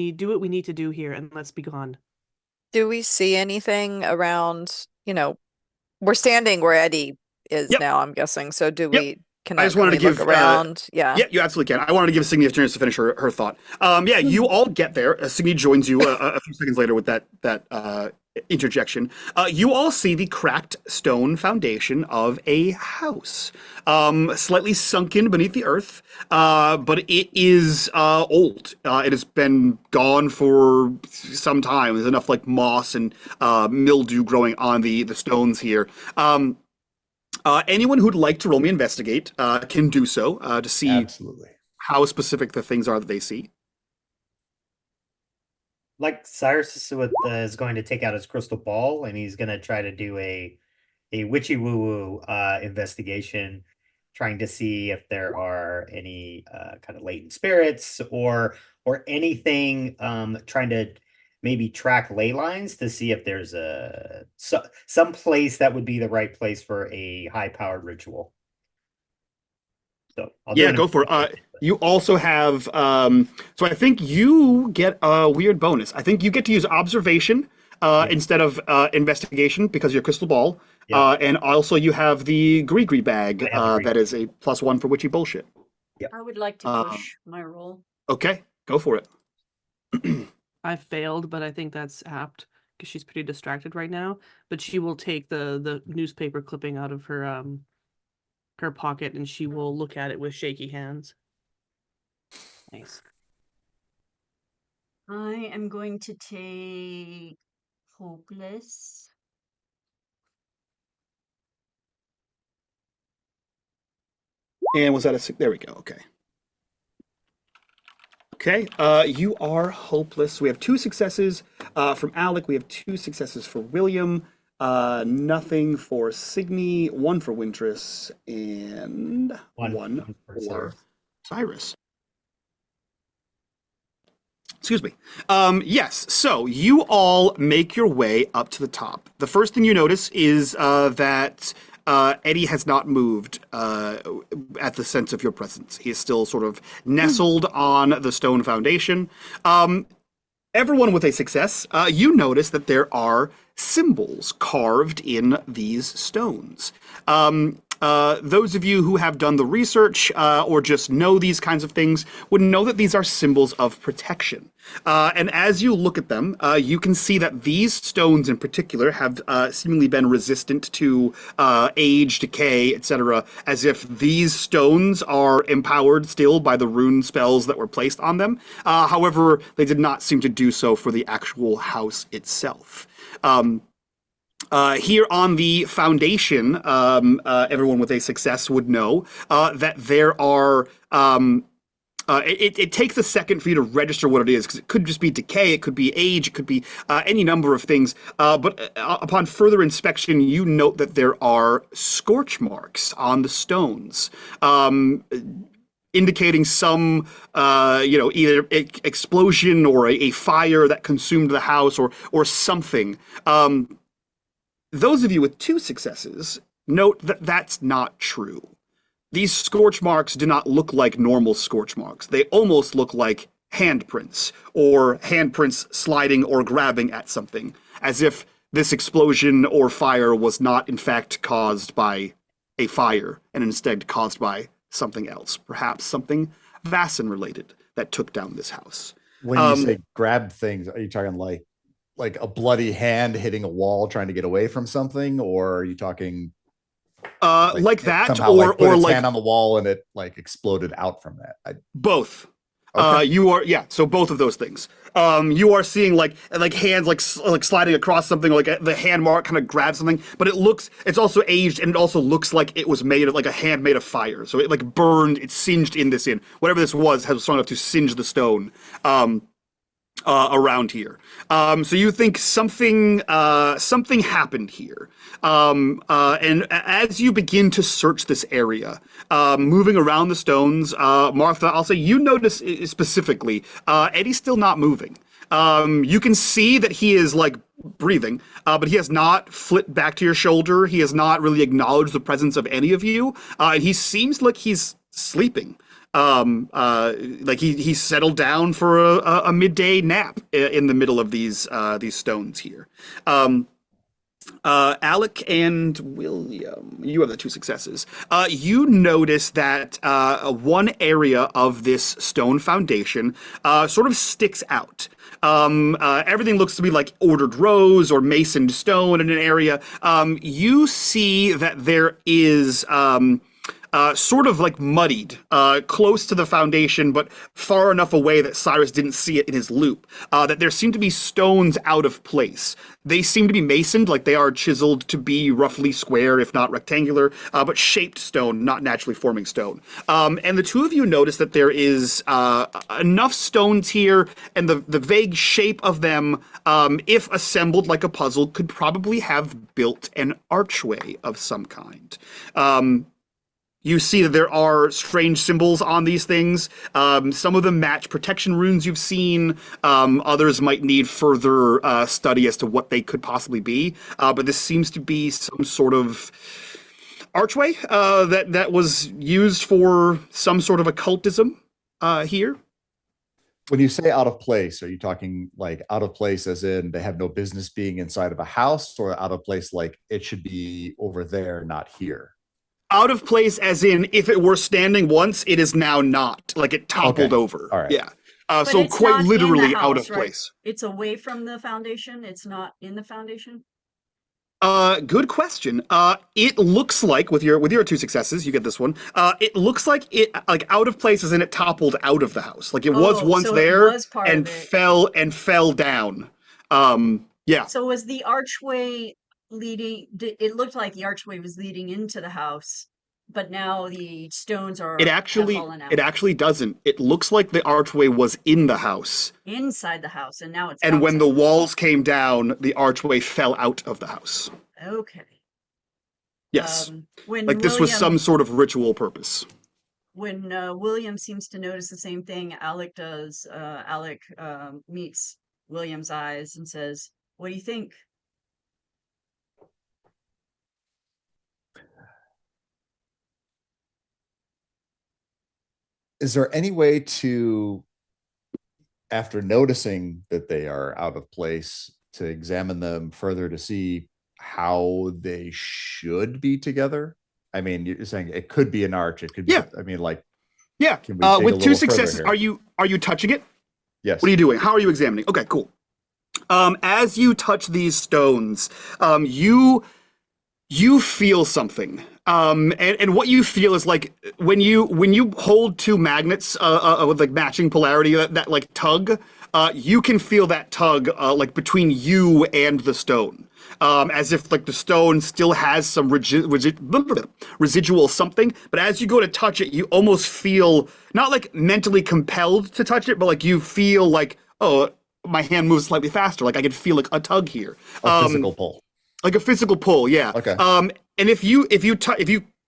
Speaker 2: need to do here, and let's be gone.
Speaker 4: Do we see anything around, we're standing where Eddie is
Speaker 1: Yep.
Speaker 4: now, I'm guessing. So can
Speaker 1: I just wanted to
Speaker 4: can we
Speaker 1: give
Speaker 4: look around? Yeah.
Speaker 1: Yeah, you absolutely can. I wanted to give Signy a chance to finish her thought. You all get there. Signy joins you a few seconds later with that interjection. You all see the cracked stone foundation of a house, slightly sunken beneath the earth, but it is old. It has been gone for some time. There's enough like moss and mildew growing on the stones here. Anyone who'd like to roll me investigate can do so to see
Speaker 6: Absolutely.
Speaker 1: how specific the things are that they see.
Speaker 5: Like Cyrus is going to take out his crystal ball, and he's going to try to do a witchy woo woo investigation, trying to see if there are any kind of latent spirits or anything, trying to maybe track ley lines to see if there's some place that would be the right place for a high powered ritual. So
Speaker 1: Go for it. You also have, so I think you get a weird bonus. I think you get to use observation instead of investigation because of your crystal ball.
Speaker 5: Yeah.
Speaker 1: And also you have the Gree bag,
Speaker 5: I have the
Speaker 1: that is a +1 for witchy bullshit.
Speaker 3: I would like to
Speaker 1: Um,
Speaker 3: push my roll.
Speaker 1: Okay, go for it.
Speaker 2: I failed, but I think that's apt because she's pretty distracted right now. But she will take the newspaper clipping out of her pocket and she will look at it with shaky hands. Nice.
Speaker 3: I am going to take hopeless.
Speaker 1: And was that there we go, okay. Okay, you are hopeless. We have 2 successes from Alec. We have 2 successes for William. Nothing for Signy, 1 for Wintress, and one for Cyrus. Excuse me. Yes, so you all make your way up to the top. The first thing you notice is that Eddie has not moved at the sense of your presence. He is still sort of nestled on the stone foundation. Everyone with a success, you notice that there are symbols carved in these stones. Those of you who have done the research or just know these kinds of things would know that these are symbols of protection. And as you look at them, you can see that these stones in particular have seemingly been resistant to age, decay, etc., as if these stones are empowered still by the rune spells that were placed on them. However, they did not seem to do so for the actual house itself. Here on the foundation, everyone with a success would know that there are. It takes a second for you to register what it is, because it could just be decay, it could be age, it could be any number of things. But upon further inspection, you note that there are scorch marks on the stones. Indicating some, either explosion or a fire that consumed the house or something. Those of you with 2 successes note that that's not true. These scorch marks do not look like normal scorch marks. They almost look like handprints, or handprints sliding or grabbing at something, as if this explosion or fire was not in fact caused by a fire, and instead caused by something else, perhaps something Vaesen related that took down this house.
Speaker 6: When you say grab things, are you talking like a bloody hand hitting a wall trying to get away from something, or are you talking
Speaker 1: like that,
Speaker 6: somehow,
Speaker 1: or
Speaker 6: put its
Speaker 1: like
Speaker 6: hand on the wall and it like exploded out from that?
Speaker 1: Both.
Speaker 6: Okay.
Speaker 1: You are, yeah, so both of those things. You are seeing like hands like sliding across something, like the hand mark kind of grabs something, but it's also aged, and it also looks like it was made of like a hand made of fire. So it like burned, it singed whatever this was strong enough to singe the stone. Around here. So you think something happened here. And as you begin to search this area, moving around the stones, Martha, I'll say you notice specifically, Eddie's still not moving. You can see that he is like breathing, but he has not flipped back to your shoulder. He has not really acknowledged the presence of any of you. And he seems like he's sleeping. Like he settled down for a midday nap in the middle of these stones here. Alec and William, you have the 2 successes. You notice that one area of this stone foundation sort of sticks out. Everything looks to be like ordered rows or masoned stone in an area. You see that there is sort of like muddied, close to the foundation, but far enough away that Cyrus didn't see it in his loop, that there seem to be stones out of place. They seem to be masoned, like they are chiseled to be roughly square, if not rectangular, but shaped stone, not naturally forming stone. And the 2 of you notice that there is enough stones here, and the vague shape of them, if assembled like a puzzle, could probably have built an archway of some kind. You see that there are strange symbols on these things. Some of them match protection runes you've seen. Others might need further study as to what they could possibly be. But this seems to be some sort of archway that was used for some sort of occultism here.
Speaker 6: When you say out of place, are you talking like out of place as in they have no business being inside of a house, or out of place like it should be over there, not here?
Speaker 1: Out of place as in if it were standing once, it is now not. Like it toppled
Speaker 6: Okay.
Speaker 1: over.
Speaker 6: All right.
Speaker 1: Yeah.
Speaker 3: But
Speaker 1: So
Speaker 3: it's
Speaker 1: quite
Speaker 3: not in the
Speaker 1: literally out
Speaker 3: house,
Speaker 1: of
Speaker 3: right?
Speaker 1: place.
Speaker 3: It's away from the foundation. It's not in the foundation.
Speaker 1: Good question. It looks like with your 2 successes, you get this one. It looks like it like out of place as in it toppled out of the house. Like it was
Speaker 3: Oh,
Speaker 1: once
Speaker 3: so it
Speaker 1: there
Speaker 3: was part
Speaker 1: and
Speaker 3: of it.
Speaker 1: fell down. Yeah.
Speaker 3: So was the archway leading? It looked like the archway was leading into the house, but now the stones
Speaker 1: It
Speaker 3: have
Speaker 1: actually
Speaker 3: fallen out
Speaker 1: it actually doesn't. It looks like the archway was in the house.
Speaker 3: inside the house, and now it's
Speaker 1: And when the
Speaker 3: outside.
Speaker 1: walls came down, the archway fell out of the house.
Speaker 3: Okay.
Speaker 1: Yes.
Speaker 3: When
Speaker 1: Like this was some
Speaker 3: William
Speaker 1: sort of ritual purpose.
Speaker 3: when William seems to notice the same thing Alec does, Alec meets William's eyes and says, "What do you think?"
Speaker 6: Is there any way to, after noticing that they are out of place, to examine them further to see how they should be together? I mean, you're saying it could be an arch. It could be,
Speaker 1: Yeah.
Speaker 6: I mean, like,
Speaker 1: Yeah.
Speaker 6: can we dig a
Speaker 1: With
Speaker 6: little
Speaker 1: 2
Speaker 6: further
Speaker 1: successes,
Speaker 6: here?
Speaker 1: are you touching it?
Speaker 6: Yes.
Speaker 1: What are you doing? How are you examining? Okay, cool. As you touch these stones, you feel something. And what you feel is like when you hold 2 magnets with like matching polarity that like tug, you can feel that tug like between you and the stone. As if like the stone still has some residual something, but as you go to touch it, you almost feel not like mentally compelled to touch it, but like you feel like, oh, my hand moves slightly faster. Like I can feel like a tug here.
Speaker 6: A physical pull.
Speaker 1: Like a physical pull, yeah.
Speaker 6: Okay.
Speaker 1: And if you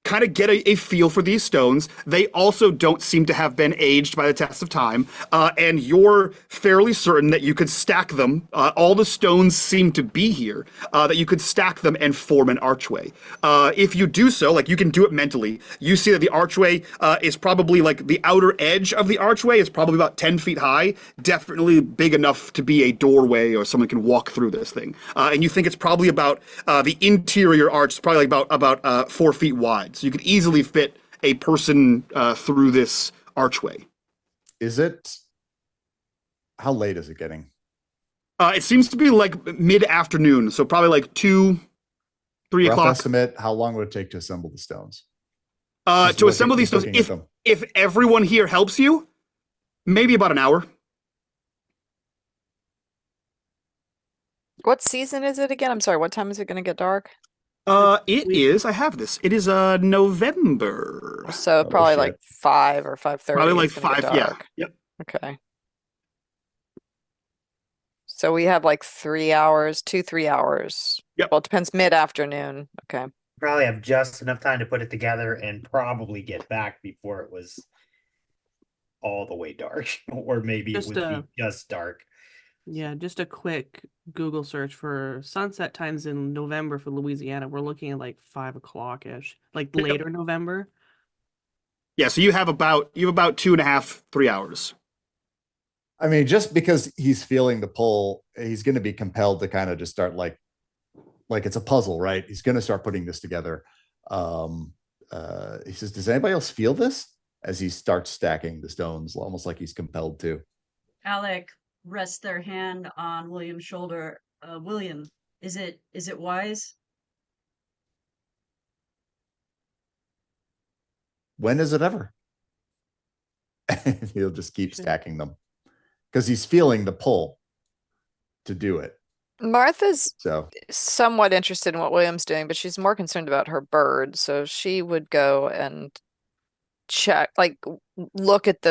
Speaker 1: kind of get a feel for these stones, they also don't seem to have been aged by the test of time, and you're fairly certain that you could stack them. All the stones seem to be here, that you could stack them and form an archway. If you do so, like you can do it mentally, you see that the archway is probably like the outer edge of the archway is probably about 10 feet high, definitely big enough to be a doorway or someone can walk through this thing. And you think it's probably about the interior arch is probably like about 4 feet wide. So you could easily fit a person through this archway.
Speaker 6: Is it, how late is it getting?
Speaker 1: It seems to be like mid-afternoon, so probably like 2, 3
Speaker 6: Rough
Speaker 1: o'clock.
Speaker 6: estimate, how long would it take to assemble the stones?
Speaker 1: To assemble these stones, if everyone here helps you, maybe about an hour.
Speaker 4: What season is it again? I'm sorry, what time is it gonna get dark?
Speaker 1: I have this. It is November.
Speaker 4: So
Speaker 6: Oh,
Speaker 4: probably
Speaker 6: shit.
Speaker 4: like 5 or 5:30.
Speaker 1: Probably like
Speaker 4: it's gonna get
Speaker 1: 5, yeah.
Speaker 4: dark.
Speaker 1: Yep.
Speaker 4: Okay. So we have like 3 hours, 3 hours.
Speaker 1: Yep.
Speaker 4: Well, it depends mid-afternoon. Okay.
Speaker 5: Probably have just enough time to put it together and probably get back before it was all the way dark, or maybe
Speaker 2: Just,
Speaker 5: it would be just dark.
Speaker 2: Yeah, just a quick Google search for sunset times in November for Louisiana. We're looking at like 5 o'clock ish, like
Speaker 1: Yep.
Speaker 2: later November.
Speaker 1: Yeah, so you have about 2.5, 3 hours.
Speaker 6: I mean, just because he's feeling the pull, he's going to be compelled to kind of just start like it's a puzzle, right? He's going to start putting this together. He says, does anybody else feel this? As he starts stacking the stones, almost like he's compelled to.
Speaker 3: Alec rests their hand on William's shoulder. William, is it wise?
Speaker 6: When is it ever? He'll just keep stacking them because he's feeling the pull to do it.
Speaker 4: Martha's
Speaker 6: So
Speaker 4: somewhat interested in what William's doing, but she's more concerned about her bird. So she would go and check, like look at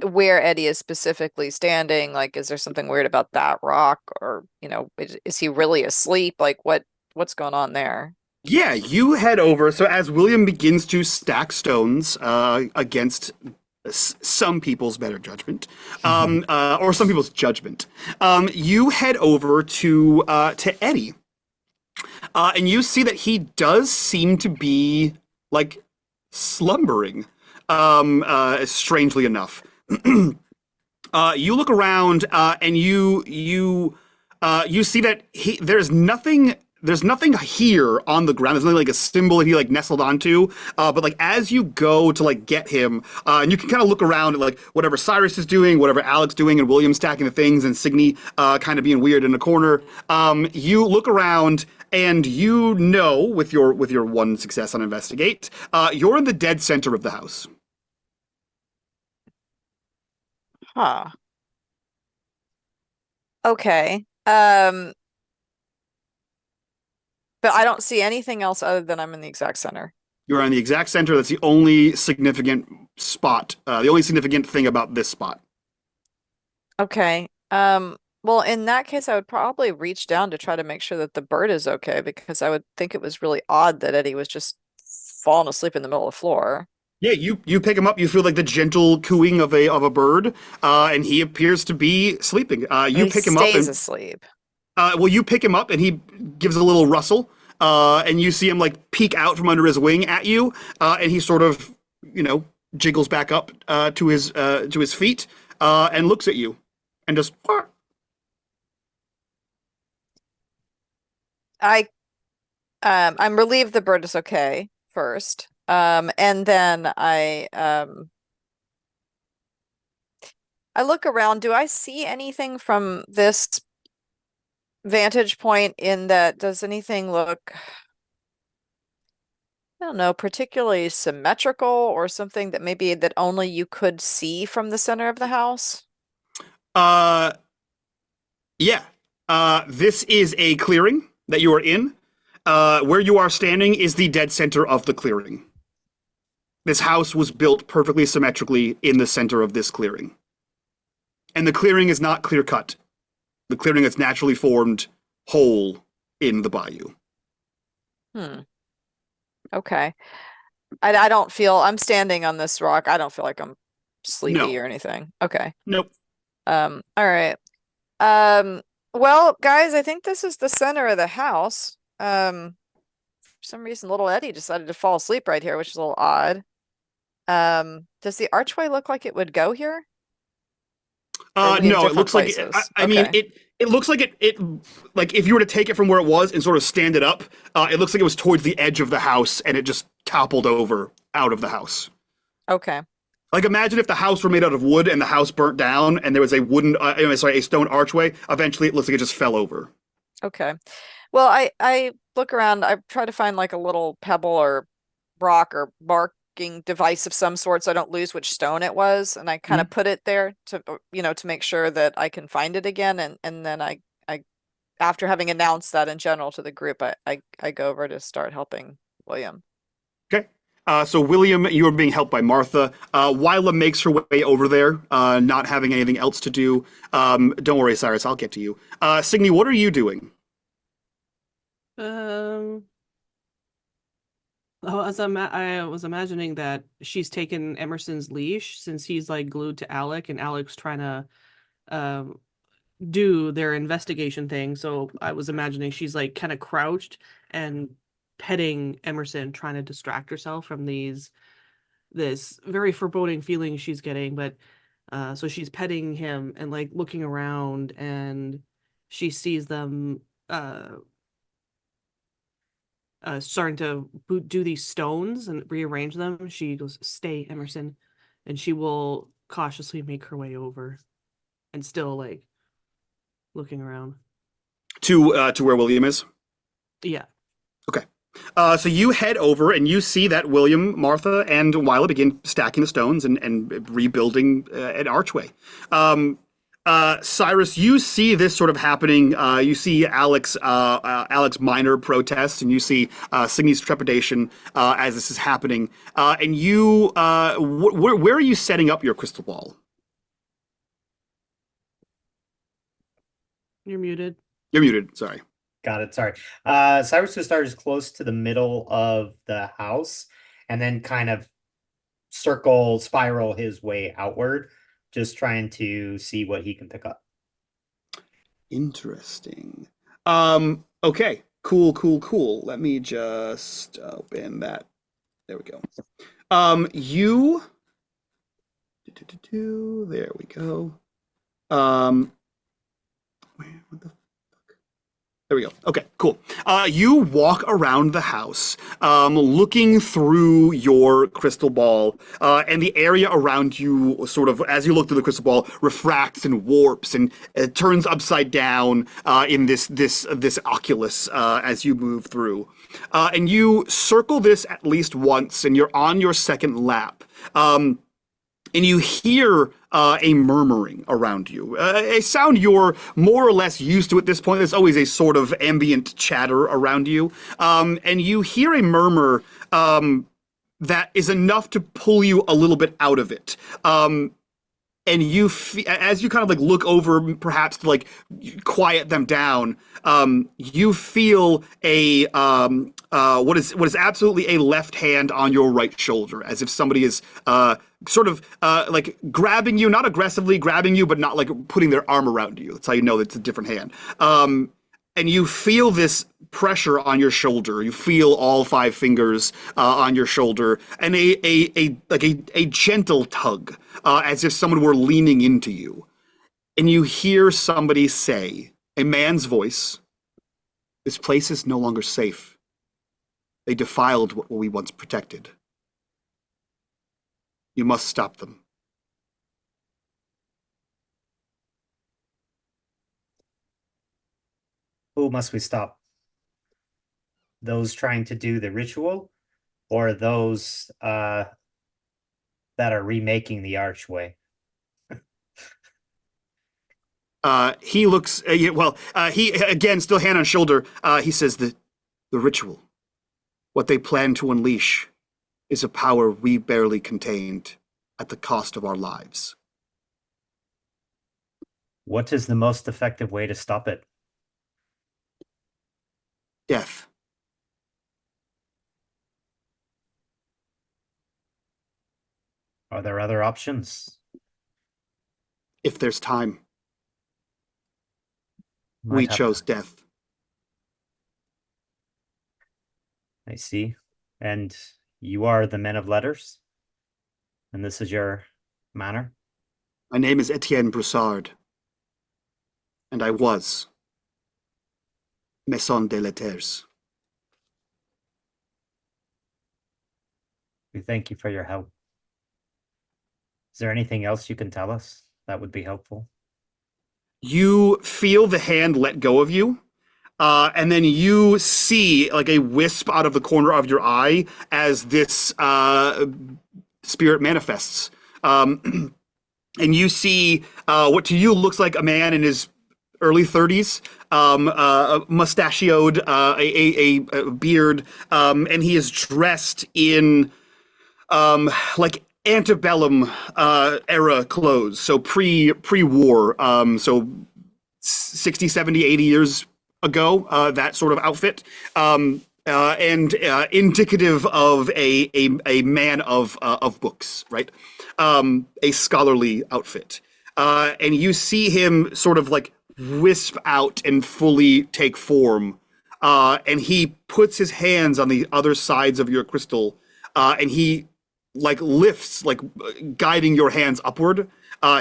Speaker 4: where Eddie is specifically standing. Like, is there something weird about that rock, or is he really asleep? Like, what's going on there?
Speaker 1: Yeah, you head over. So as William begins to stack stones against some people's better judgment, or some people's judgment, you head over to Eddie, and you see that he does seem to be like slumbering, strangely enough. You look around, and you see that there's nothing. There's nothing here on the ground. There's nothing like a symbol that he like nestled onto. But like as you go to like get him, and you can kind of look around at like whatever Cyrus is doing, whatever Alex doing, and William stacking the things, and Signy kind of being weird in the corner. You look around, and you know with your one success on investigate, you're in the dead center of the house.
Speaker 4: Huh. Okay. But I don't see anything else other than I'm in the exact center.
Speaker 1: You're in the exact center. That's the only significant spot. The only significant thing about this spot.
Speaker 4: Okay. Well, in that case, I would probably reach down to try to make sure that the bird is okay, because I would think it was really odd that Eddie was just falling asleep in the middle of the floor.
Speaker 1: Yeah, you pick him up. You feel like the gentle cooing of a bird, and he appears to be sleeping. You pick him up.
Speaker 4: Stays asleep.
Speaker 1: Well, you pick him up, and he gives a little rustle, and you see him like peek out from under his wing at you, and he sort of, jiggles back up to his feet, and looks at you, and just.
Speaker 4: I'm relieved the bird is okay first, and then I look around. Do I see anything from this vantage point in that? Does anything look, I don't know, particularly symmetrical or something that maybe that only you could see from the center of the house?
Speaker 1: Yeah. This is a clearing that you are in. Where you are standing is the dead center of the clearing. This house was built perfectly symmetrically in the center of this clearing. And the clearing is not clear-cut. The clearing is naturally formed whole in the bayou.
Speaker 4: Okay. I don't feel, I'm standing on this rock. I don't feel like I'm sleepy or anything. Okay.
Speaker 1: Nope.
Speaker 4: All right. Well, guys, I think this is the center of the house. For some reason, little Eddie decided to fall asleep right here, which is a little odd. Does the archway look like it would go here?
Speaker 1: No, it looks like I mean it looks like it like if you were to take it from where it was and sort of stand it up, it looks like it was towards the edge of the house and it just toppled over out of the house.
Speaker 4: Okay.
Speaker 1: Like imagine if the house were made out of wood and the house burnt down and there was a wooden a stone archway. Eventually it looks like it just fell over.
Speaker 4: Okay. Well, I look around, I try to find like a little pebble or rock or marking device of some sort so I don't lose which stone it was, and I kind of put it there to to make sure that I can find it again, and then I after having announced that in general to the group, I go over to start helping William.
Speaker 1: Okay. So William, you are being helped by Martha. Wyla makes her way over there, not having anything else to do. Don't worry, Cyrus, I'll get to you. Signy, what are you doing?
Speaker 2: I was imagining that she's taken Emerson's leash since he's like glued to Alec, and Alec's trying to do their investigation thing. So I was imagining she's like kind of crouched and petting Emerson, trying to distract herself from this very foreboding feeling she's getting. But so she's petting him and like looking around, and she sees them starting to do these stones and rearrange them. She goes, "Stay, Emerson," and she will cautiously make her way over, and still like looking around
Speaker 1: To where William is?
Speaker 2: Yeah.
Speaker 1: Okay. So you head over and you see that William, Martha, and Wyla begin stacking the stones and rebuilding an archway. Cyrus, you see this sort of happening. You see Alex minor protest, and you see Signy's trepidation as this is happening. And you, where are you setting up your crystal ball?
Speaker 2: You're muted.
Speaker 1: You're muted. Sorry.
Speaker 5: Got it. Sorry. Cyrus will start as close to the middle of the house and then kind of spiral his way outward, just trying to see what he can pick up.
Speaker 1: Interesting. Okay. Cool. Let me just open that. There we go. There we go. What the There we go. Okay, cool. You walk around the house, looking through your crystal ball, and the area around you, sort of, as you look through the crystal ball, refracts and warps and turns upside down in this oculus as you move through. And you circle this at least once, and you're on your second lap. And you hear a murmuring around you, a sound you're more or less used to at this point. There's always a sort of ambient chatter around you. And you hear a murmur that is enough to pull you a little bit out of it. And you, as you kind of like look over, perhaps to like quiet them down, you feel a what is absolutely a left hand on your right shoulder, as if somebody is sort of like grabbing you, not aggressively grabbing you, but not like putting their arm around you. That's how you know that it's a different hand. And you feel this pressure on your shoulder. You feel all 5 fingers on your shoulder, and a gentle tug, as if someone were leaning into you. And you hear somebody say, a man's voice, "This place is no longer safe. They defiled what we once protected. You must stop them."
Speaker 5: Who must we stop? Those trying to do the ritual, or those that are remaking the archway?
Speaker 1: He looks, he, again, still hand on shoulder, he says that the ritual, what they plan to unleash, is a power we barely contained at the cost of our lives.
Speaker 5: What is the most effective way to stop it?
Speaker 1: Death.
Speaker 5: Are there other options?
Speaker 1: If there's time.
Speaker 5: Might
Speaker 1: We
Speaker 5: have-
Speaker 1: chose death.
Speaker 5: I see. And you are the men of letters? And this is your manner?
Speaker 1: My name is Etienne Broussard, and I was Maison des Lettres.
Speaker 5: We thank you for your help. Is there anything else you can tell us that would be helpful?
Speaker 1: You feel the hand let go of you, and then you see like a wisp out of the corner of your eye as this spirit manifests. And you see what to you looks like a man in his early 30s, mustachioed, a beard, and he is dressed in like antebellum era clothes, so pre-war, so 60, 70, 80 years ago, that sort of outfit, and indicative of a man of books, right? A scholarly outfit. And you see him sort of like wisp out and fully take form, and he puts his hands on the other sides of your crystal, and he like lifts, like guiding your hands upward.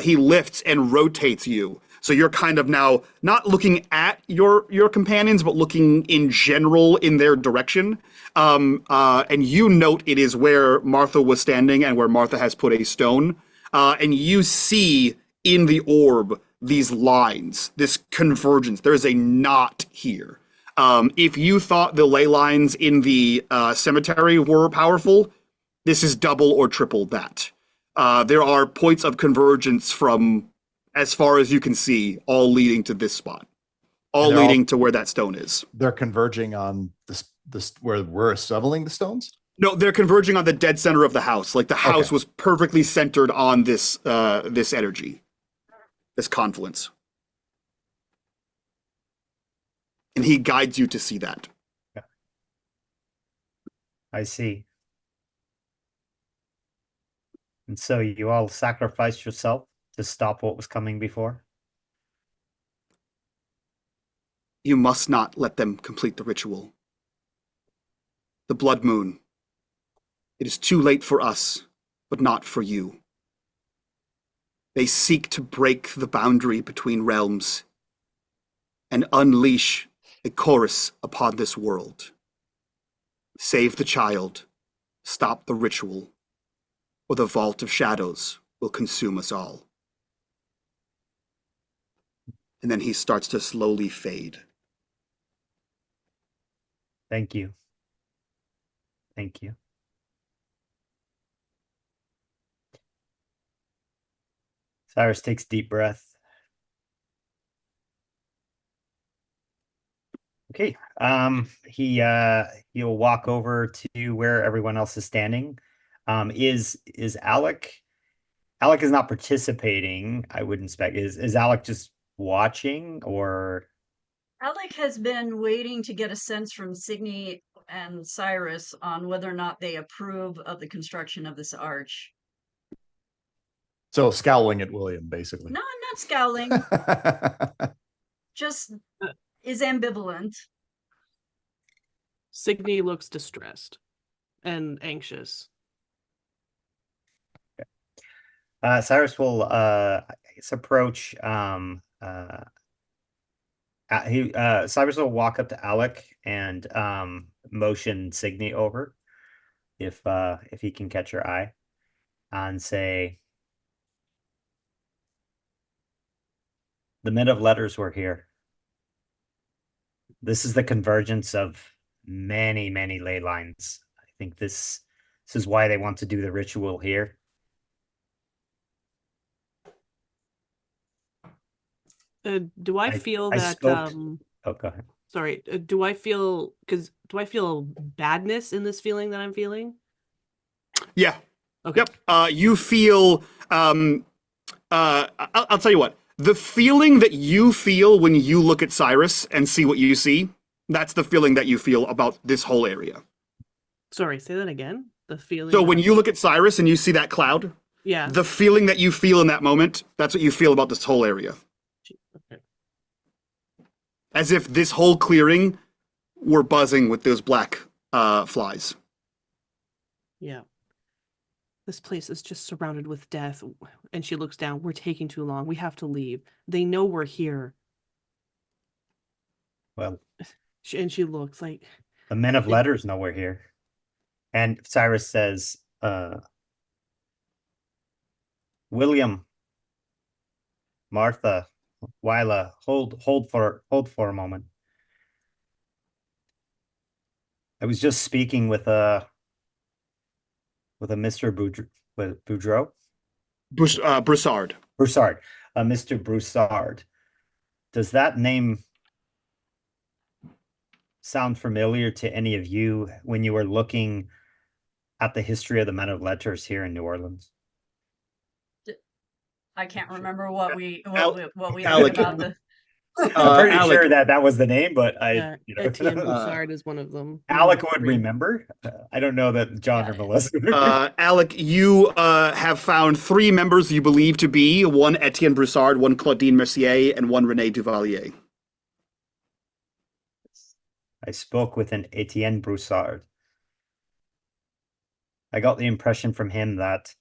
Speaker 1: He lifts and rotates you. So you're kind of now not looking at your companions, but looking in general in their direction. And you note it is where Martha was standing and where Martha has put a stone. And you see in the orb these lines, this convergence. There is a knot here. If you thought the ley lines in the cemetery were powerful, this is double or triple that. There are points of convergence from as far as you can see, all leading to this spot, all leading to where that stone is.
Speaker 6: They're converging on this where we're shoveling the stones?
Speaker 1: No, they're converging on the dead center of the house. Like the house was perfectly centered on this this energy, this confluence. And he guides you to see that.
Speaker 5: Yeah. I see. And so you all sacrificed yourself to stop what was coming before?
Speaker 1: You must not let them complete the ritual. The blood moon. It is too late for us, but not for you. They seek to break the boundary between realms and unleash a chorus upon this world. Save the child, stop the ritual, or the vault of shadows will consume us all. And then he starts to slowly fade.
Speaker 5: Thank you. Thank you. Cyrus takes a deep breath. Okay. He'll walk over to where everyone else is standing. Is Alec? Alec is not participating, I would expect. Is Alec just watching, or?
Speaker 3: Alec has been waiting to get a sense from Signy and Cyrus on whether or not they approve of the construction of this arch.
Speaker 6: So scowling at William, basically.
Speaker 3: No, I'm not scowling. Just is ambivalent.
Speaker 2: Signy looks distressed and anxious.
Speaker 5: Cyrus will I guess approach Cyrus will walk up to Alec and motion Signy over if he can catch her eye and say, the men of letters were here. This is the convergence of many, many ley lines. I think this is why they want to do the ritual here.
Speaker 2: Do I feel
Speaker 5: I
Speaker 2: that
Speaker 5: spoke oh, go ahead.
Speaker 2: sorry, do I feel badness in this feeling that I'm feeling?
Speaker 1: Yeah.
Speaker 2: Okay.
Speaker 1: Yep. You feel I'll tell you what. The feeling that you feel when you look at Cyrus and see what you see, that's the feeling that you feel about this whole area.
Speaker 2: Sorry, say that again. The feeling.
Speaker 1: So when you look at Cyrus and you see that cloud,
Speaker 2: yeah,
Speaker 1: the feeling that you feel in that moment, that's what you feel about this whole area.
Speaker 2: Okay.
Speaker 1: As if this whole clearing were buzzing with those black flies.
Speaker 2: Yeah. This place is just surrounded with death. And she looks down. We're taking too long. We have to leave. They know we're here.
Speaker 5: Well,
Speaker 2: And she looks like
Speaker 5: the men of letters know we're here. And Cyrus says, William, Martha, Wyla, hold for a moment. I was just speaking with a Mr. Boudreau?
Speaker 1: Broussard.
Speaker 5: Broussard. Mr. Broussard. Does that name sound familiar to any of you when you were looking at the history of the men of letters here in New Orleans?
Speaker 3: I can't remember what we
Speaker 1: Alec.
Speaker 3: heard about the.
Speaker 5: I'm pretty
Speaker 1: Alec,
Speaker 5: sure that was the name, but
Speaker 2: Etienne Broussard is one of them.
Speaker 5: Alec would remember. I don't know that John or Melissa.
Speaker 1: Alec, you have found 3 members you believe to be one Etienne Broussard, one Claudine Mercier, and one René Duvalier.
Speaker 5: I spoke with an Etienne Broussard. I got the impression from him that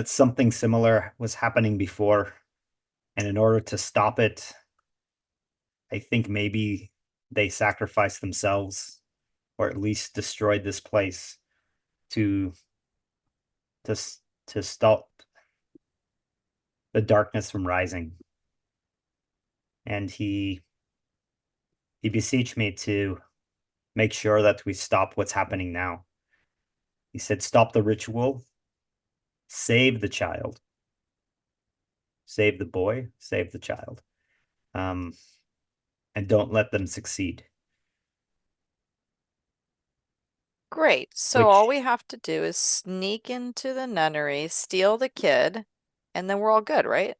Speaker 5: something similar was happening before. And in order to stop it, I think maybe they sacrificed themselves, or at least destroyed this place to stop the darkness from rising. And he beseeched me to make sure that we stop what's happening now. He said, stop the ritual, save the child, save the boy, save the child, and don't let them succeed.
Speaker 4: Great. So all we have to do is sneak into the nunnery, steal the kid, and then we're all good, right?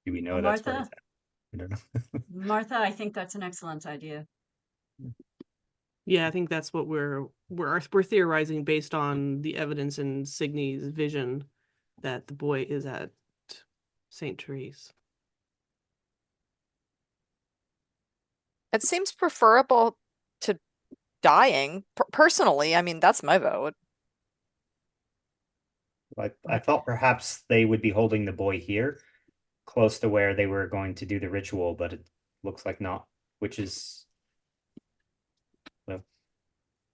Speaker 5: Do we know that's where
Speaker 3: Martha?
Speaker 5: it's at? I don't know.
Speaker 3: Martha, I think that's an excellent idea.
Speaker 2: Yeah, I think that's what we're theorizing based on the evidence in Signy's vision that the boy is at St. Therese.
Speaker 4: It seems preferable to dying. Personally, I mean, that's my vote.
Speaker 5: I thought perhaps they would be holding the boy here, close to where they were going to do the ritual, but it looks like not, which is, well,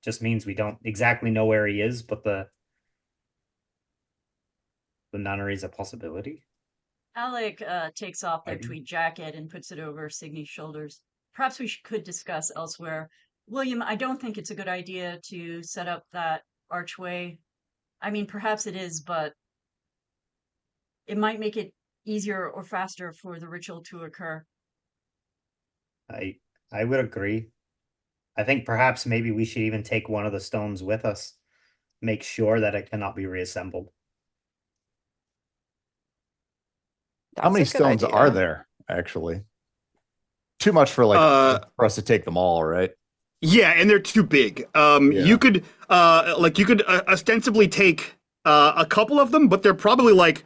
Speaker 5: just means we don't exactly know where he is, but the nunnery is a possibility.
Speaker 3: Alec takes off their
Speaker 5: Maybe.
Speaker 3: tweed jacket and puts it over Signy's shoulders. Perhaps we could discuss elsewhere. William, I don't think it's a good idea to set up that archway. I mean, perhaps it is, but it might make it easier or faster for the ritual to occur.
Speaker 5: I would agree. I think perhaps maybe we should even take one of the stones with us. Make sure that it cannot be reassembled.
Speaker 6: How many
Speaker 4: That's a good
Speaker 6: stones
Speaker 4: idea.
Speaker 6: are there, actually? Too much for like for us to take them all, right?
Speaker 1: Yeah, and they're too big. You could ostensibly take a couple of them, but they're probably like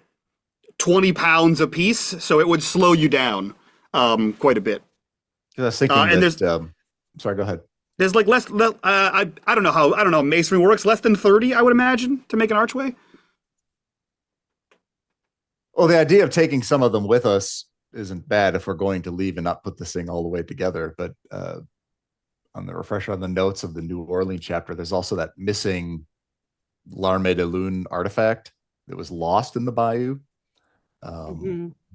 Speaker 1: 20 pounds a piece, so it would slow you down quite a bit.
Speaker 6: 'Cause I was thinking
Speaker 1: and
Speaker 6: that, sorry, go ahead.
Speaker 1: There's like less. I don't know how masonry works. Less than 30, I would imagine, to make an archway.
Speaker 6: Well, the idea of taking some of them with us isn't bad if we're going to leave and not put this thing all the way together. But on the refresher on the notes of the New Orleans chapter, there's also that missing Larme de Lune artifact that was lost in the bayou.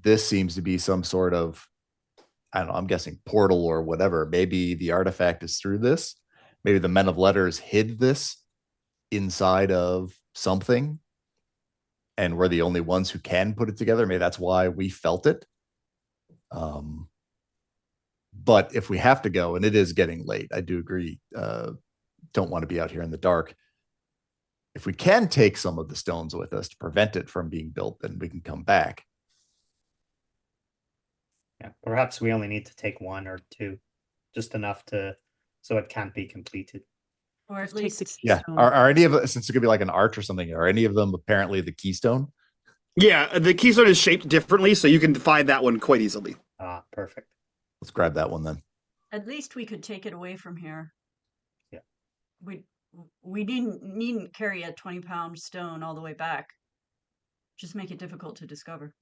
Speaker 6: This seems to be some sort of, I don't know, I'm guessing portal or whatever. Maybe the artifact is through this. Maybe the Men of Letters hid this inside of something, and we're the only ones who can put it together. Maybe that's why we felt it. But if we have to go, and it is getting late, I do agree. Don't want to be out here in the dark. If we can take some of the stones with us to prevent it from being built, then we can come back.
Speaker 5: Yeah, perhaps we only need to take one or two, just enough so it can't be completed.
Speaker 3: Or at
Speaker 2: Just take the
Speaker 3: least,
Speaker 6: Yeah.
Speaker 2: keystone.
Speaker 6: Are any of since it could be like an arch or something, are any of them apparently the keystone?
Speaker 1: Yeah, the keystone is shaped differently, so you can find that one quite easily.
Speaker 5: Ah, perfect.
Speaker 6: Let's grab that one then.
Speaker 3: at least we could take it away from here.
Speaker 5: Yeah.
Speaker 3: We needn't carry a 20-pound stone all the way back. Just make it difficult to discover.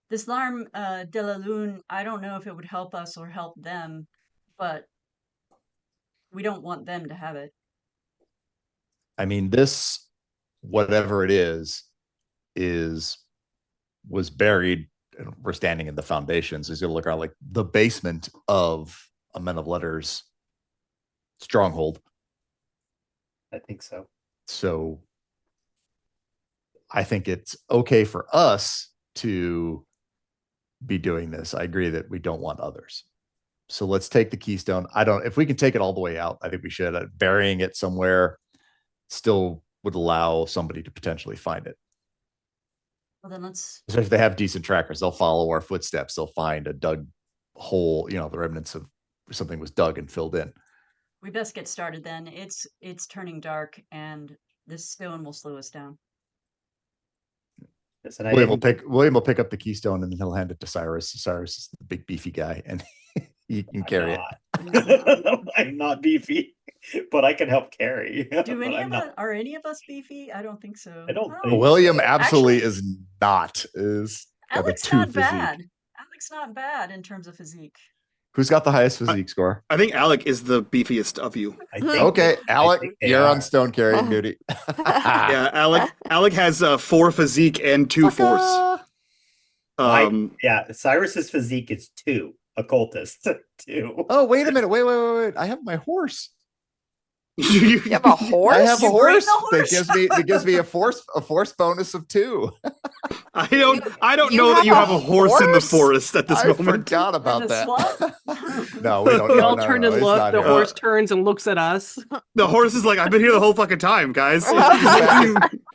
Speaker 3: This Larme de la Lune, I don't know if it would help us or help them, but we don't want them to have it.
Speaker 6: I mean, this, whatever it is was buried. And we're standing in the foundations. He's gonna look around like the basement of a Men of Letters stronghold.
Speaker 5: I think so.
Speaker 6: So I think it's okay for us to be doing this. I agree that we don't want others. So let's take the keystone. If we can take it all the way out, I think we should. Burying it somewhere still would allow somebody to potentially find it.
Speaker 3: Well, then let's.
Speaker 6: So if they have decent trackers, they'll follow our footsteps. They'll find a dug hole, the remnants of something was dug and filled in.
Speaker 3: We best get started then. It's turning dark, and this stone will slow us down.
Speaker 5: Listen,
Speaker 6: William will pick up the keystone and then he'll hand it to Cyrus. Cyrus is the big beefy guy, and he can carry it.
Speaker 5: I'm not beefy, but I can help carry.
Speaker 3: Are any of us beefy? I don't think so.
Speaker 5: I don't
Speaker 3: Oh,
Speaker 5: think-
Speaker 6: William absolutely
Speaker 3: actually,
Speaker 6: is not. Is got a
Speaker 3: Alex
Speaker 6: two
Speaker 3: not
Speaker 6: physique.
Speaker 3: bad. Alex not bad in terms of physique.
Speaker 6: Who's got the highest physique score?
Speaker 1: I think Alec is the beefiest of you.
Speaker 5: I think,
Speaker 6: Okay, Alec,
Speaker 5: think they
Speaker 6: you're
Speaker 5: are.
Speaker 6: on stone carrying duty.
Speaker 1: Yeah, Alec has 4 physique and 2 force.
Speaker 5: yeah, Cyrus's physique is 2. Occultist 2.
Speaker 6: Oh, wait a minute. Wait. I have my horse.
Speaker 4: You have a horse?
Speaker 6: I have a
Speaker 3: You bring
Speaker 6: horse
Speaker 3: the horse?
Speaker 6: that gives me a force bonus of 2.
Speaker 1: I don't
Speaker 4: You
Speaker 1: know that you
Speaker 4: have
Speaker 1: have
Speaker 4: a
Speaker 1: a horse in the
Speaker 4: horse?
Speaker 1: forest at this
Speaker 6: I
Speaker 1: moment.
Speaker 6: forgot about
Speaker 3: the
Speaker 6: that.
Speaker 3: swamp?
Speaker 6: No, we don't.
Speaker 2: We
Speaker 6: no,
Speaker 2: all
Speaker 6: no,
Speaker 2: turn
Speaker 6: no,
Speaker 2: and
Speaker 6: it's
Speaker 2: look.
Speaker 6: not
Speaker 2: The
Speaker 6: here.
Speaker 2: horse turns and looks at us.
Speaker 1: The horse is like, I've been here the whole fucking time, guys.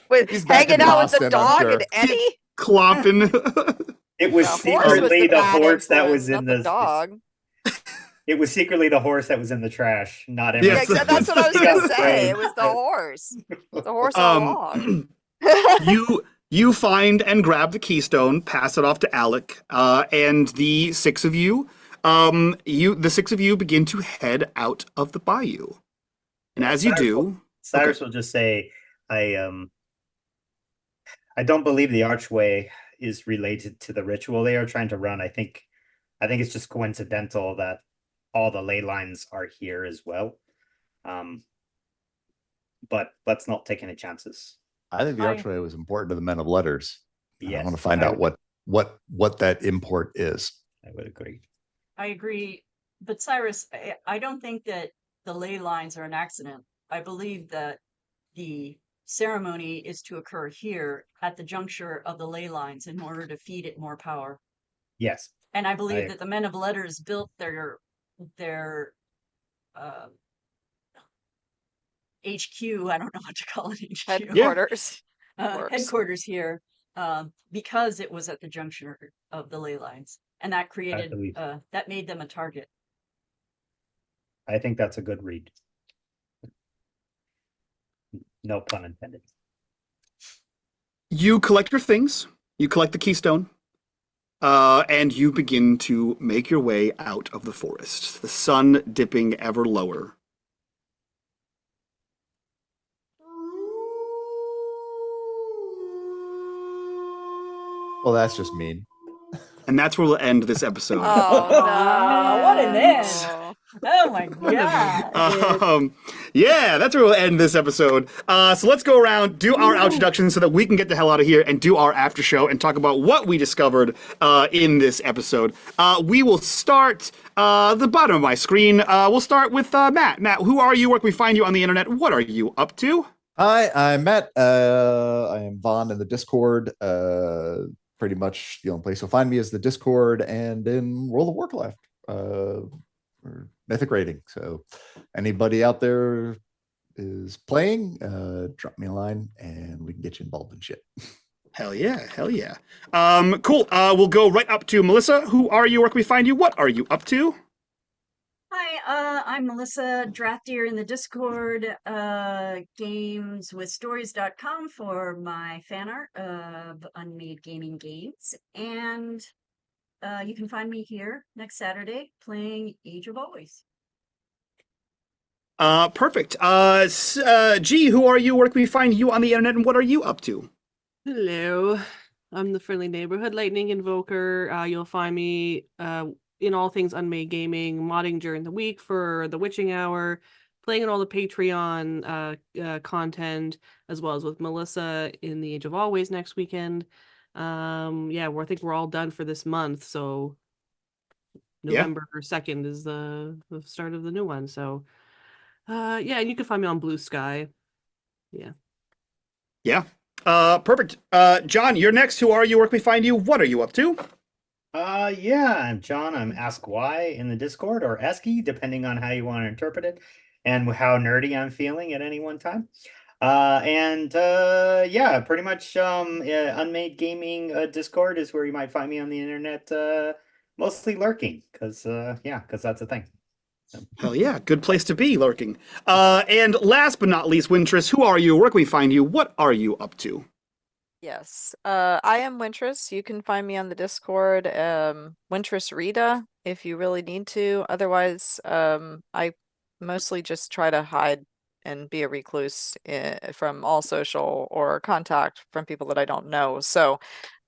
Speaker 4: With
Speaker 6: He's back
Speaker 4: hanging
Speaker 6: in
Speaker 4: out with the
Speaker 6: Boston, I'm
Speaker 4: dog
Speaker 6: sure.
Speaker 4: and Eddie?
Speaker 1: Clopping.
Speaker 5: It was
Speaker 4: The horse was
Speaker 5: secretly the
Speaker 4: bad
Speaker 5: horse that
Speaker 4: influence,
Speaker 5: was in
Speaker 4: not the
Speaker 5: the
Speaker 4: dog.
Speaker 5: It was secretly the horse that was in the trash, not
Speaker 1: Yeah,
Speaker 4: Yeah,
Speaker 5: Emerson.
Speaker 4: exactly. That's what I was gonna say.
Speaker 5: Right.
Speaker 4: It was the horse. The horse all along.
Speaker 1: you find and grab the keystone, pass it off to Alec, and the 6 of you The six of you begin to head out of the bayou. And as you do,
Speaker 5: Cyrus will just say, I don't believe the archway is related to the ritual they are trying to run. I think it's just coincidental that all the ley lines are here as well. But let's not take any chances.
Speaker 6: I think the archway was important to the men of letters.
Speaker 5: Yes,
Speaker 6: I want to find out what that import is.
Speaker 5: I would agree.
Speaker 3: I agree. But Cyrus, I don't think that the ley lines are an accident. I believe that the ceremony is to occur here at the juncture of the ley lines in order to feed it more power.
Speaker 5: Yes.
Speaker 3: And I believe that the men of letters built their HQ, I don't know what to call it, HQ.
Speaker 4: Headquarters.
Speaker 3: Headquarters here, because it was at the juncture of the ley lines. And that created, that made them a target.
Speaker 5: I think that's a good read. No pun intended.
Speaker 1: you collect your things, you collect the keystone, and you begin to make your way out of the forest, the sun dipping ever lower.
Speaker 6: Well, that's just mean.
Speaker 1: And that's where we'll end this episode.
Speaker 4: Oh, no.
Speaker 3: What an end. Oh my god.
Speaker 1: Yeah, that's where we'll end this episode. So let's go around, do our introductions so that we can get the hell out of here and do our after show and talk about what we discovered in this episode. We will start the bottom of my screen. We'll start with Matt. Matt, who are you? Where can we find you on the internet? What are you up to?
Speaker 6: Hi, I'm Matt. I am Vaughn in the Discord. Pretty much the only place you'll find me is the Discord and in World of Warcraft, or Mythic Rating. So anybody out there is playing, drop me a line and we can get you involved in shit.
Speaker 1: Hell yeah, hell yeah. Cool. We'll go right up to Melissa. Who are you? Where can we find you? What are you up to?
Speaker 3: Hi, I'm Melissa, draftier in the Discord, gameswithstories.com for my fan art of unMadeGaming games, and you can find me here next Saturday playing Age of Always.
Speaker 1: Perfect. G, who are you? Where can we find you on the internet and what are you up to?
Speaker 2: Hello, I'm the friendly neighborhood lightning invoker. You'll find me in all things unMadeGaming, modding during the week for the witching hour, playing in all the Patreon content, as well as with Melissa in the Age of Always next weekend. Yeah, I think we're all done for this month, so November 2nd is the start of the new one. So yeah, and you can find me on Blue Sky. Yeah.
Speaker 1: Perfect. John, you're next. Who are you? Where can we find you? What are you up to?
Speaker 5: Yeah, I'm John. I'm Ask Why in the Discord, or Esky, depending on how you want to interpret it, and how nerdy I'm feeling at any one time. Yeah, pretty much unMadeGaming Discord is where you might find me on the internet, mostly lurking, because that's a thing.
Speaker 1: Hell yeah, good place to be, lurking. And last but not least, Wintress, who are you? Where can we find you? What are you up to?
Speaker 4: Yes, I am Wintress. You can find me on the Discord, Wintress Rita, if you really need to. Otherwise, I mostly just try to hide and be a recluse from all social or contact from people that I don't know. So,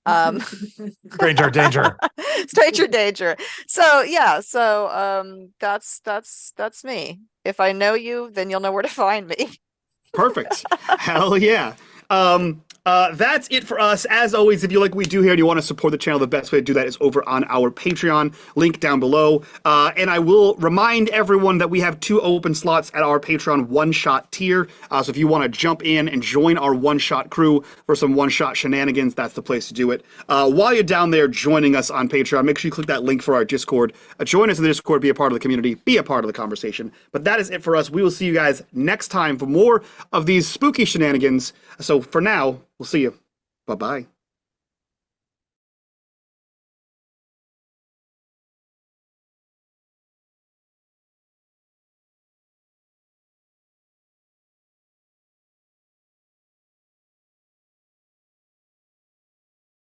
Speaker 6: Stranger danger.
Speaker 4: stranger danger. So yeah, that's me. If I know you, then you'll know where to find me.
Speaker 1: Perfect. Hell yeah. That's it for us. As always, if you like what we do here and you want to support the channel, the best way to do that is over on our Patreon, link down below. And I will remind everyone that we have 2 open slots at our Patreon one-shot tier. So if you want to jump in and join our one-shot crew for some one-shot shenanigans, that's the place to do it. While you're down there joining us on Patreon, make sure you click that link for our Discord. Join us in the Discord, be a part of the community, be a part of the conversation. But that is it for us. We will see you guys next time for more of these spooky shenanigans. So for now, we'll see you. Bye-bye.